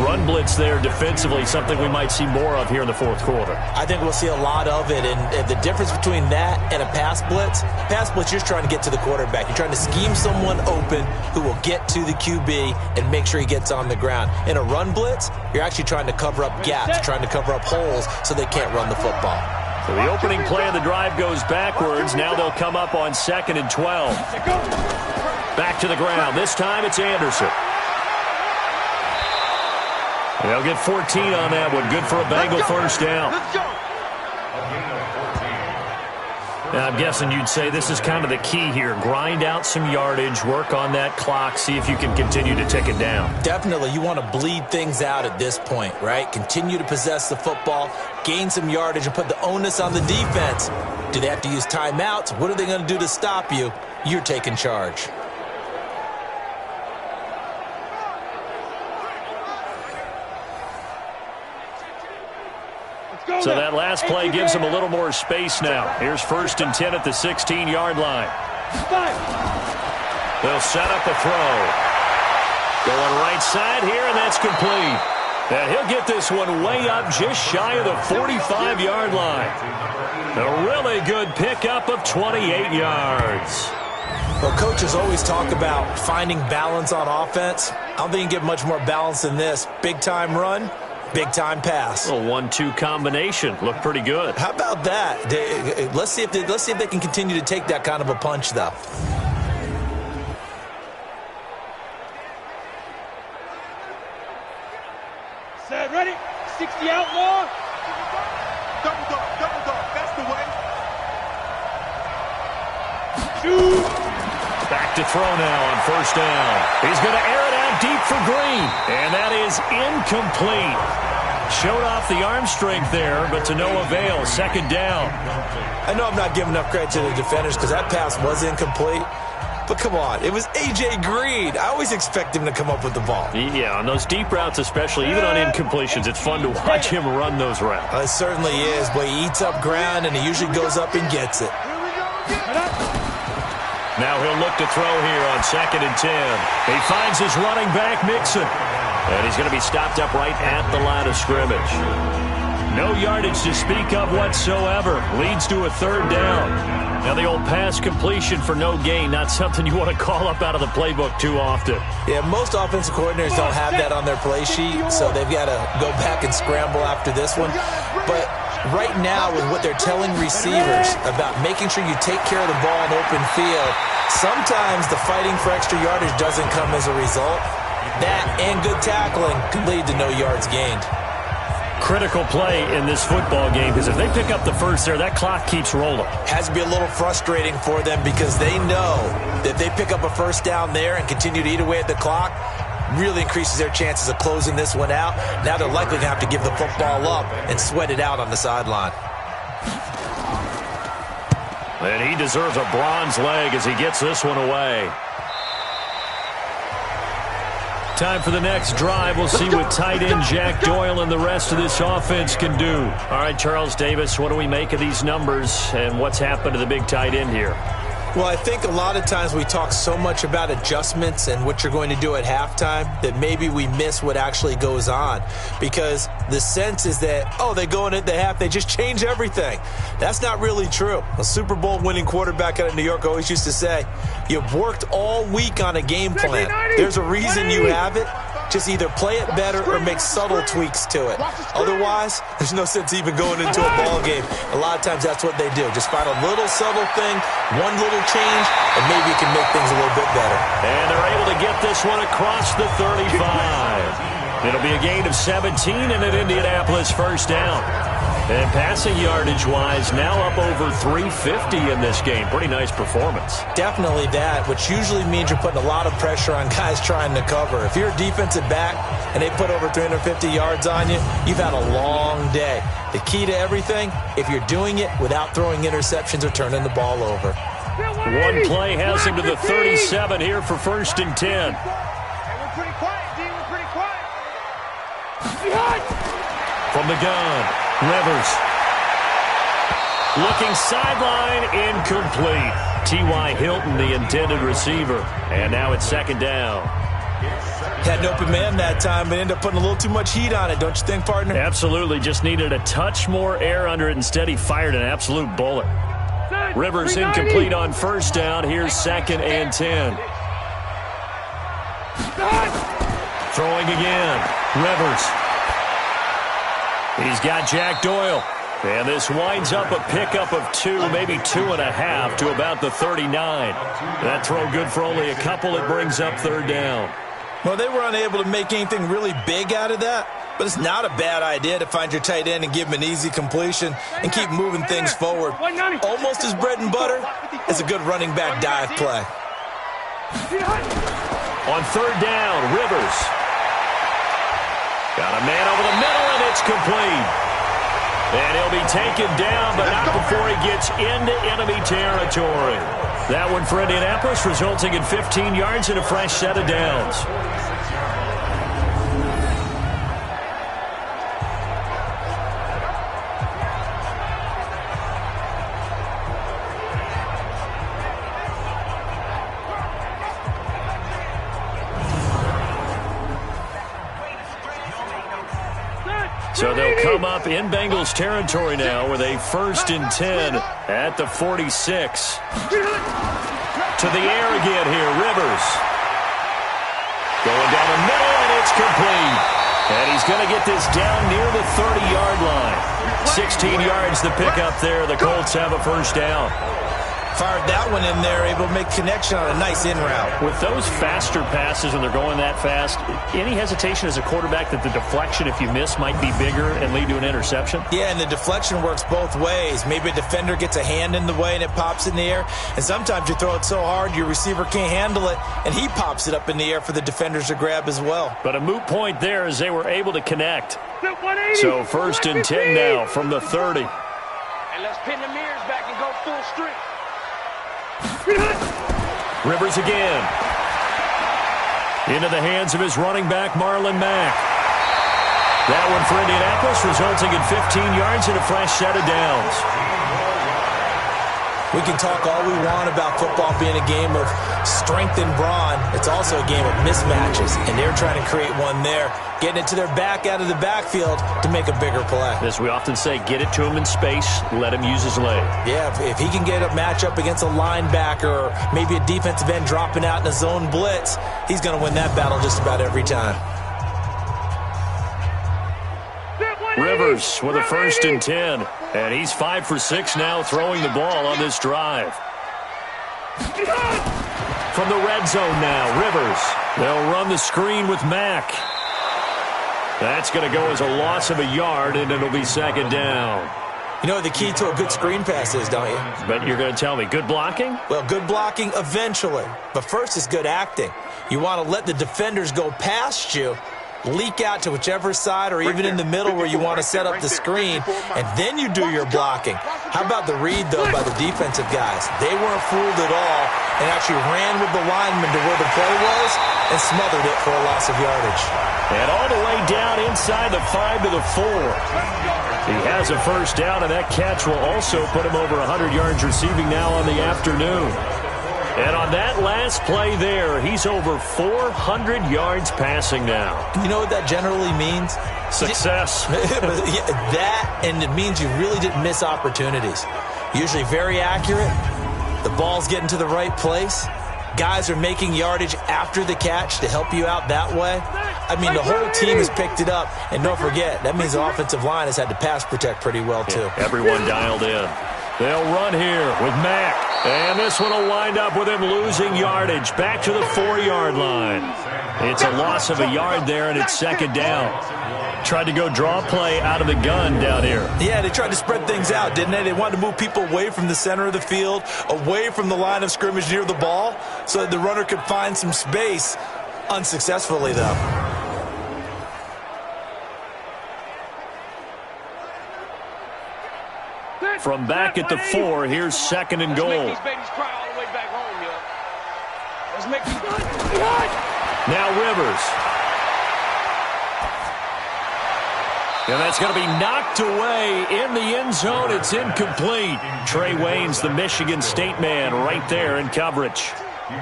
C: Run blitz there defensively, something we might see more of here in the fourth quarter.
D: I think we'll see a lot of it, and the difference between that and a pass blitz, you're just trying to get to the quarterback. You're trying to scheme someone open who will get to the QB and make sure he gets on the ground. In a run blitz, you're actually trying to cover up gaps, trying to cover up holes so they can't run the football.
C: So the opening play of the drive goes backwards. Now they'll come up on 2nd and 12. Back to the ground. This time it's Anderson. They'll get 14 on that one. Good for a Bengal first down. Now, I'm guessing you'd say this is kind of the key here. Grind out some yardage, work on that clock, see if you can continue to take it down.
D: Definitely. You want to bleed things out at this point, right? Continue to possess the football, gain some yardage, and put the onus on the defense. Do they have to use timeouts? What are they going to do to stop you? You're taking charge.
C: So that last play gives them a little more space now. Here's 1st and 10 at the 16-yard line. They'll set up a throw. Going right side here, and that's complete. And he'll get this one way up just shy of the 45-yard line. A really good pickup of 28 yards.
D: Well, coaches always talk about finding balance on offense. I don't think you can get much more balance than this. Big-time run. Big-time pass.
C: A 1-2 combination. Looked pretty good.
D: How about that? Let's see if they can continue to take that kind of a punch, though.
E: Set, ready? 60 outlaw. Double dog. That's the way. Shoot.
C: Back to throw now on 1st down. He's going to air it out deep for Green. And that is incomplete. Showed off the arm strength there, but to no avail. 2nd down.
D: I know I'm not giving enough credit to the defenders because that pass was incomplete. But come on, it was A.J. Green. I always expect him to come up with the ball.
C: Yeah, on those deep routes especially, even on incompletions, it's fun to watch him run those routes.
D: It certainly is, but he eats up ground and he usually goes up and gets it.
C: Now he'll look to throw here on 2nd and 10. He finds his running back, Mixon. And he's going to be stopped up right at the line of scrimmage. No yardage to speak of whatsoever. Leads to a 3rd down. Now the old pass completion for no gain, not something you want to call up out of the playbook too often.
D: Yeah, most offensive coordinators don't have that on their play sheet, so they've got to go back and scramble after this one. But right now, with what they're telling receivers about making sure you take care of the ball in open field, sometimes the fighting for extra yardage doesn't come as a result. That and good tackling could lead to no yards gained.
C: Critical play in this football game because if they pick up the first there, that clock keeps rolling.
D: Has to be a little frustrating for them because they know that if they pick up a 1st down there and continue to eat away at the clock, really increases their chances of closing this one out. Now they're likely going to have to give the football up and sweat it out on the sideline.
C: And he deserves a bronze leg as he gets this one away. Time for the next drive. We'll see what tight end Jack Doyle and the rest of this offense can do. All right, Charles Davis, what do we make of these numbers and what's happened to the big tight end here?
D: Well, I think a lot of times we talk so much about adjustments and what you're going to do at halftime that maybe we miss what actually goes on because the sense is that, oh, they go in at the half, they just change everything. That's not really true. A Super Bowl winning quarterback out of New York always used to say, you've worked all week on a game plan. There's a reason you have it. Just either play it better or make subtle tweaks to it. Otherwise, there's no sense even going into a ball game. A lot of times that's what they do. Just find a little subtle thing, one little change, and maybe it can make things a little bit better.
C: And they're able to get this one across the 35. It'll be a gain of 17 and an Indianapolis first down. And passing yardage-wise, now up over 350 in this game. Pretty nice performance.
D: Definitely that, which usually means you're putting a lot of pressure on guys trying to cover. If you're a defensive back and they put over 350 yards on you, you've had a long day. The key to everything, if you're doing it without throwing interceptions or turning the ball over.
C: One play has him to the 37 here for 1st and 10.
E: Hey, we're pretty quiet, D. We're pretty quiet.
C: From the gun, Rivers. Looking sideline, incomplete. T.Y. Hilton, the intended receiver. And now it's 2nd down.
D: Had an open man that time, but ended up putting a little too much heat on it, don't you think, partner?
C: Absolutely. Just needed a touch more air under it. Instead, he fired an absolute bullet. Rivers incomplete on 1st down. Here's 2nd and 10. Throwing again. Rivers. He's got Jack Doyle. And this winds up a pickup of 2, maybe 2.5 to about the 39. That throw good for only a couple. It brings up 3rd down.
D: Well, they were unable to make anything really big out of that, but it's not a bad idea to find your tight end and give him an easy completion and keep moving things forward. Almost as bread and butter as a good running back dive play.
C: On 3rd down, Rivers. Got a man over the middle, and it's complete. And he'll be taken down, but not before he gets into enemy territory. That one for Indianapolis, resulting in 15 yards and a fresh set of downs. So they'll come up in Bengals territory now with a 1st and 10 at the 46. To the air again here, Rivers. Going down the middle, and it's complete. And he's going to get this down near the 30-yard line. 16 yards the pickup there. The Colts have a 1st down.
D: Fired that one in there, able to make connection on a nice in route.
C: With those faster passes and they're going that fast, any hesitation as a quarterback that the deflection, if you miss, might be bigger and lead to an interception?
D: Yeah, and the deflection works both ways. Maybe a defender gets a hand in the way and it pops in the air. And sometimes you throw it so hard your receiver can't handle it, and he pops it up in the air for the defenders to grab as well.
C: But a moot point there as they were able to connect. So 1st and 10 now from the 30.
E: And let's pin the mirrors back and go full strength.
C: Rivers again. Into the hands of his running back, Marlon Mack. That one for Indianapolis, resulting in 15 yards and a fresh set of downs.
D: We can talk all we want about football being a game of strength and brawn. It's also a game of mismatches, and they're trying to create one there, getting it to their back out of the backfield to make a bigger play.
C: As we often say, get it to him in space, let him use his leg.
D: Yeah, if he can get a matchup against a linebacker or maybe a defensive end dropping out in a zone blitz, he's going to win that battle just about every time.
C: Rivers with a 1st and 10. And he's 5 for 6 now throwing the ball on this drive. From the red zone now, Rivers. They'll run the screen with Mack. That's going to go as a loss of a yard, and it'll be 2nd down.
D: You know what the key to a good screen pass is, don't you?
C: But you're going to tell me, good blocking?
D: Well, good blocking eventually. But first is good acting. You want to let the defenders go past you, leak out to whichever side or even in the middle where you want to set up the screen, and then you do your blocking. How about the read, though, by the defensive guys? They weren't fooled at all and actually ran with the lineman to where the play was and smothered it for a loss of yardage.
C: And all the way down inside the 5 to the 4. He has a 1st down, and that catch will also put him over 100 yards receiving now on the afternoon. And on that last play there, he's over 400 yards passing now.
D: You know what that generally means?
C: Success.
D: That, and it means you really didn't miss opportunities. Usually very accurate. The ball's getting to the right place. Guys are making yardage after the catch to help you out that way. I mean, the whole team has picked it up. And don't forget, that means the offensive line has had to pass protect pretty well, too.
C: Yeah, everyone dialed in. They'll run here with Mack. And this one will wind up with him losing yardage. Back to the 4-yard line. It's a loss of a yard there, and it's second down. Tried to go draw play out of the gun down here.
D: Yeah, they tried to spread things out, didn't they? They wanted to move people away from the center of the field, away from the line of scrimmage near the ball, so that the runner could find some space. Unsuccessfully, though.
C: From back at the 4, here's second and goal.
E: Let's make these babies cry all the way back home, yo. Let's make these...
C: Now Rivers. And that's going to be knocked away in the end zone. It's incomplete. Trey Waynes, the Michigan State man, right there in coverage.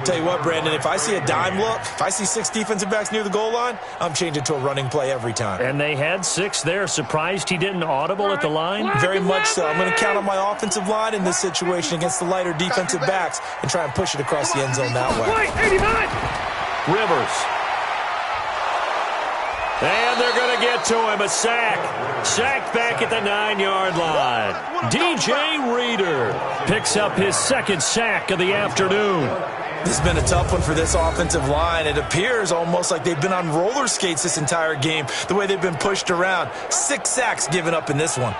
D: Tell you what, Brandon, if I see a dime look, if I see 6 defensive backs near the goal line, I'm changing to a running play every time.
C: And they had 6 there. Surprised he didn't audible at the line?
D: Very much so. I'm going to count on my offensive line in this situation against the lighter defensive backs and try and push it across the end zone that way.
C: Rivers. And they're going to get to him. A sack. Sacked back at the 9-yard line. DJ Reader picks up his second sack of the afternoon.
D: This has been a tough one for this offensive line. It appears almost like they've been on roller skates this entire game, the way they've been pushed around. 6 sacks given up in this one.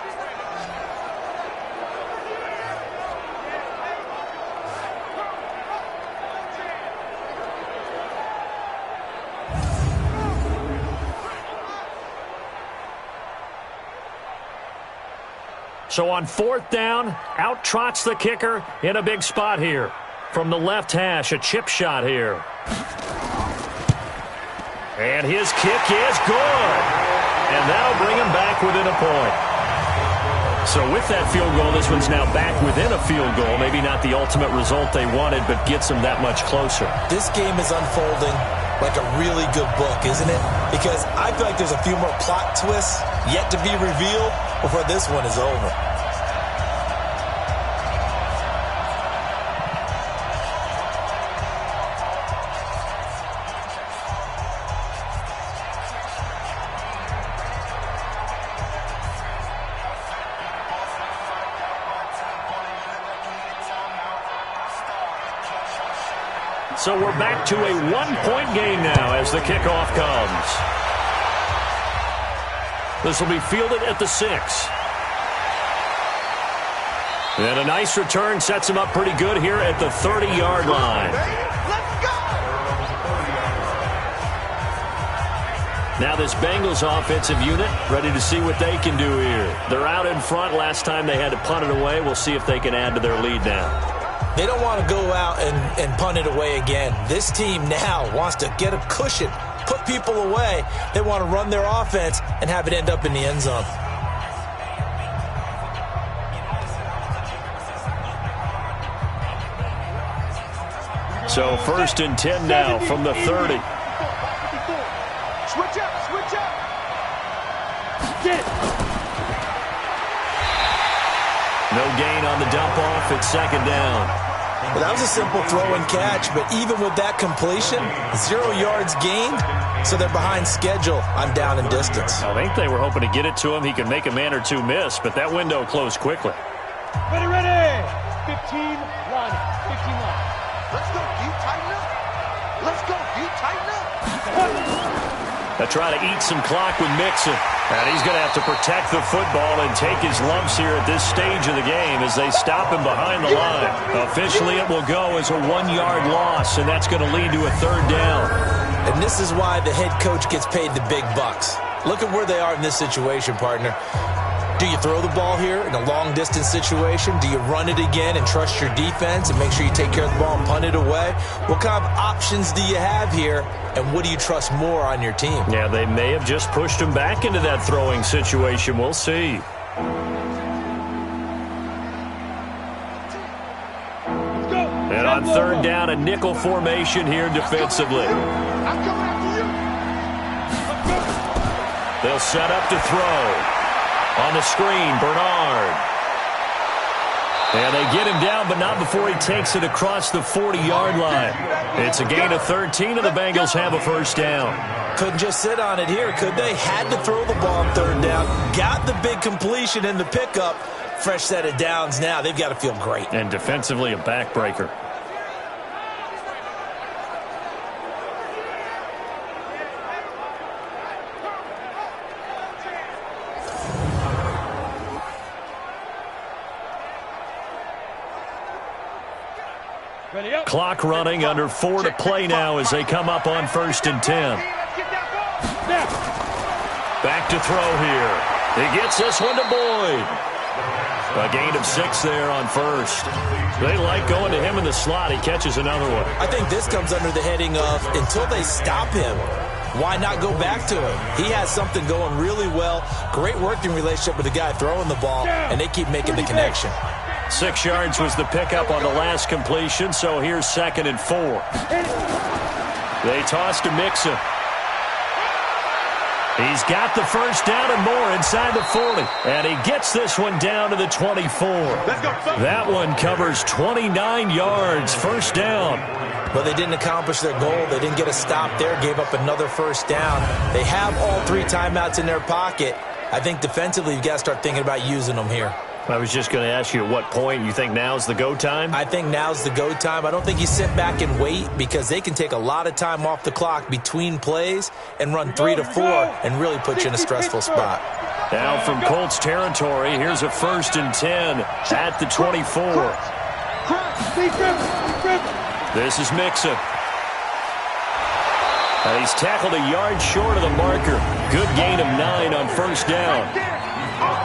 C: So on 4th down, out trots the kicker in a big spot here. From the left hash, a chip shot here. And his kick is good. And that'll bring him back within a point. So with that field goal, this one's now back within a field goal. Maybe not the ultimate result they wanted, but gets them that much closer.
D: This game is unfolding like a really good book, isn't it? Because I feel like there's a few more plot twists yet to be revealed before this one is over.
C: So we're back to a 1-point game now as the kickoff comes. This will be fielded at the 6. And a nice return sets him up pretty good here at the 30-yard line. Now this Bengals offensive unit ready to see what they can do here. They're out in front. Last time they had to punt it away. We'll see if they can add to their lead now.
D: They don't want to go out and punt it away again. This team now wants to get a cushion, put people away. They want to run their offense and have it end up in the end zone.
C: So 1st and 10 now from the 30.
E: Switch up, switch up.
C: No gain on the dump off. It's 2nd down.
D: Well, that was a simple throw and catch, but even with that completion, 0 yards gained, so they're behind schedule on down and distance.
C: I think they were hoping to get it to him. He could make a man or two miss, but that window closed quickly.
E: Ready, ready. 15-1. 15-1. Let's go. You tighten up. Let's go. You tighten up.
C: They try to eat some clock with Mixon. And he's going to have to protect the football and take his lumps here at this stage of the game as they stop him behind the line. Officially, it will go as a 1-yard loss, and that's going to lead to a 3rd down.
D: And this is why the head coach gets paid the big bucks. Look at where they are in this situation, partner. Do you throw the ball here in a long-distance situation? Do you run it again and trust your defense and make sure you take care of the ball and punt it away? What kind of options do you have here, and what do you trust more on your team?
C: Yeah, they may have just pushed him back into that throwing situation. We'll see. And on 3rd down, a nickel formation here defensively. They'll set up to throw. On the screen, Bernard. And they get him down, but not before he takes it across the 40-yard line. It's a gain of 13, and the Bengals have a first down.
D: Couldn't just sit on it here, could they? Had to throw the ball on third down. Got the big completion in the pickup. Fresh set of downs now. They've got to feel great.
C: And defensively, a backbreaker. Clock running, under 4 to play now as they come up on 1st and 10. Back to throw here. He gets this one to Boyd. A gain of 6 there on 1st. They like going to him in the slot. He catches another one.
D: I think this comes under the heading of until they stop him, why not go back to him? He has something going really well. Great working relationship with the guy throwing the ball, and they keep making the connection.
C: 6 yards was the pickup on the last completion, so here's 2nd and 4. They toss to Mixon. He's got the first down and more inside the 40. And he gets this one down to the 24. That one covers 29 yards. First down.
D: But they didn't accomplish their goal. They didn't get a stop there. Gave up another first down. They have all 3 timeouts in their pocket. I think defensively you've got to start thinking about using them here.
C: I was just going to ask you at what point you think now's the go time?
D: I think now's the go time. I don't think you sit back and wait because they can take a lot of time off the clock between plays and run 3 to 4 and really put you in a stressful spot.
C: Now from Colts territory, here's a 1st and 10 at the 24. This is Mixon. And he's tackled a yard short of the marker. Good gain of 9 on 1st down.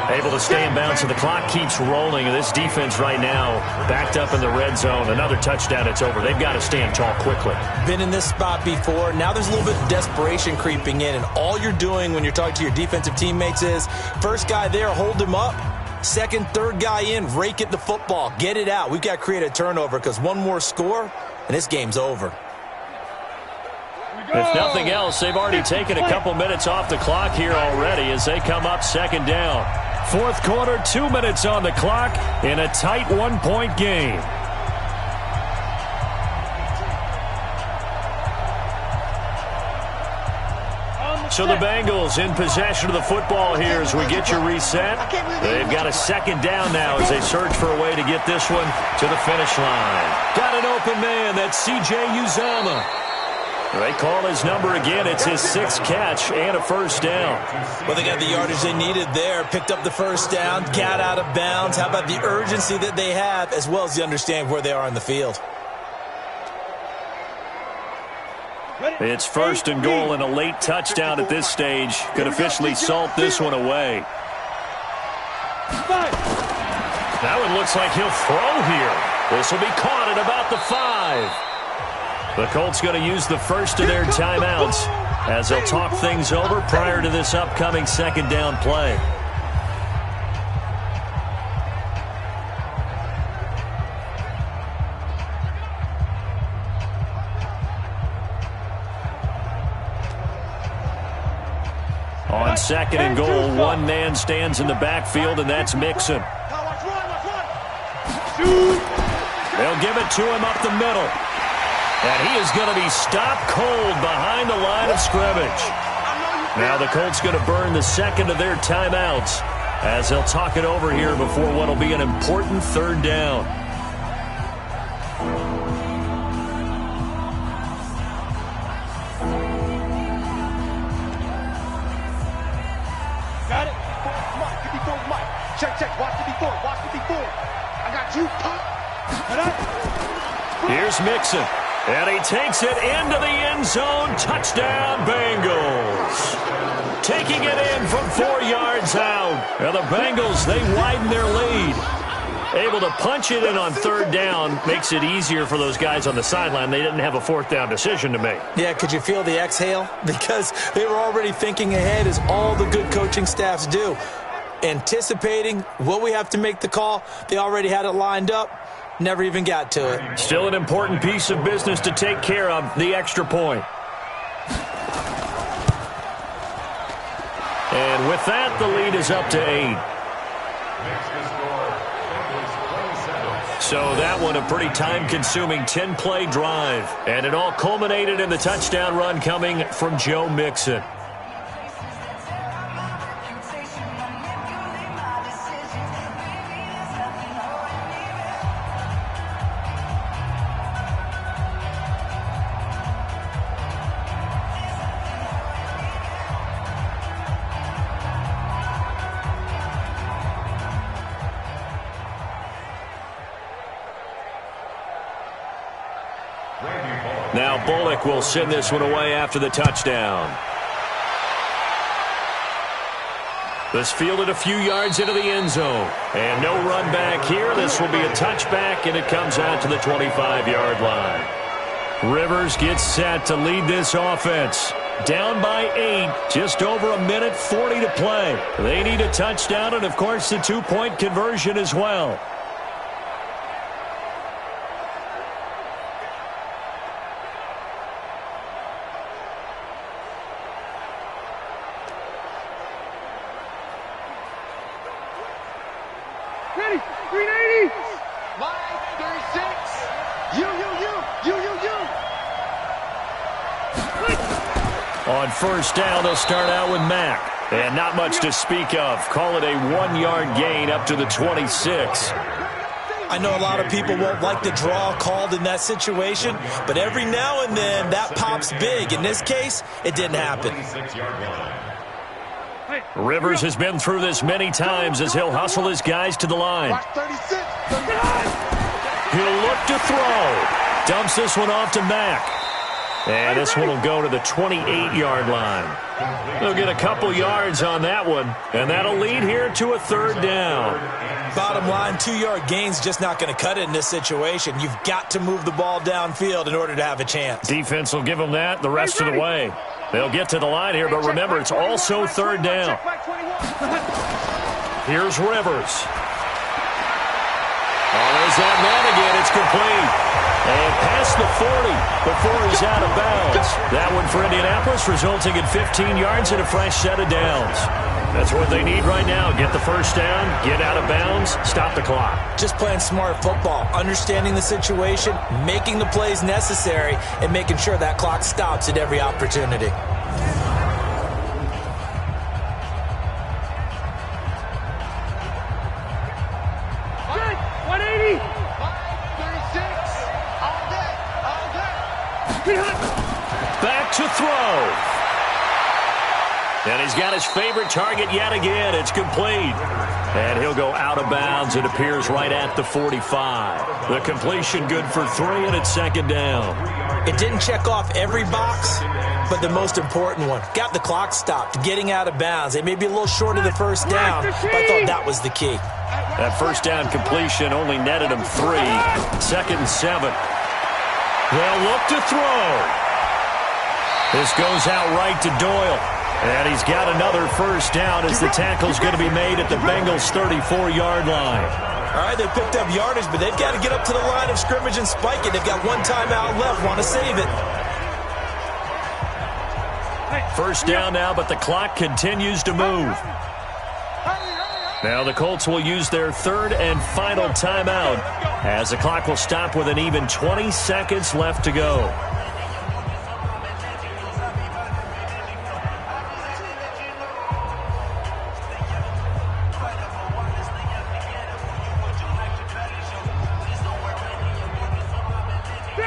C: Able to stay in bounds, so the clock keeps rolling. This defense right now backed up in the red zone. Another touchdown, it's over. They've got to stand tall quickly.
D: Been in this spot before. Now there's a little bit of desperation creeping in, and all you're doing when you're talking to your defensive teammates is first guy there, hold him up. Second, third guy in, rake at the football. Get it out. We've got to create a turnover because one more score, and this game's over.
C: If nothing else, they've already taken a couple minutes off the clock here already as they come up 2nd down. 4th quarter, 2 minutes on the clock in a tight 1-point game. So the Bengals in possession of the football here as we get your reset. They've got a 2nd down now as they search for a way to get this one to the finish line. Got an open man. That's C.J. Uzomah. They call his number again. It's his 6th catch and a first down.
D: Well, they got the yardage they needed there. Picked up the first down, got out of bounds. How about the urgency that they have as well as the understand where they are in the field?
C: It's 1st and goal and a late touchdown at this stage. Could officially salt this one away. That one looks like he'll throw here. This will be caught at about the 5. The Colts going to use the first of their timeouts as they'll talk things over prior to this upcoming 2nd down play. On 2nd and goal, one man stands in the backfield, and that's Mixon. They'll give it to him up the middle. And he is going to be stopped cold behind the line of scrimmage. Now the Colts going to burn the 2nd of their timeouts as they'll talk it over here before what will be an important 3rd down.
E: Got it? Mike, get before Mike. Check. Watch the before. I got you.
C: Here's Mixon. And he takes it into the end zone. Touchdown, Bengals. Taking it in from 4 yards out. Now the Bengals, they widen their lead. Able to punch it in on 3rd down. Makes it easier for those guys on the sideline. They didn't have a 4th down decision to make.
D: Yeah, could you feel the exhale? Because they were already thinking ahead as all the good coaching staffs do. Anticipating, will we have to make the call? They already had it lined up. Never even got to it.
C: Still an important piece of business to take care of, the extra point. And with that, the lead is up to 8. So that one a pretty time-consuming 10-play drive. And it all culminated in the touchdown run coming from Joe Mixon. Now Bullock will send this one away after the touchdown. This fielded a few yards into the end zone. And no run back here. This will be a touchback, and it comes out to the 25-yard line. Rivers gets set to lead this offense. Down by 8, just over a minute 40 to play. They need a touchdown and, of course, the two-point conversion as well.
E: Ready, 380. Line 36. You.
C: On first down, they'll start out with Mack. And not much to speak of. Call it a 1-yard gain up to the 26.
D: I know a lot of people won't like the draw called in that situation, but every now and then that pops big. In this case, it didn't happen.
C: Rivers has been through this many times as he'll hustle his guys to the line. He'll look to throw. Dumps this one off to Mack. And this one will go to the 28-yard line. They'll get a couple yards on that one, and that'll lead here to a third down.
D: Bottom line, 2-yard gain's just not going to cut it in this situation. You've got to move the ball downfield in order to have a chance.
C: Defense will give them that the rest of the way. They'll get to the line here, but remember, it's also third down. Here's Rivers. Oh, there's that man again. It's complete. And past the 40 before he's out of bounds. That one for Indianapolis, resulting in 15 yards and a fresh set of downs. That's what they need right now. Get the first down, get out of bounds, stop the clock.
D: Just playing smart football, understanding the situation, making the plays necessary, and making sure that clock stops at every opportunity.
C: Back to throw. And he's got his favorite target yet again. It's complete. And he'll go out of bounds. It appears right at the 45. The completion good for 3, and it's second down.
D: It didn't check off every box, but the most important one. Got the clock stopped, getting out of bounds. They may be a little short of the first down, but I thought that was the key.
C: That first down completion only netted him 3. Second and 7. They'll look to throw. This goes out right to Doyle. And he's got another first down as the tackle's going to be made at the Bengals' 34-yard line.
D: All right, they picked up yardage, but they've got to get up to the line of scrimmage and spike it. They've got one timeout left, want to save it.
C: First down now, but the clock continues to move. Now the Colts will use their third and final timeout as the clock will stop with an even 20 seconds left to go.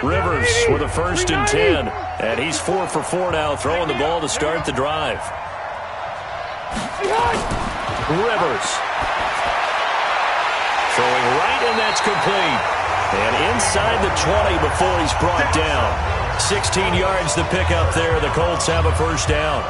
C: Rivers with a 1st and 10. And he's 4 for 4 now, throwing the ball to start the drive. Rivers. Throwing right, and that's complete. And inside the 20 before he's brought down. 16 yards to pick up there. The Colts have a first down.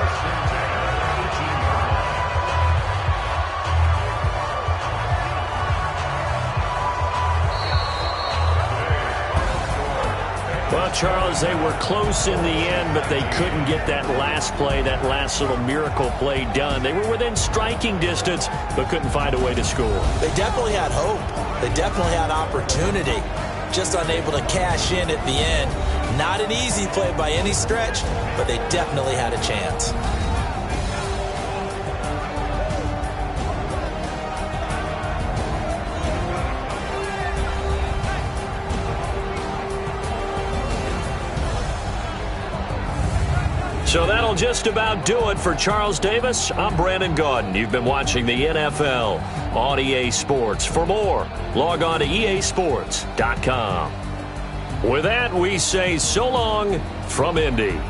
C: Well, Charles, they were close in the end, but they couldn't get that last play, that last little miracle play done. They were within striking distance, but couldn't find a way to score.
D: They definitely had hope. They definitely had opportunity. Just unable to cash in at the end. Not an easy play by any stretch, but they definitely had a chance.
C: So that'll just about do it for Charles Davis. I'm Brandon Gaudin. You've been watching the NFL on EA Sports. For more, log on to easports.com. With that, we say so long from Indy.